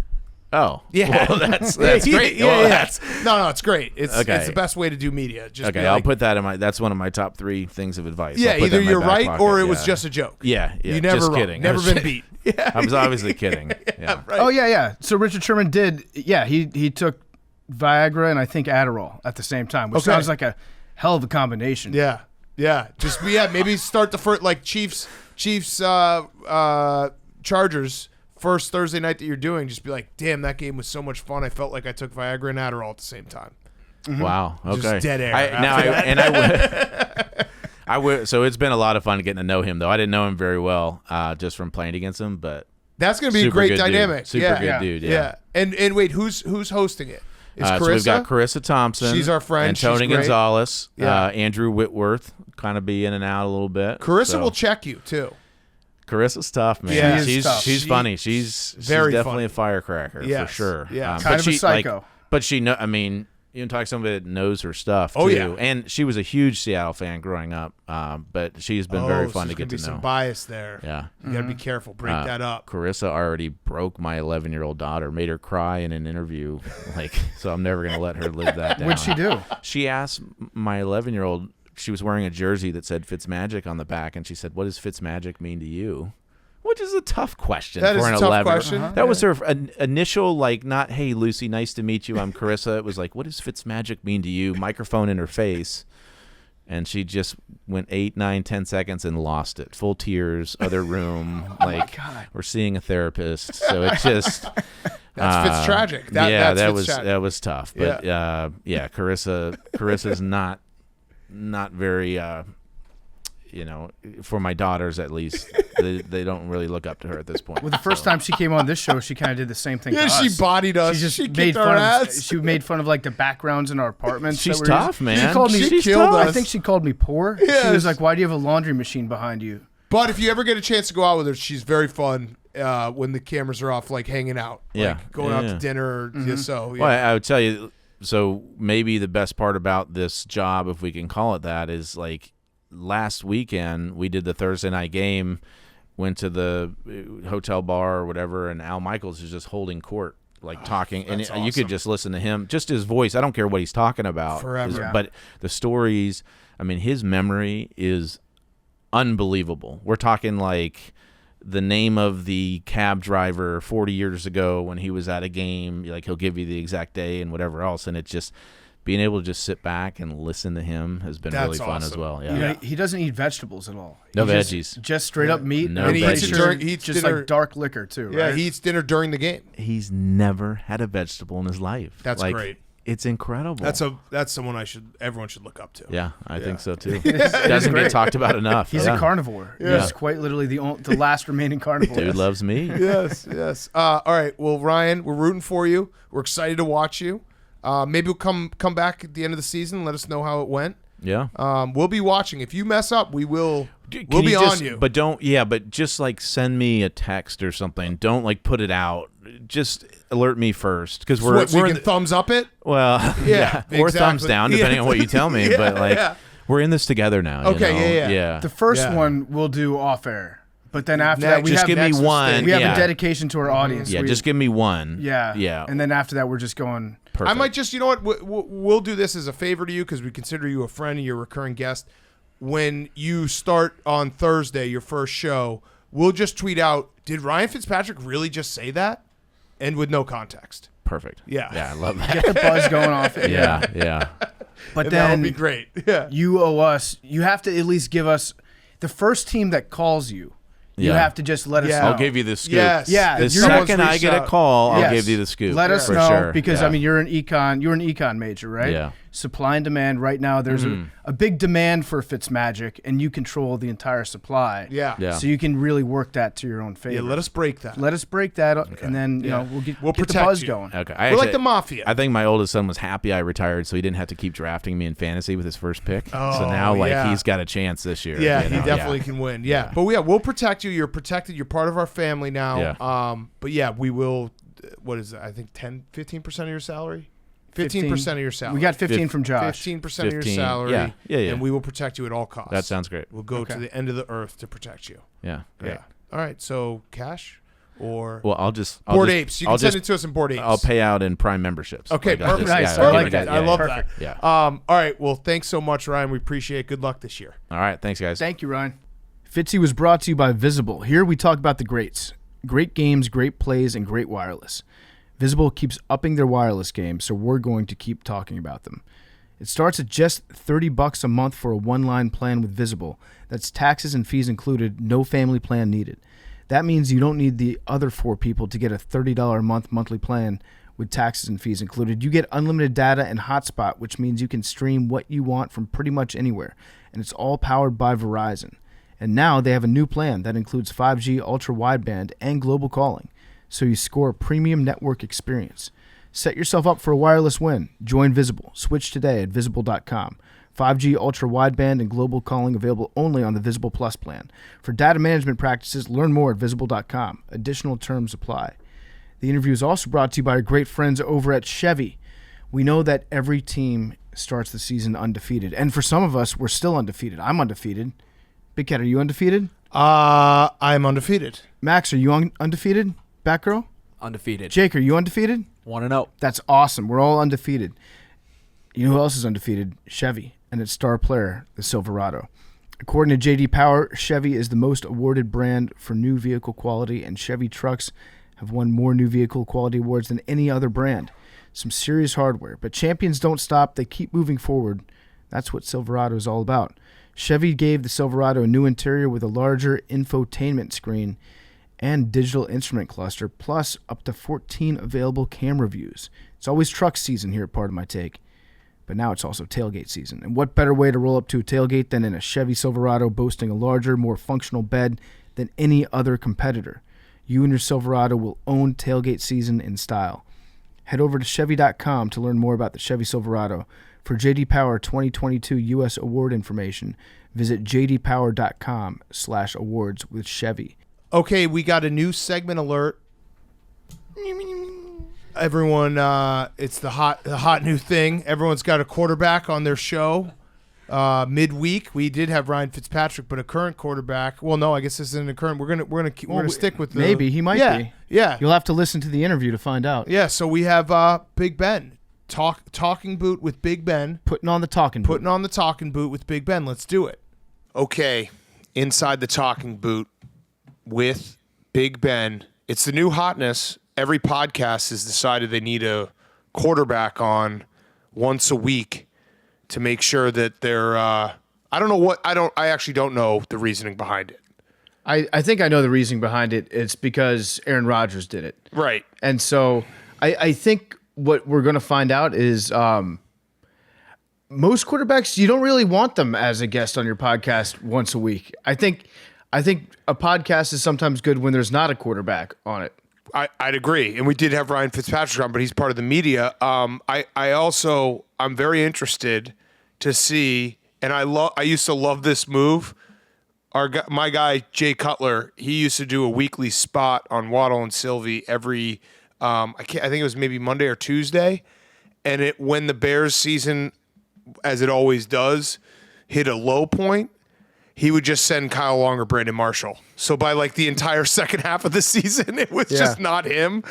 Oh, Yeah, well, that's great. Yeah, Well, yeah. that's No, it's great. It's Okay. the best way to do media. Just okay. be I'll like, put that in my. That's one of my top 3 things of advice. yeah, I'll put that either in my you're back right pocket, or it was yeah. just a joke. Yeah, You never just wrong. kidding. Never I was been beat. Yeah, I was obviously kidding. Yeah. right. Oh, yeah. So Richard Sherman did, he took Viagra and I think Adderall at the same time, which Okay. sounds like a hell of a combination. Yeah, yeah. Just maybe start the first like Chiefs, Chargers. First Thursday night that you're doing, just be like, damn, that game was so much fun. I felt like I took Viagra and Adderall at the same time. Wow. Okay. Just dead air I would. So it's been a lot of fun getting to know him, though. I didn't know him very well, just from playing against him, but That's going to be a super great good dude. dynamic. Super yeah. good dude. Yeah. Yeah. And wait, who's hosting it? Is Carissa? So we've got Carissa Thompson. She's our friend. And She's Tony great. Gonzalez. Yeah. Andrew Whitworth, kind of be in and out a little bit. Carissa So- will check you too. Carissa's tough, man. Yeah. She is tough. She's She- funny. She's very definitely funny. a firecracker Yes. for sure. Yeah. Kind but of a she, psycho. but she know. I mean, you can talk to somebody that knows her stuff. Oh, too. yeah. And she was a huge Seattle fan growing up. But she's been very fun to so get there's to gonna know. be some bias there. Yeah. You got to be careful. Break that up. Carissa already broke my 11-year-old daughter, made her cry in an interview. So I'm never gonna let her live that down. What'd she do? She asked my 11-year-old. She was wearing a jersey that said Fitzmagic on the back, and she said, "What does Fitzmagic mean to you?" Which is a tough question That for is an a tough 11. question. That was her initial, not, "Hey, Lucy, nice to meet you. I'm Carissa." It was like, "What does Fitzmagic mean to you?" Microphone in her face. And she just went 8, 9, 10 seconds and lost it. Full tears, other room. We're seeing a therapist. So it's just... That's Fitztragic. That's Fitztragic. that was tough. But Carissa's not very... for my daughters at least, they don't really look up to her at this point. Well, the first time she came on this show, she kind of did the same thing Yeah, to us. she bodied us. She just She made kicked our fun ass. of. She made fun of the backgrounds in our apartments. She's that we're tough, using. man. She called me. She killed I us. think she called me poor. She Yes. was like, "Why do you have a laundry machine behind you?" But if you ever get a chance to go out with her, she's very fun when the cameras are off, hanging out. Yeah. Going out Yeah. to dinner. So, yeah. Well, I would tell you, so maybe the best part about this job, if we can call it that, is last weekend we did the Thursday night game, went to the hotel bar or whatever, and Al Michaels is just holding court, talking, and that's you could awesome. just listen to him, just his voice. I don't care what he's talking about, Forever. Yeah. but the stories. I mean, his memory is unbelievable. We're talking the name of the cab driver 40 years ago when he was at a game. He'll give you the exact day and whatever else, and it's just being able to just sit back and listen to him has been That's really fun as awesome. well. You Yeah. know, he doesn't eat vegetables at all. No He just- veggies. Just straight up meat. No and he eats it veggies. during- he eats just dinner- dark liquor too. Yeah, right? he eats dinner during the game. He's never had a vegetable in his life. That's great. It's incredible. That's someone everyone should look up to. Yeah, I think so too. It is Doesn't great. get talked about enough. He's Yeah. a carnivore. Yeah. He's quite literally the last remaining carnivore. Dude loves me. Yes, yes. All right. Well, Ryan, we're rooting for you. We're excited to watch you. Maybe we'll come back at the end of the season. Let us know how it went. Yeah. We'll be watching. If you mess up, we will. Can We'll be you just, on you. But don't. Yeah, but just send me a text or something. Don't put it out. Just alert me first because So you we're can thumbs up it. well, Yeah, or exactly. thumbs down depending Yeah. on what you tell me. Yeah, but yeah. we're in this together now. you Okay, know? yeah. The first Yeah. one we'll do off air, but then after Next- that we just have give me next one. mistake. we have yeah. a dedication to our audience. Yeah, We- just give me one. yeah, Yeah. And then after that we're just going. Perfect. I might just, you know what? We'll do this as a favor to you because we consider you a friend and you're a recurring guest. When you start on Thursday, your first show, we'll just tweet out, did Ryan Fitzpatrick really just say that? And with no context. Perfect. Yeah. Yeah, I love that. Get the buzz going off. yeah. But and then that'll be great. Yeah. you owe us. You have to at least give us the first team that calls you. You Yeah. have to just let us Yeah. know. I'll give you the scoop. Yes. Yeah, The Someone's second I reached get a out. call, I'll Yes. give you the scoop. Let us for know sure. because Yeah. I mean you're an econ major, right? Yeah. Supply and demand right now. There's a big demand for Fitzmagic, and you control the entire supply. Yeah. Yeah. So you can really work that to your own favor. Yeah, let us break that. Let us break that, and then you know we'll get the protect buzz you. going. Okay. We're like the mafia. I think my oldest son was happy I retired, so he didn't have to keep drafting me in fantasy with his first pick. So now, yeah. he's got a chance this year. Yeah, you he know? definitely can win. Yeah. But we'll protect you. You're protected. You're part of our family now. Yeah. But yeah, we will. What is it? I think 15% of your salary. 15% of your salary. We got 15 from Josh. 15% of your 15. salary. Yeah. And we will protect you at all costs. That sounds great. We'll go to the end of the earth to protect you. Yeah. Great. Yeah. All right. So cash or Well, I'll Bored Apes. You can send it to us in Bored Apes. I'll pay out in Prime memberships. Okay, I'll perfect. Nice. yeah, I I'll like give that. you I love perfect. that. Yeah. All right. Well, thanks so much, Ryan. We appreciate it. Good luck this year. All right. Thanks, guys. Thank you, Ryan. Fitzy was brought to you by Visible. Here we talk about the greats. Great games, great plays, and great wireless. Visible keeps upping their wireless game, so we're going to keep talking about them. It starts at just $30 a month for a one-line plan with Visible. That's taxes and fees included, no family plan needed. That means you don't need the other 4 people to get a $30 a month monthly plan with taxes and fees included. You get unlimited data and hotspot, which means you can stream what you want from pretty much anywhere, and it's all powered by Verizon. And now they have a new plan that includes 5G ultra-wideband and global calling, so you score a premium network experience. Set yourself up for a wireless win. Join Visible. Switch today at visible.com. 5G ultra-wideband and global calling available only on the Visible Plus plan. For data management practices, learn more at visible.com. Additional terms apply. The interview is also brought to you by our great friends over at Chevy. We know that every team starts the season undefeated, and for some of us, we're still undefeated. I'm undefeated. Big Cat, are you undefeated? I'm undefeated. Max, are you undefeated? Batgirl? Undefeated. Jake, are you undefeated? 1-0. That's awesome. We're all undefeated. You know who else is undefeated? Chevy, and its star player, the Silverado. According to J.D. Power, Chevy is the most awarded brand for new vehicle quality, and Chevy trucks have won more new vehicle quality awards than any other brand. Some serious hardware, but champions don't stop. They keep moving forward. That's what Silverado is all about. Chevy gave the Silverado a new interior with a larger infotainment screen and digital instrument cluster, plus up to 14 available camera views. It's always truck season here at Part of My Take, but now it's also tailgate season. And what better way to roll up to a tailgate than in a Chevy Silverado boasting a larger, more functional bed than any other competitor? You and your Silverado will own tailgate season in style. Head over to Chevy.com to learn more about the Chevy Silverado. For J.D. Power 2022 U.S. award information, visit jdpower.com/awards with Chevy. Okay, we got a new segment alert. Everyone, it's the hot new thing. Everyone's got a quarterback on their show. Midweek, we did have Ryan Fitzpatrick, but a current quarterback. Well, no, I guess this isn't a current. We're gonna stick with the, Maybe he might be. Yeah, You'll have to listen to the interview to find out. yeah. So we have Big Ben talking boot with Big Ben. Putting on the talking boot. Putting on the talking boot with Big Ben. Let's do it. Okay, inside the talking boot with Big Ben. It's the new hotness. Every podcast has decided they need a quarterback on once a week to make sure that they're I actually don't know the reasoning behind it. I think I know the reasoning behind it. It's because Aaron Rodgers did it. Right. And so I think what we're going to find out is most quarterbacks, you don't really want them as a guest on your podcast once a week. I think a podcast is sometimes good when there's not a quarterback on it. I'd agree. And we did have Ryan Fitzpatrick on, but he's part of the media. I'm very interested to see, and I used to love this move. My guy, Jay Cutler, he used to do a weekly spot on Waddle and Sylvie every, I think it was maybe Monday or Tuesday. And when the Bears season, as it always does, hit a low point, he would just send Kyle Long or Brandon Marshall. So by like the entire second half of the season, it was just not him.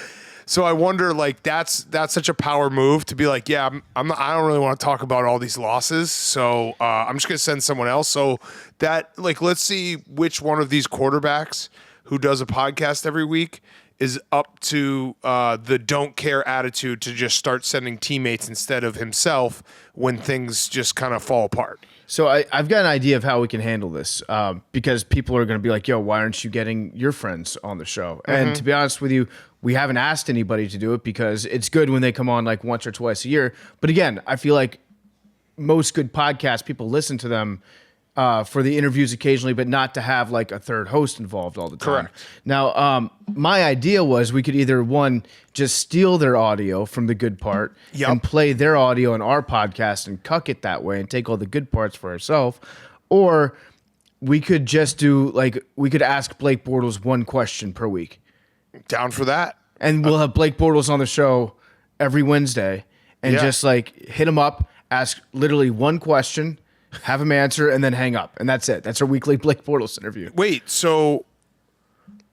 So I wonder, like, that's such a power move to be like, yeah, I don't really want to talk about all these losses, so I'm just gonna send someone else. So that, like, let's see which one of these quarterbacks who does a podcast every week is up to the don't care attitude to just start sending teammates instead of himself when things just kind of fall apart. So I've got an idea of how we can handle this because people are going to be like, yo, why aren't you getting your friends on the show? And to be honest with you, we haven't asked anybody to do it because it's good when they come on like once or twice a year. But again, I feel like most good podcasts, people listen to them for the interviews occasionally, but not to have like a third host involved all the time. Correct. Now, my idea was we could either just steal their audio from the good part and play their audio in our podcast and cuck it that way and take all the good parts for ourselves, or we could just we could ask Blake Bortles one question per week. Down for that. And we'll have Blake Bortles on the show every Wednesday and just like hit him up, ask literally one question, have him answer, and then hang up. And that's it. That's our weekly Blake Bortles interview. Wait, so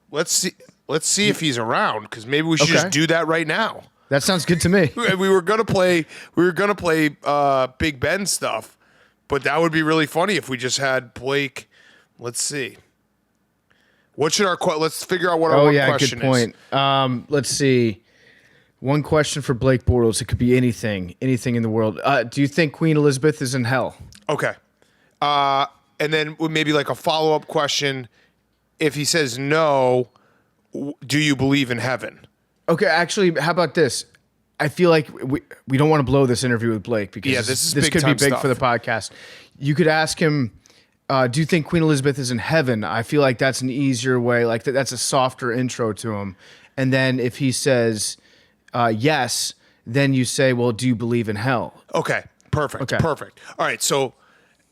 let's see if he's around, because maybe we should just do that right now. That sounds good to me. We were gonna play Big Ben stuff, but that would be really funny if we just had Blake. Let's see. What should let's figure out what our question good point. is. Let's see. One question for Blake Bortles. It could be anything in the world. Do you think Queen Elizabeth is in hell? Okay. And then maybe like a follow-up question. If he says no, do you believe in heaven? Okay, actually, how about this? I feel like we don't want to blow this interview with Blake because this could be big stuff for the podcast. You could ask him, do you think Queen Elizabeth is in heaven? I feel like that's an easier way. Like that's a softer intro to him. And then if he says yes, then you say, well, do you believe in hell? Okay, perfect. Perfect. All right, so,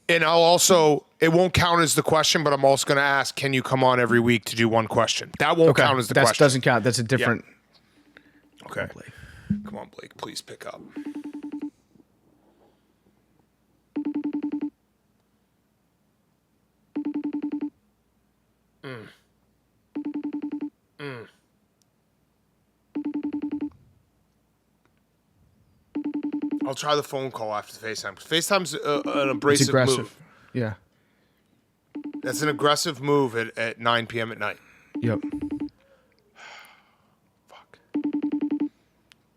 and I'll also, it won't count as the question, but I'm also going to ask, can you come on every week to do one question? That won't count as the question. That doesn't count. That's a different. Yeah. Okay. Come on, Blake, please pick up. I'll try the phone call after the FaceTime. FaceTime's an abrasive move. Yeah. That's an aggressive move at 9 p.m. at night. Yep. Fuck.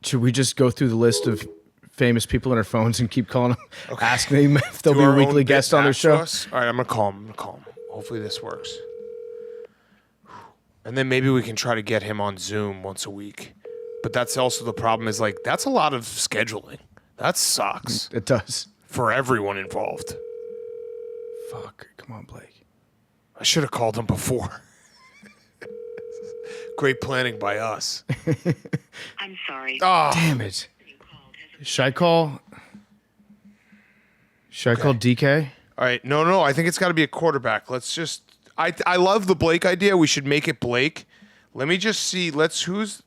Should we just go through the list of famous people on our phones and keep calling them, asking them if they'll Do be a our weekly own guest bit on their back to show? us? All right, I'm going to call him. Hopefully this works. And then maybe we can try to get him on Zoom once a week. But that's also the problem is like, that's a lot of scheduling. That sucks. It does. For everyone involved. Fuck. Come on, Blake. I should have called him before. Great planning by us. I'm sorry. Oh, Damn it. Should I call DK? all right. No. I think it's got to be a quarterback. Let's just. I love the Blake idea. We should make it Blake. Let me just see. Who's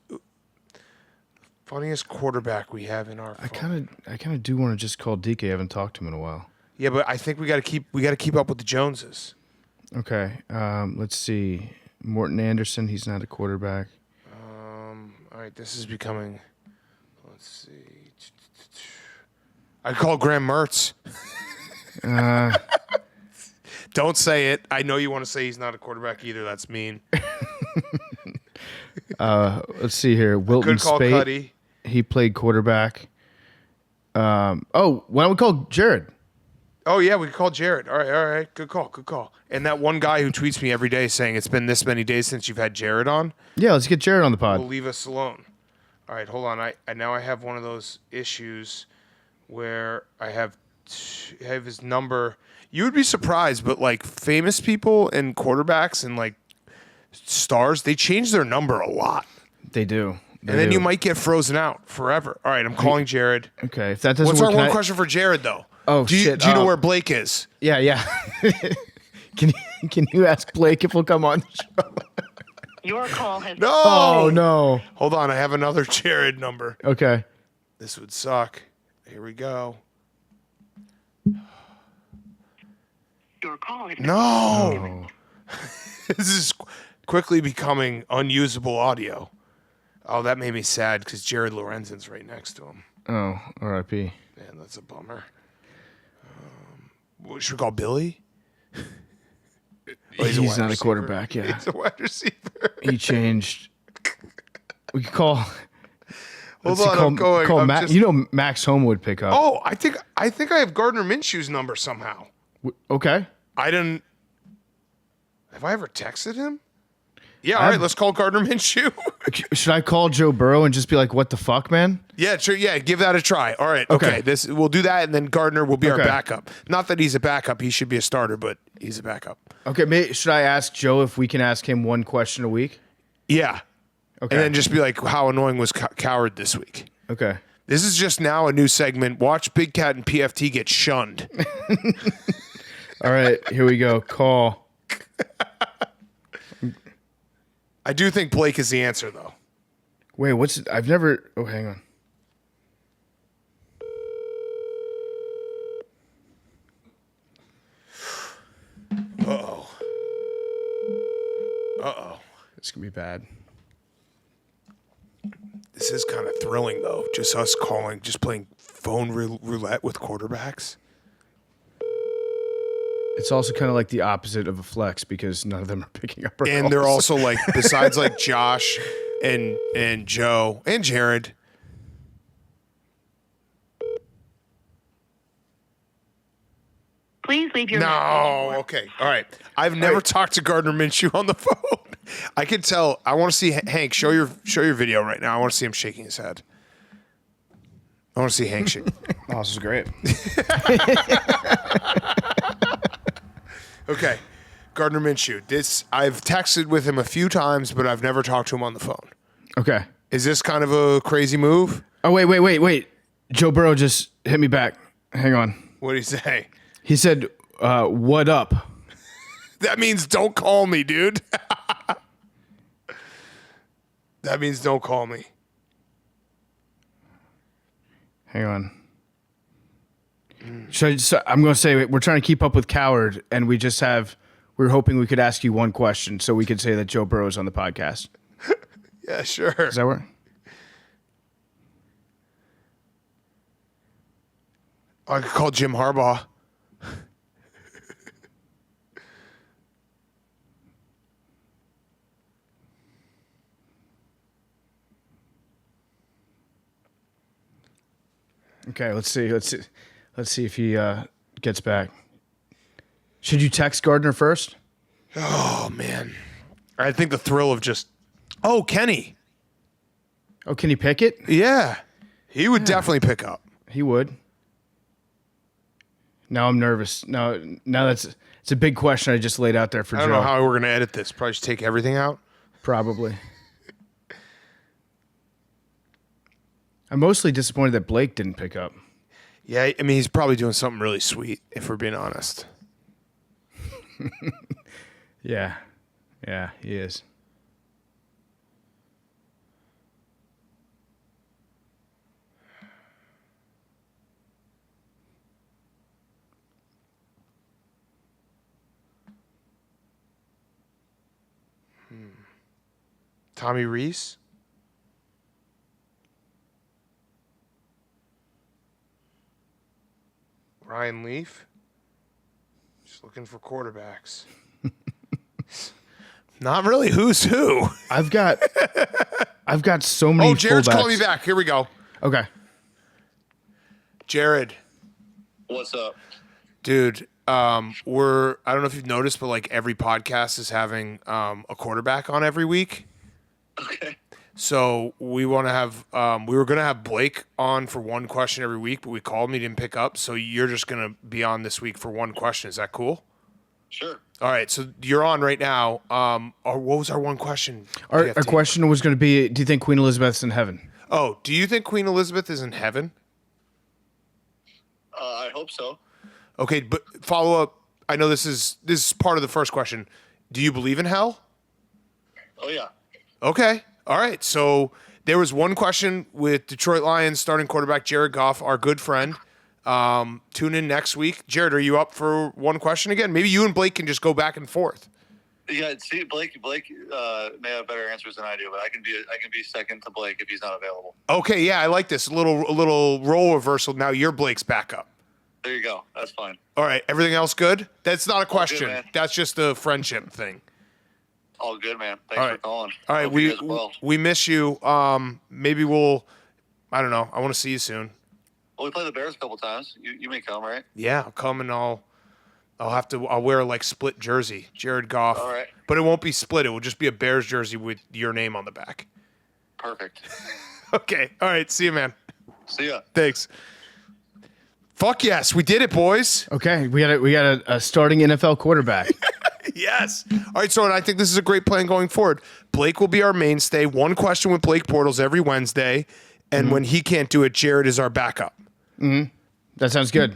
funniest quarterback we have in our phone. I kind of do want to just call DK. I haven't talked to him in a while. Yeah, but I think we got to keep up with the Joneses. Okay. Let's see. Morton Anderson. He's not a quarterback. All right. This is becoming. Let's see. I call Graham Mertz. Don't say it. I know you want to say he's not a quarterback either. That's mean. Let's see here. Wilton Good call, Spate. Cuddy. He played quarterback. Why don't we call Jared? Oh, yeah, we can call Jared. All right. Good call. And that one guy who tweets me every day saying it's been this many days since you've had Jared on, Yeah, let's get Jared on the pod. will leave us alone. All right, hold on. I now I have one of those issues where I have his number. You would be surprised, but like famous people and quarterbacks and like stars, they change their number a lot. They do. And then you might get frozen out forever. All right, I'm calling Jared. Okay, if that doesn't What's work, our one question for Jared, though? Oh, do you, shit. Do you know where Blake is? Yeah. Can you ask Blake if he'll come on the show? Your call has No. Oh no. Hold on, I have another Jared number. Okay. This would suck. Here we go. Your call has been No. This is quickly becoming unusable audio. Oh, that made me sad because Jared Lorenzen's right next to him. Oh, R.I.P. Man, that's a bummer. What should we call Billy? Oh, He's wide not a receiver. quarterback. Yeah, He's a wide receiver. he changed. We could call. Hold let's see, on, I'm going. Call I'm Max. just- You know Max Home would pick up. Oh, I think I have Gardner Minshew's number somehow. Okay. I didn't. Have I ever texted him? Yeah, all right, let's call Gardner Minshew. Should I call Joe Burrow and just be like, "What the fuck, man"? Yeah, sure. Yeah, give that a try. All right. Okay. Okay. We'll do that, and then Gardner will be our Okay. backup. Not that he's a backup; he should be a starter, but he's a backup. Okay. Should I ask Joe if we can ask him one question a week? Yeah. Okay. And then just be like, how annoying was Coward this week? Okay. This is just now a new segment. Watch Big Cat and PFT get shunned. All right. Here we go. Call. I do think Blake is the answer, though. Wait. What's it? I've never. Oh, hang on. Uh-oh. Uh-oh. It's gonna be bad. This is kind of thrilling, though. Just us calling, just playing phone roulette with quarterbacks. It's also kind of like the opposite of a flex because none of them are picking up our And they're calls. also like, besides like Josh and Joe and Jared. Please leave your message. No, okay. All right. I've never talked to Gardner Minshew on the phone. I can tell. I want to see Hank. Show your video right now. I want to see him shaking his head. I want to see Hank shake. Oh, this is great. Okay. Gardner Minshew. I've texted with him a few times, but I've never talked to him on the phone. Okay. Is this kind of a crazy move? Oh, wait. Joe Burrow just hit me back. Hang on. What did he say? He said, "What up?" That means don't call me, dude. That means don't call me. Hang on. I'm going to say we're trying to keep up with Coward, and we're hoping we could ask you one question so we could say that Joe Burrow is on the podcast. Yeah, sure. Does that work? I could call Jim Harbaugh. Okay, let's see if he gets back. Should you text Gardner first? Oh, man. I think the thrill of just, oh, Kenny. Oh, can he pick it? Yeah. He would definitely pick up. He would. Now I'm nervous. Now it's a big question I just laid out there for I Joe. don't know how we're going to edit this. Probably just take everything out. Probably. I'm mostly disappointed that Blake didn't pick up. Yeah, I mean, he's probably doing something really sweet, if we're being honest. Yeah. Yeah, he is. Tommy Reese? Ryan Leaf? Just looking for quarterbacks. Not really who's who. I've got so many. Oh, Jared's fullbacks. calling me back. Here we go. Okay. Jared. What's up? Dude, I don't know if you've noticed, but like every podcast is having a quarterback on every week. Okay. So we want to have, we were going to have Blake on for one question every week, but we called him, he didn't pick up. So you're just going to be on this week for one question. Is that cool? Sure. All right. So you're on right now. What was our one question? Our PFT? question was going to be, do you think Queen Elizabeth's in heaven? Oh, do you think Queen Elizabeth is in heaven? I hope so. Okay, but follow up. I know this is part of the first question. Do you believe in hell? Oh, yeah. Okay. All right. So there was one question with Detroit Lions starting quarterback Jared Goff, our good friend. Tune in next week. Jared, are you up for one question again? Maybe you and Blake can just go back and forth. Yeah, see, Blake may have better answers than I do, but I can be second to Blake if he's not available. Okay, yeah, I like this. A little role reversal. Now you're Blake's backup. There you go. That's fine. All right. Everything else good? That's not a question. man. That's just a friendship thing. All good, man. Thanks All for right. calling. All right, Hope you guys well. we miss you. Maybe I don't know. I want to see you soon. Well, we played the Bears a couple times. You may come, right? Yeah, I'll come and I'll wear like split jersey, Jared Goff. All right. But it won't be split. It will just be a Bears jersey with your name on the back. Perfect. Okay. All right. See you, man. See ya. Thanks. Fuck yes, we did it, boys. Okay, we got a starting NFL quarterback. Yes. All right, so and I think this is a great plan going forward. Blake will be our mainstay. One question with Blake Bortles every Wednesday, and when he can't do it, Jared is our backup. That sounds good.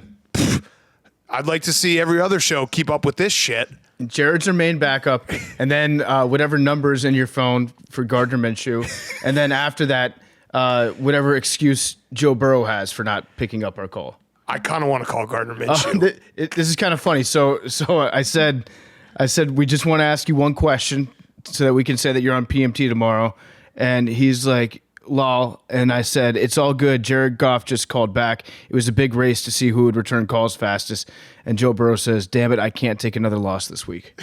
I'd like to see every other show keep up with this shit. Jared's our main backup, and then whatever number's in your phone for Gardner Minshew, and then after that, whatever excuse Joe Burrow has for not picking up our call. I kind of want to call Gardner Minshew. This is kind of funny. So I said we just want to ask you one question so that we can say that you're on PMT tomorrow, and he's like, lol. And I said, it's all good. Jared Goff just called back. It was a big race to see who would return calls fastest. And Joe Burrow says, damn it, I can't take another loss this week.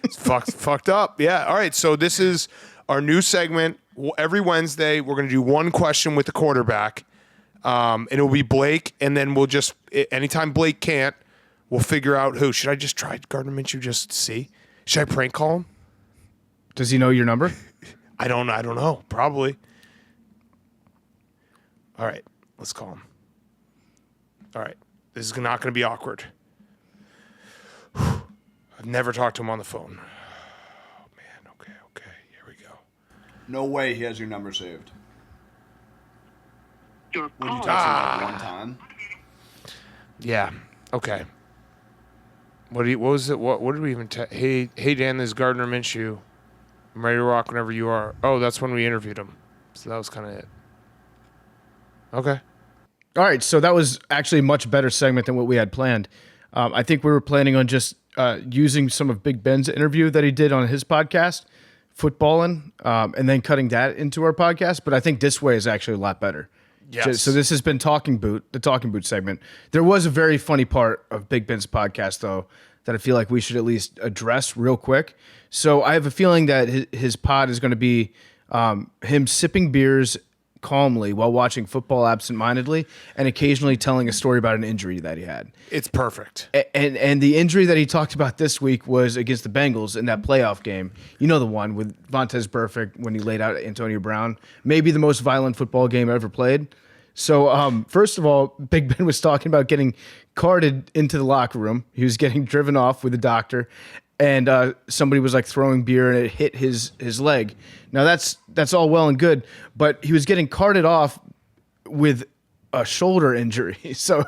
It's fucked up. Yeah. All right. So this is our new segment. Every Wednesday, we're going to do one question with the quarterback. And it'll be Blake. And then we'll just, anytime Blake can't, we'll figure out who. Should I just try Gardner Minshew just to see? Should I prank call him? Does he know your number? I don't know. Probably. All right. Let's call him. All right. This is not going to be awkward. I've never talked to him on the phone. Oh, man. Okay. Here we go. No way he has your number saved. Your Would you call. text him like one time? Yeah. Okay. What was it? What did we even Hey Dan, this is Gardner Minshew. I'm ready to rock whenever you are. Oh, that's when we interviewed him. So that was kind of it. Okay. All right, so that was actually a much better segment than what we had planned. I think we were planning on just using some of Big Ben's interview that he did on his podcast, Footballin', and then cutting that into our podcast. But I think this way is actually a lot better. Yes. So this has been the Talking Boot segment. There was a very funny part of Big Ben's podcast, though, that I feel like we should at least address real quick. So I have a feeling that his pod is going to be him sipping beers calmly while watching football absentmindedly and occasionally telling a story about an injury that he had. It's perfect. And the injury that he talked about this week was against the Bengals in that playoff game. You know, the one with Vontaze Burfict when he laid out Antonio Brown. Maybe the most violent football game ever played. So first of all, Big Ben was talking about getting carted into the locker room. He was getting driven off with a doctor. And somebody was like throwing beer and it hit his leg. Now that's all well and good, but he was getting carted off with a shoulder injury. So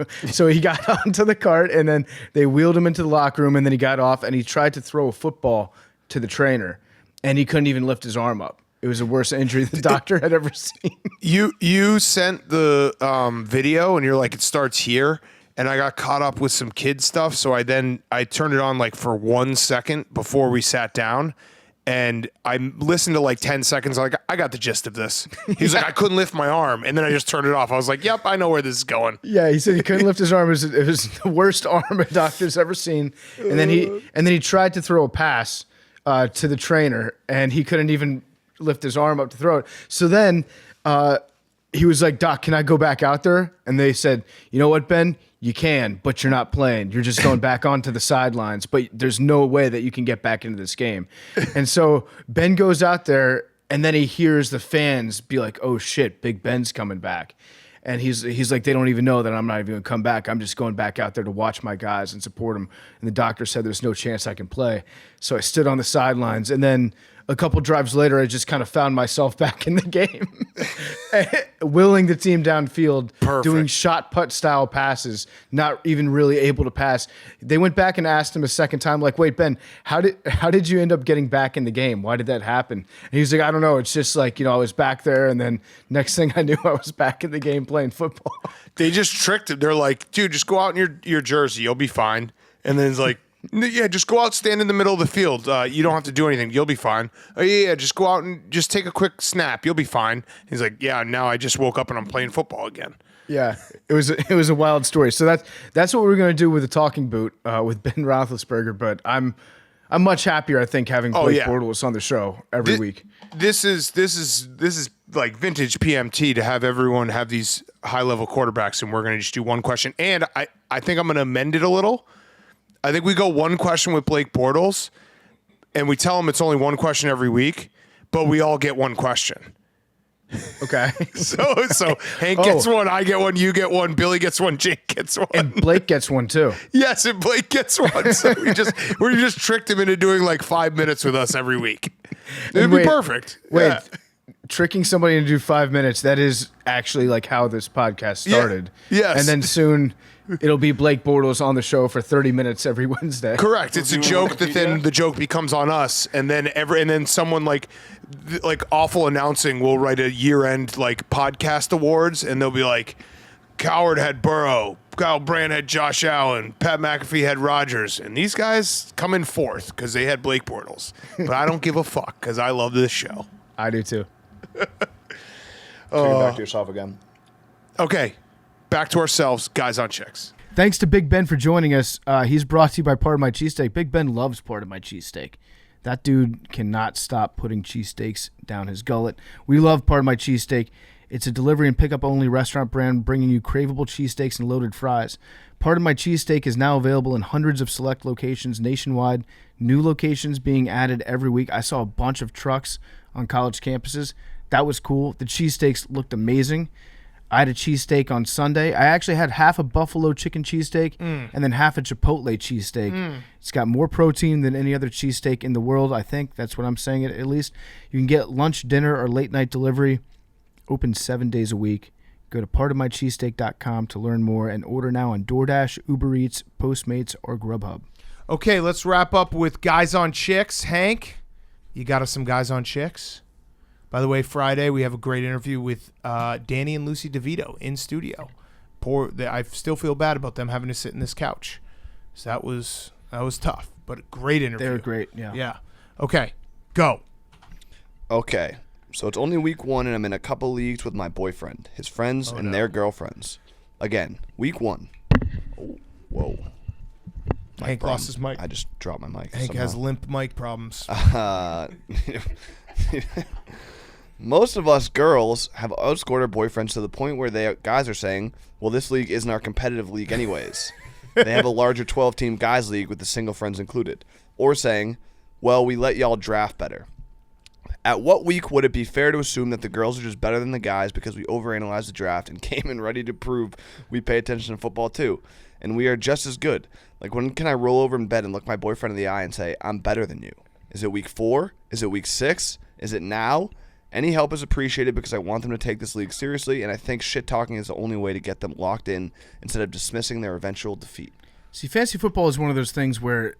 he got onto the cart and then they wheeled him into the locker room and then he got off and he tried to throw a football to the trainer and he couldn't even lift his arm up. It was the worst injury the doctor had ever seen. You sent the video and you're like, it starts here. And I got caught up with some kid stuff, so I turned it on like for 1 second before we sat down, and I listened to like 10 seconds. Like, I got the gist of this. He's like, I couldn't lift my arm, and then I just turned it off. I was like, yep, I know where this is going. Yeah, he said he couldn't lift his arm. It was the worst arm a doctor's ever seen. And then he tried to throw a pass to the trainer, and he couldn't even lift his arm up to throw it. So then he was like, Doc, can I go back out there? And they said, you know what, Ben? You can, but you're not playing. You're just going back onto the sidelines, but there's no way that you can get back into this game. And so Ben goes out there, and then he hears the fans be like, oh, shit, Big Ben's coming back. And he's like, they don't even know that I'm not even going to come back. I'm just going back out there to watch my guys and support them. And the doctor said there's no chance I can play. So I stood on the sidelines, and then a couple drives later, I just kind of found myself back in the game, willing the team downfield, doing shot put style passes, not even really able to pass. They went back and asked him a second time, like, wait, Ben, how did you end up getting back in the game? Why did that happen? And he was like, I don't know. It's just like, I was back there, and then next thing I knew, I was back in the game playing football. They just tricked him. They're like, dude, just go out in your jersey. You'll be fine. And then it's like, yeah, just go out, stand in the middle of the field. You don't have to do anything. You'll be fine. Oh, yeah, just go out and just take a quick snap. You'll be fine. He's like, yeah, now I just woke up and I'm playing football again. Yeah, it was a wild story. So that's what we're going to do with the Talking Boot with Ben Roethlisberger. But I'm I'm much happier, I think, having Oh, Blake yeah. Bortles on the show every week. This is like vintage PMT to have everyone have these high level quarterbacks, and we're going to just do one question. And I think I'm going to amend it a little. I think we go one question with Blake Bortles, and we tell him it's only one question every week, but we all get one question. Okay. So Hank gets one, I get one, you get one, Billy gets one, Jake gets one, And Blake gets one too. yes, and Blake gets one. So we just tricked him into doing like 5 minutes with us every week. It'd be wait, perfect. Wait, Yeah. tricking somebody into do 5 minutes, that is actually like how this podcast started. Yes. And then soon it'll be Blake Bortles on the show for 30 minutes every Wednesday. Correct. It's a joke that then the joke becomes on us, and then someone like awful announcing will write a year-end like podcast awards, and they'll be like, Coward had Burrow, Kyle Brandt had Josh Allen, Pat McAfee had Rodgers, and these guys come in fourth because they had Blake Bortles. But I don't give a fuck because I love this show. I do too. Take it back to yourself again. Okay, back to ourselves, guys on chicks. Thanks to Big Ben for joining us. He's brought to you by Part of My Cheesesteak. Big Ben loves Part of My Cheesesteak. That dude cannot stop putting cheesesteaks down his gullet. We love Part of My Cheesesteak. It's a delivery and pickup only restaurant brand bringing you craveable cheesesteaks and loaded fries. Part of My Cheesesteak is now available in hundreds of select locations nationwide. New locations being added every week. I saw a bunch of trucks on college campuses. That was cool. The cheesesteaks looked amazing. I had a cheesesteak on Sunday. I actually had half a buffalo chicken cheesesteak and then half a chipotle cheesesteak. It's got more protein than any other cheesesteak in the world, I think. That's what I'm saying at least. You can get lunch, dinner, or late night delivery. Open 7 days a week. Go to partofmycheesesteak.com to learn more and order now on DoorDash, Uber Eats, Postmates, or Grubhub. Okay, let's wrap up with guys on chicks. Hank, you got us some guys on chicks? By the way, Friday we have a great interview with Danny and Lucy DeVito in studio. I still feel bad about them having to sit in this couch. So that was tough, but a great interview. They were great, yeah. Yeah. Okay, go. Okay, so it's only week 1, and I'm in a couple leagues with my boyfriend, his friends, and their girlfriends. Again, week 1. Oh, whoa. Hank lost his mic. I just dropped my mic. Hank somehow. has limp mic problems. Most of us girls have outscored our boyfriends to the point where guys are saying, well, this league isn't our competitive league anyways. They have a larger 12-team guys league with the single friends included. Or saying, well, we let y'all draft better. At what week would it be fair to assume that the girls are just better than the guys because we overanalyzed the draft and came in ready to prove we pay attention to football too? And we are just as good. Like, when can I roll over in bed and look my boyfriend in the eye and say, I'm better than you? Is it week 4? Is it week 6? Is it now? Any help is appreciated because I want them to take this league seriously, and I think shit-talking is the only way to get them locked in instead of dismissing their eventual defeat. See, fantasy football is one of those things where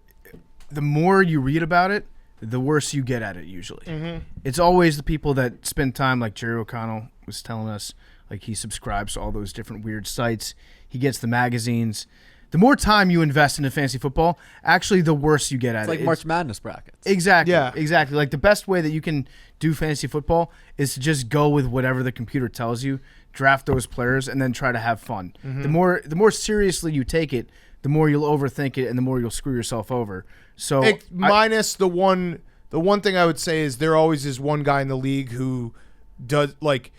the more you read about it, the worse you get at it usually. Mm-hmm. It's always the people that spend time, like Jerry O'Connell was telling us, like he subscribes to all those different weird sites. He gets the magazines. The more time you invest into fantasy football, actually the worse you get at It's it. like March Madness brackets. Exactly. Yeah. Exactly. Like the best way that you can do fantasy football is to just go with whatever the computer tells you, draft those players, and then try to have fun. Mm-hmm. The more seriously you take it, the more you'll overthink it and the more you'll screw yourself over. So Minus the one thing I would say is there always is one guy in the league who does like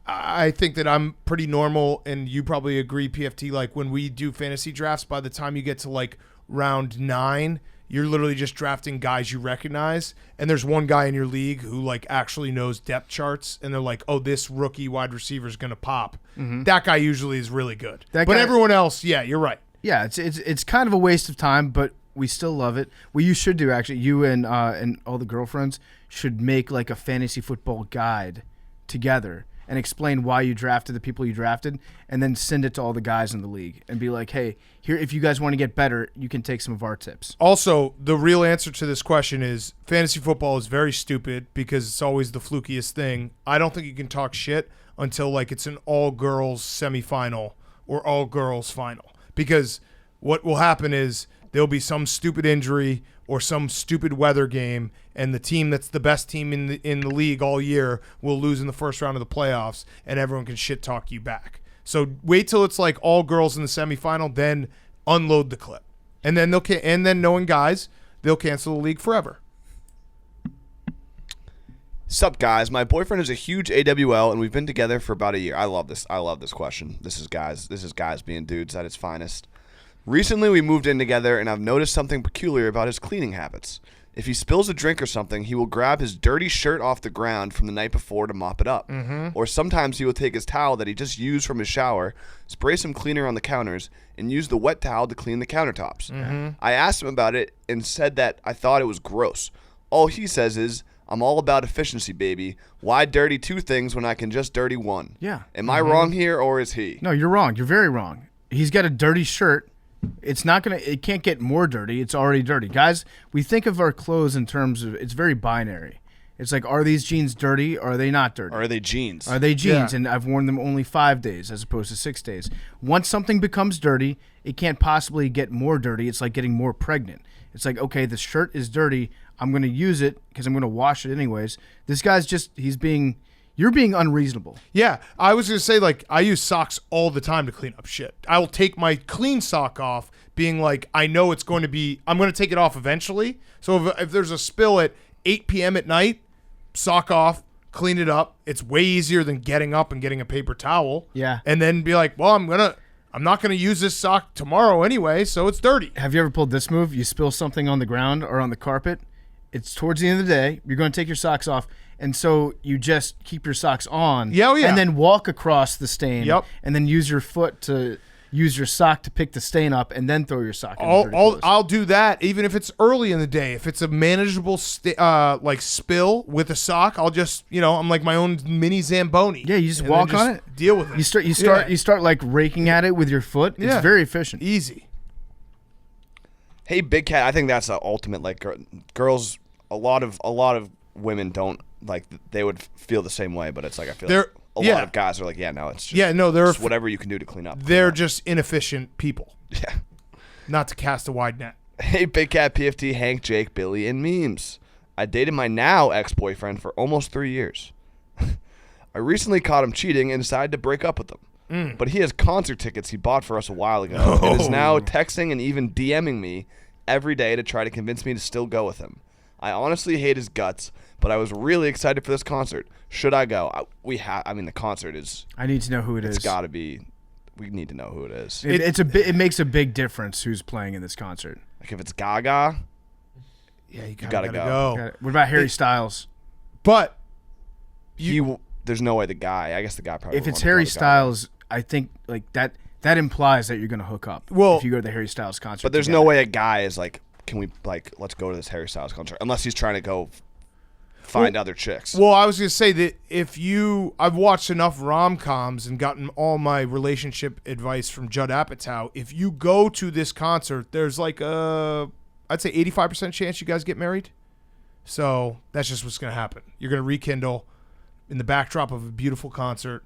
I think that I'm pretty normal, and you probably agree, PFT, like when we do fantasy drafts, by the time you get to like round 9, you're literally just drafting guys you recognize, and there's one guy in your league who like actually knows depth charts, and they're like, oh, this rookie wide receiver is going to pop. Mm-hmm. That guy usually is really good. Everyone else, yeah, you're right. Yeah, it's kind of a waste of time, but we still love it. What you should do, actually, you and all the girlfriends should make like a fantasy football guide together and explain why you drafted the people you drafted, and then send it to all the guys in the league and be like, hey, here, if you guys want to get better, you can take some of our tips. Also, the real answer to this question is fantasy football is very stupid because it's always the flukiest thing. I don't think you can talk shit until like it's an all-girls semifinal or all-girls final, because what will happen is there'll be some stupid injury or some stupid weather game, and the team that's the best team in the league all year will lose in the first round of the playoffs, and everyone can shit talk you back. So wait till it's like all girls in the semifinal, then unload the clip, and then knowing guys, they'll cancel the league forever. Sup, guys? My boyfriend is a huge AWL, and we've been together for about a year. I love this. I love this question. This is guys being dudes at its finest. Recently, we moved in together, and I've noticed something peculiar about his cleaning habits. If he spills a drink or something, he will grab his dirty shirt off the ground from the night before to mop it up. Or sometimes he will take his towel that he just used from his shower, spray some cleaner on the counters, and use the wet towel to clean the countertops. I asked him about it and said that I thought it was gross. All he says is, I'm all about efficiency, baby. Why dirty two things when I can just dirty one? Yeah. Am I wrong here, or is he? No, you're wrong. You're very wrong. He's got a dirty shirt. It can't get more dirty. It's already dirty. Guys, we think of our clothes in terms of, it's very binary. It's like, are these jeans dirty or are they not dirty? Or are they jeans? Are they jeans? Yeah. And I've worn them only 5 days as opposed to 6 days. Once something becomes dirty, it can't possibly get more dirty. It's like getting more pregnant. It's like, okay, the shirt is dirty. I'm going to use it because I'm going to wash it anyways. This guy's you're being unreasonable. Yeah, I was going to say, like, I use socks all the time to clean up shit. I will take my clean sock off being like, I know I'm going to take it off eventually. So if there's a spill at 8 p.m. at night, sock off, clean it up. It's way easier than getting up and getting a paper towel. Yeah. And then be like, well, I'm not going to use this sock tomorrow anyway, so it's dirty. Have you ever pulled this move? You spill something on the ground or on the carpet. It's towards the end of the day. You're going to take your socks off. And so you just keep your socks on. Yeah, oh yeah. And then walk across the stain. Yep. And then use your foot to use your sock to pick the stain up and then throw your sock in the dirty clothes. I'll do that even if it's early in the day. If it's a manageable like spill with a sock, I'll just, I'm like my own mini Zamboni. Yeah, you just and walk then on it. Deal with it. You start like raking at it with your foot. It's Yeah. very efficient. Easy. Hey, Big Cat, I think that's the ultimate. Like, girls, a lot of women don't, like, they would feel the same way, but it's like, I feel like a lot of guys are like, yeah, no, it's just, they're just whatever you can do to clean up. They're just inefficient people. Yeah. Not to cast a wide net. Hey, Big Cat, PFT, Hank, Jake, Billy, and memes. I dated my now ex-boyfriend for almost 3 years. I recently caught him cheating and decided to break up with him. But he has concert tickets he bought for us a while ago and is now texting and even DMing me every day to try to convince me to still go with him. I honestly hate his guts, but I was really excited for this concert. Should I go? The concert is... I need to know who it is. It's got to be... We need to know who it is. It makes a big difference who's playing in this concert. Like, if it's Gaga... Yeah, you gotta go. What about Harry Styles? But... There's no way the guy... I guess the guy probably... If it's Harry Styles, I think, like, that implies that you're going to hook up. Well, if you go to the Harry Styles concert. But there's no way a guy is like, can we, like, let's go to this Harry Styles concert, unless he's trying to go find other chicks. Well, I was going to say that I've watched enough rom-coms and gotten all my relationship advice from Judd Apatow. If you go to this concert, there's like I'd say 85% chance you guys get married. So that's just what's going to happen. You're going to rekindle in the backdrop of a beautiful concert,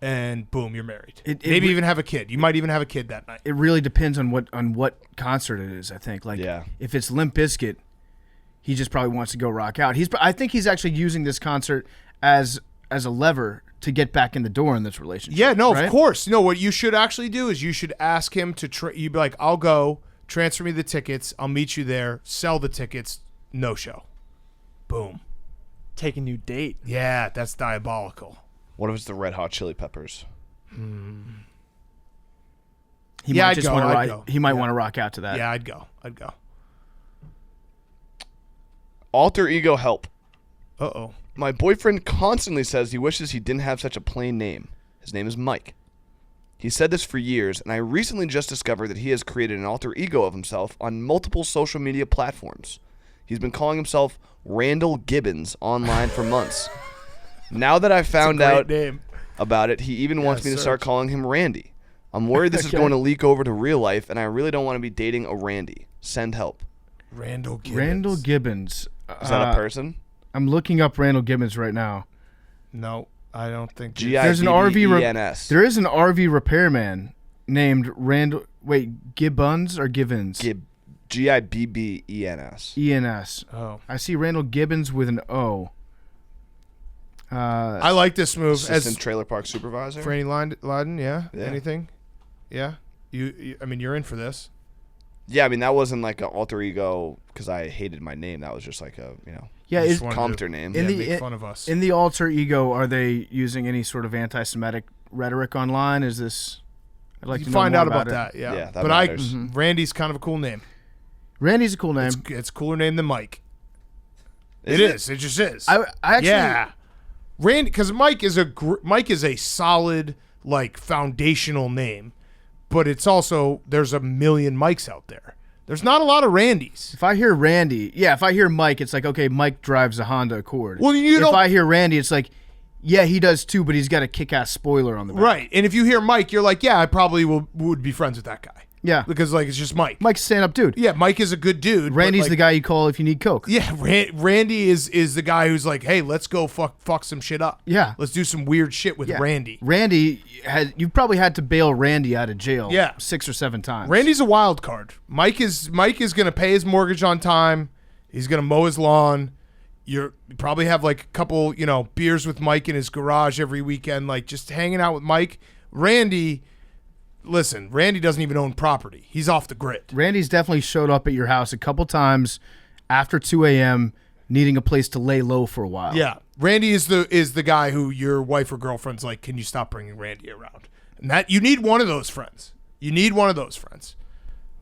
and boom, you're married. Maybe even have a kid. You might even have a kid that night. It really depends on what concert it is, I think. Like, if it's Limp Bizkit, he just probably wants to go rock out. I think he's actually using this concert as a lever to get back in the door in this relationship. Yeah, no, right? Of course. No, what you should actually do is you should ask him to you'd be like, I'll go, transfer me the tickets, I'll meet you there, sell the tickets, no show. Boom. Take a new date. Yeah, that's diabolical. What if it's the Red Hot Chili Peppers? He might want to rock out to that. Yeah, I'd go. Alter ego help. Uh-oh. My boyfriend constantly says he wishes he didn't have such a plain name. His name is Mike. He said this for years, and I recently just discovered that he has created an alter ego of himself on multiple social media platforms. He's been calling himself Randall Gibbons online for months. Now that I found out about it, he even wants me to start calling him Randy. I'm worried this is going to leak over to real life, and I really don't want to be dating a Randy. Send help. Randall Gibbons. Is that a person? I'm looking up Randall Gibbons right now. No, I don't think. There's an RV. There is an RV repairman named Randall. Wait, Gibbons or Givens? Gibbens. ENS. Oh, I see Randall Gibbons with an O. I like this move. Assistant trailer park supervisor. Franny Lyden, yeah. Anything? Yeah. You. I mean, you're in for this. Yeah, I mean that wasn't like an alter ego because I hated my name. That was just like a Yeah, Just is, wanted Compter to- name. in yeah, the make fun of us. in the alter ego, are they using any sort of anti-Semitic rhetoric online? Is this? I'd like You to know find more out about it. that, yeah. Yeah, that but matters. Randy's kind of a cool name. Randy's a cool name. It's a cooler name than Mike. Is It it? is. It just is. I actually. Yeah, Randy, because Mike is a solid like foundational name, but it's also there's a million Mikes out there. There's not a lot of Randys. If I hear Randy, if I hear Mike, it's like, okay, Mike drives a Honda Accord. Well, you if don't- I hear Randy, it's like, yeah, he does too, but he's got a kick-ass spoiler on the back. Right, and if you hear Mike, you're like, yeah, I probably would be friends with that guy. Yeah. Because like it's just Mike. Mike's a stand-up dude. Yeah, Mike is a good dude. but, Randy's like, the guy you call if you need coke. Yeah, Randy is the guy who's like, hey, let's go fuck some shit up. Yeah. Let's do some weird shit with Yeah. Randy. Randy you've probably had to bail Randy out of jail. Yeah. 6 or 7 times. Randy's a wild card. Mike is gonna pay his mortgage on time. He's gonna mow his lawn. You probably have like a couple, beers with Mike in his garage every weekend, like just hanging out with Mike. Randy doesn't even own property. He's off the grid. Randy's definitely showed up at your house a couple times after 2 a.m. needing a place to lay low for a while. Yeah, Randy is the guy who your wife or girlfriend's like, can you stop bringing Randy around? And that you need one of those friends.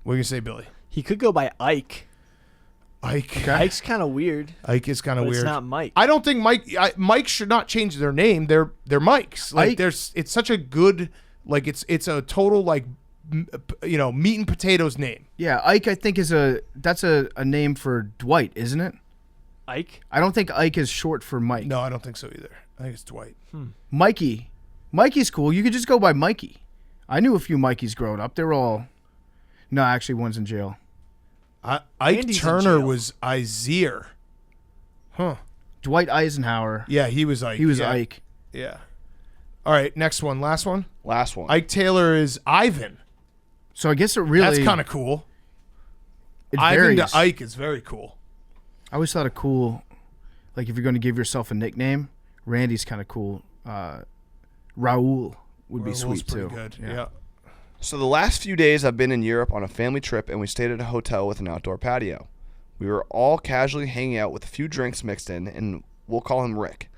What are you gonna say, Billy? He could go by Ike. Ike. Ike's kind of weird. Ike is kind of But weird. it's not Mike. I don't think Mike should not change their name. They're Mikes. Like Ike- it's such a good it's a total like meat and potatoes name. Yeah, Ike I think that's a name for Dwight, isn't it? Ike? I don't think Ike is short for Mike. No, I don't think so either. I think it's Dwight. Mikey. Mikey's cool. You could just go by Mikey. I knew a few Mikeys growing up. They're all No, actually one's in jail. Ike Andy's in Turner jail. was Izier. Huh. Dwight Eisenhower. Yeah, he was Ike. He was yeah. Ike. Yeah. All right, next one. Last one. Last one. Ike Taylor is Ivan. So I guess it really That's kind of cool. it Ivan varies. to Ike is very cool. I always thought it cool, like if you're going to give yourself a nickname, Randy's kind of cool. Raul would be Raul's sweet pretty too. good. Yeah. So the last few days I've been in Europe on a family trip, and we stayed at a hotel with an outdoor patio. We were all casually hanging out with a few drinks mixed in, and we'll call him Rick.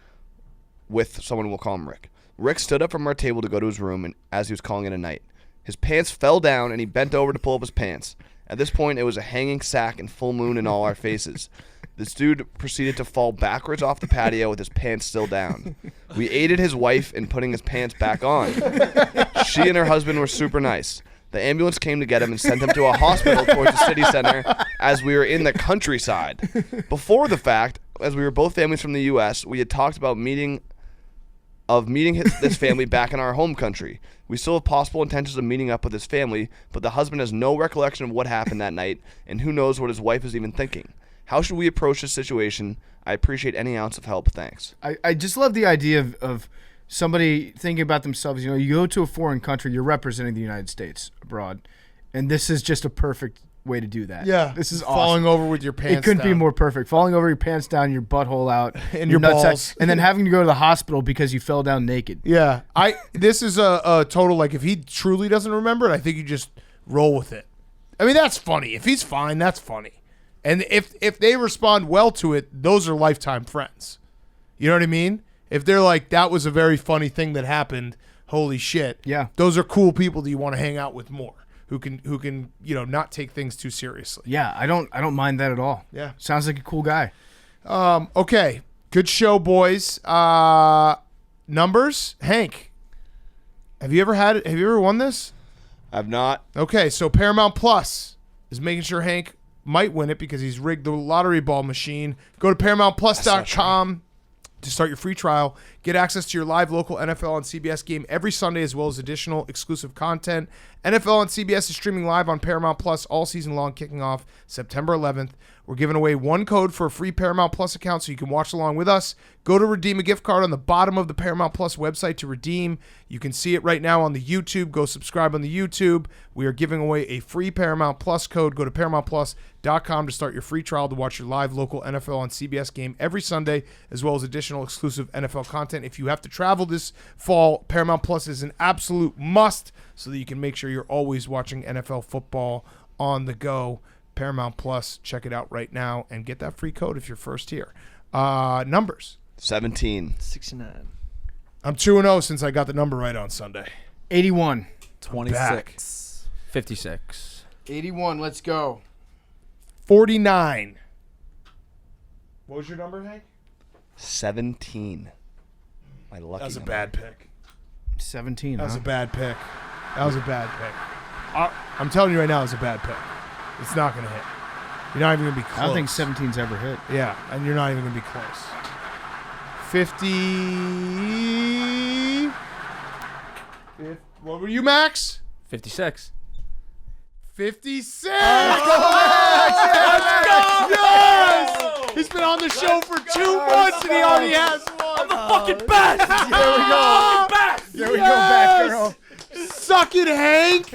With someone we'll call him Rick. Rick stood up from our table to go to his room, and as he was calling it a night, his pants fell down, and he bent over to pull up his pants. At this point, it was a hanging sack and full moon in all our faces. This dude proceeded to fall backwards off the patio with his pants still down. We aided his wife in putting his pants back on. She and her husband were super nice. The ambulance came to get him and sent him to a hospital towards the city center as we were in the countryside. Before the fact, as we were both families from the U.S., we had talked about meeting this family back in our home country. We still have possible intentions of meeting up with his family, but the husband has no recollection of what happened that night, and who knows what his wife is even thinking. How should we approach this situation? I appreciate any ounce of help. Thanks. I just love the idea of somebody thinking about themselves. You go to a foreign country, you're representing the United States abroad, and this is just a perfect way to do that. Yeah. This is awesome. falling over with your pants. It couldn't be down. more perfect. Falling over your pants down, your butthole out, And your nutsack, balls. and then having to go to the hospital because you fell down naked. Yeah, this is a total like if he truly doesn't remember it, I think you just roll with it. I mean that's funny. If he's fine, that's funny. And if they respond well to it, those are lifetime friends. You know what I mean? If they're like that was a very funny thing that happened, holy shit. Yeah. Those are cool people that you want to hang out with more. Who can not take things too seriously. Yeah, I don't mind that at all. Yeah. Sounds like a cool guy. Okay. Good show, boys. Numbers, Hank. Have you ever won this? I've not. Okay, so Paramount Plus is making sure Hank might win it because he's rigged the lottery ball machine. Go to ParamountPlus.com to start your free trial. Get access to your live local NFL and CBS game every Sunday, as well as additional exclusive content. NFL and CBS is streaming live on Paramount Plus all season long, kicking off September 11th. We're giving away one code for a free Paramount Plus account so you can watch along with us. Go to redeem a gift card on the bottom of the Paramount Plus website to redeem. You can see it right now on the YouTube. Go subscribe on the YouTube. We are giving away a free Paramount Plus code. Go to ParamountPlus.com to start your free trial to watch your live local NFL and CBS game every Sunday, as well as additional exclusive NFL content. If you have to travel this fall, Paramount Plus is an absolute must so that you can make sure you're always watching NFL football on the go. Paramount Plus. Check it out right now and get that free code if you're first here. Numbers. 17. 69. I'm 2-0 since I got the number right on Sunday. 81. 26. 56. 81. Let's go. 49. What was your number, Hank? 17. My lucky That was a number. bad pick. 17. That was huh? a bad pick. That was a bad pick. I'm telling you right now, it's a bad pick. It's not going to hit. You're not even going to be close. I don't think 17's ever hit. Yeah, and you're not even going to be close. 50. What were you, Max? 56. 56. Let's go, Max! Yes! He's been on the show for 2 months and he already has one. I'm the fucking best. There we go. There we go, back girl. Suck it, Hank.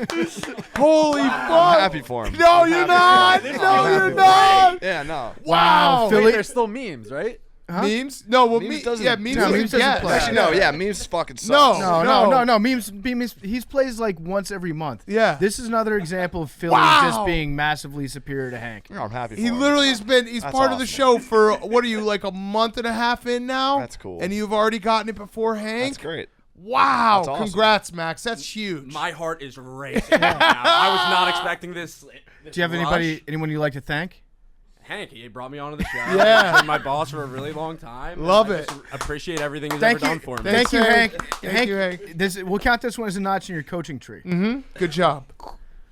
Holy fuck. I'm happy for him. No, I'm you're happy not. for him. No, you're not. Yeah, no. Wow. Wait, there's still memes, right? Huh? Memes? No, well, Memes memes doesn't- memes No, doesn't memes doesn't get. play. Actually, no, yeah, memes fucking sucks. No. No. Memes. He plays like once every month. Yeah. This is another example of Philly just being massively superior to Hank. I'm happy for He him. literally has been, he's That's part of the awesome. show for, what are you, like a month and a half in now? That's cool. And you've already gotten it before Hank? That's great. Wow. That's awesome. Congrats, Max. That's huge. My heart is racing right now. I was not expecting this. Do you have anyone you like to thank? Hank, he brought me onto the show. Yeah. He's been my boss for a really long time. Love I it. just appreciate everything he's Thank ever you. done for me. Thank you, Hank. Thank you, Hank. We'll count this one as a notch in your coaching tree. Good job.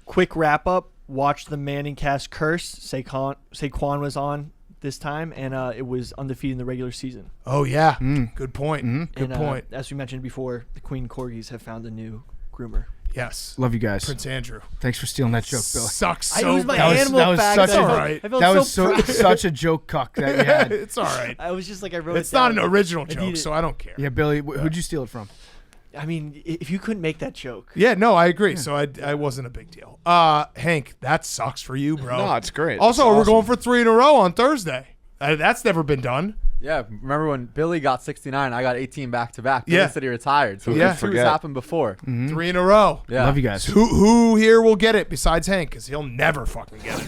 Quick wrap up. Watch the Manning cast curse. Saquon was on this time, and it was undefeated in the regular season. Oh, yeah. Good point. Good And, point. As we mentioned before, the Queen Corgis have found a new groomer. Yes. Love you guys. Prince Andrew. Thanks for stealing that joke, Billy. Sucks I so used my bad. animal that was fact. such I a- felt- Alright. I felt That was so proud. such a joke cuck that you had. It's all right. I was just like, I wrote It's it not an down. original I joke, need it. so I don't care. Yeah, Billy, who'd you steal it from? I mean, if you couldn't make that joke. Yeah, no, I agree. So I wasn't a big deal. Hank, that sucks for you, bro. No, it's great. Also, It's we're awesome. going for 3 in a row on Thursday. That's never been done. Yeah, remember when Billy got 69, I got 18 back to back. Yeah. Billy said he retired. So Yeah. yeah, two has happened before. 3 in a row. Yeah. Love you guys. Who here will get it besides Hank? Because he'll never fucking get it.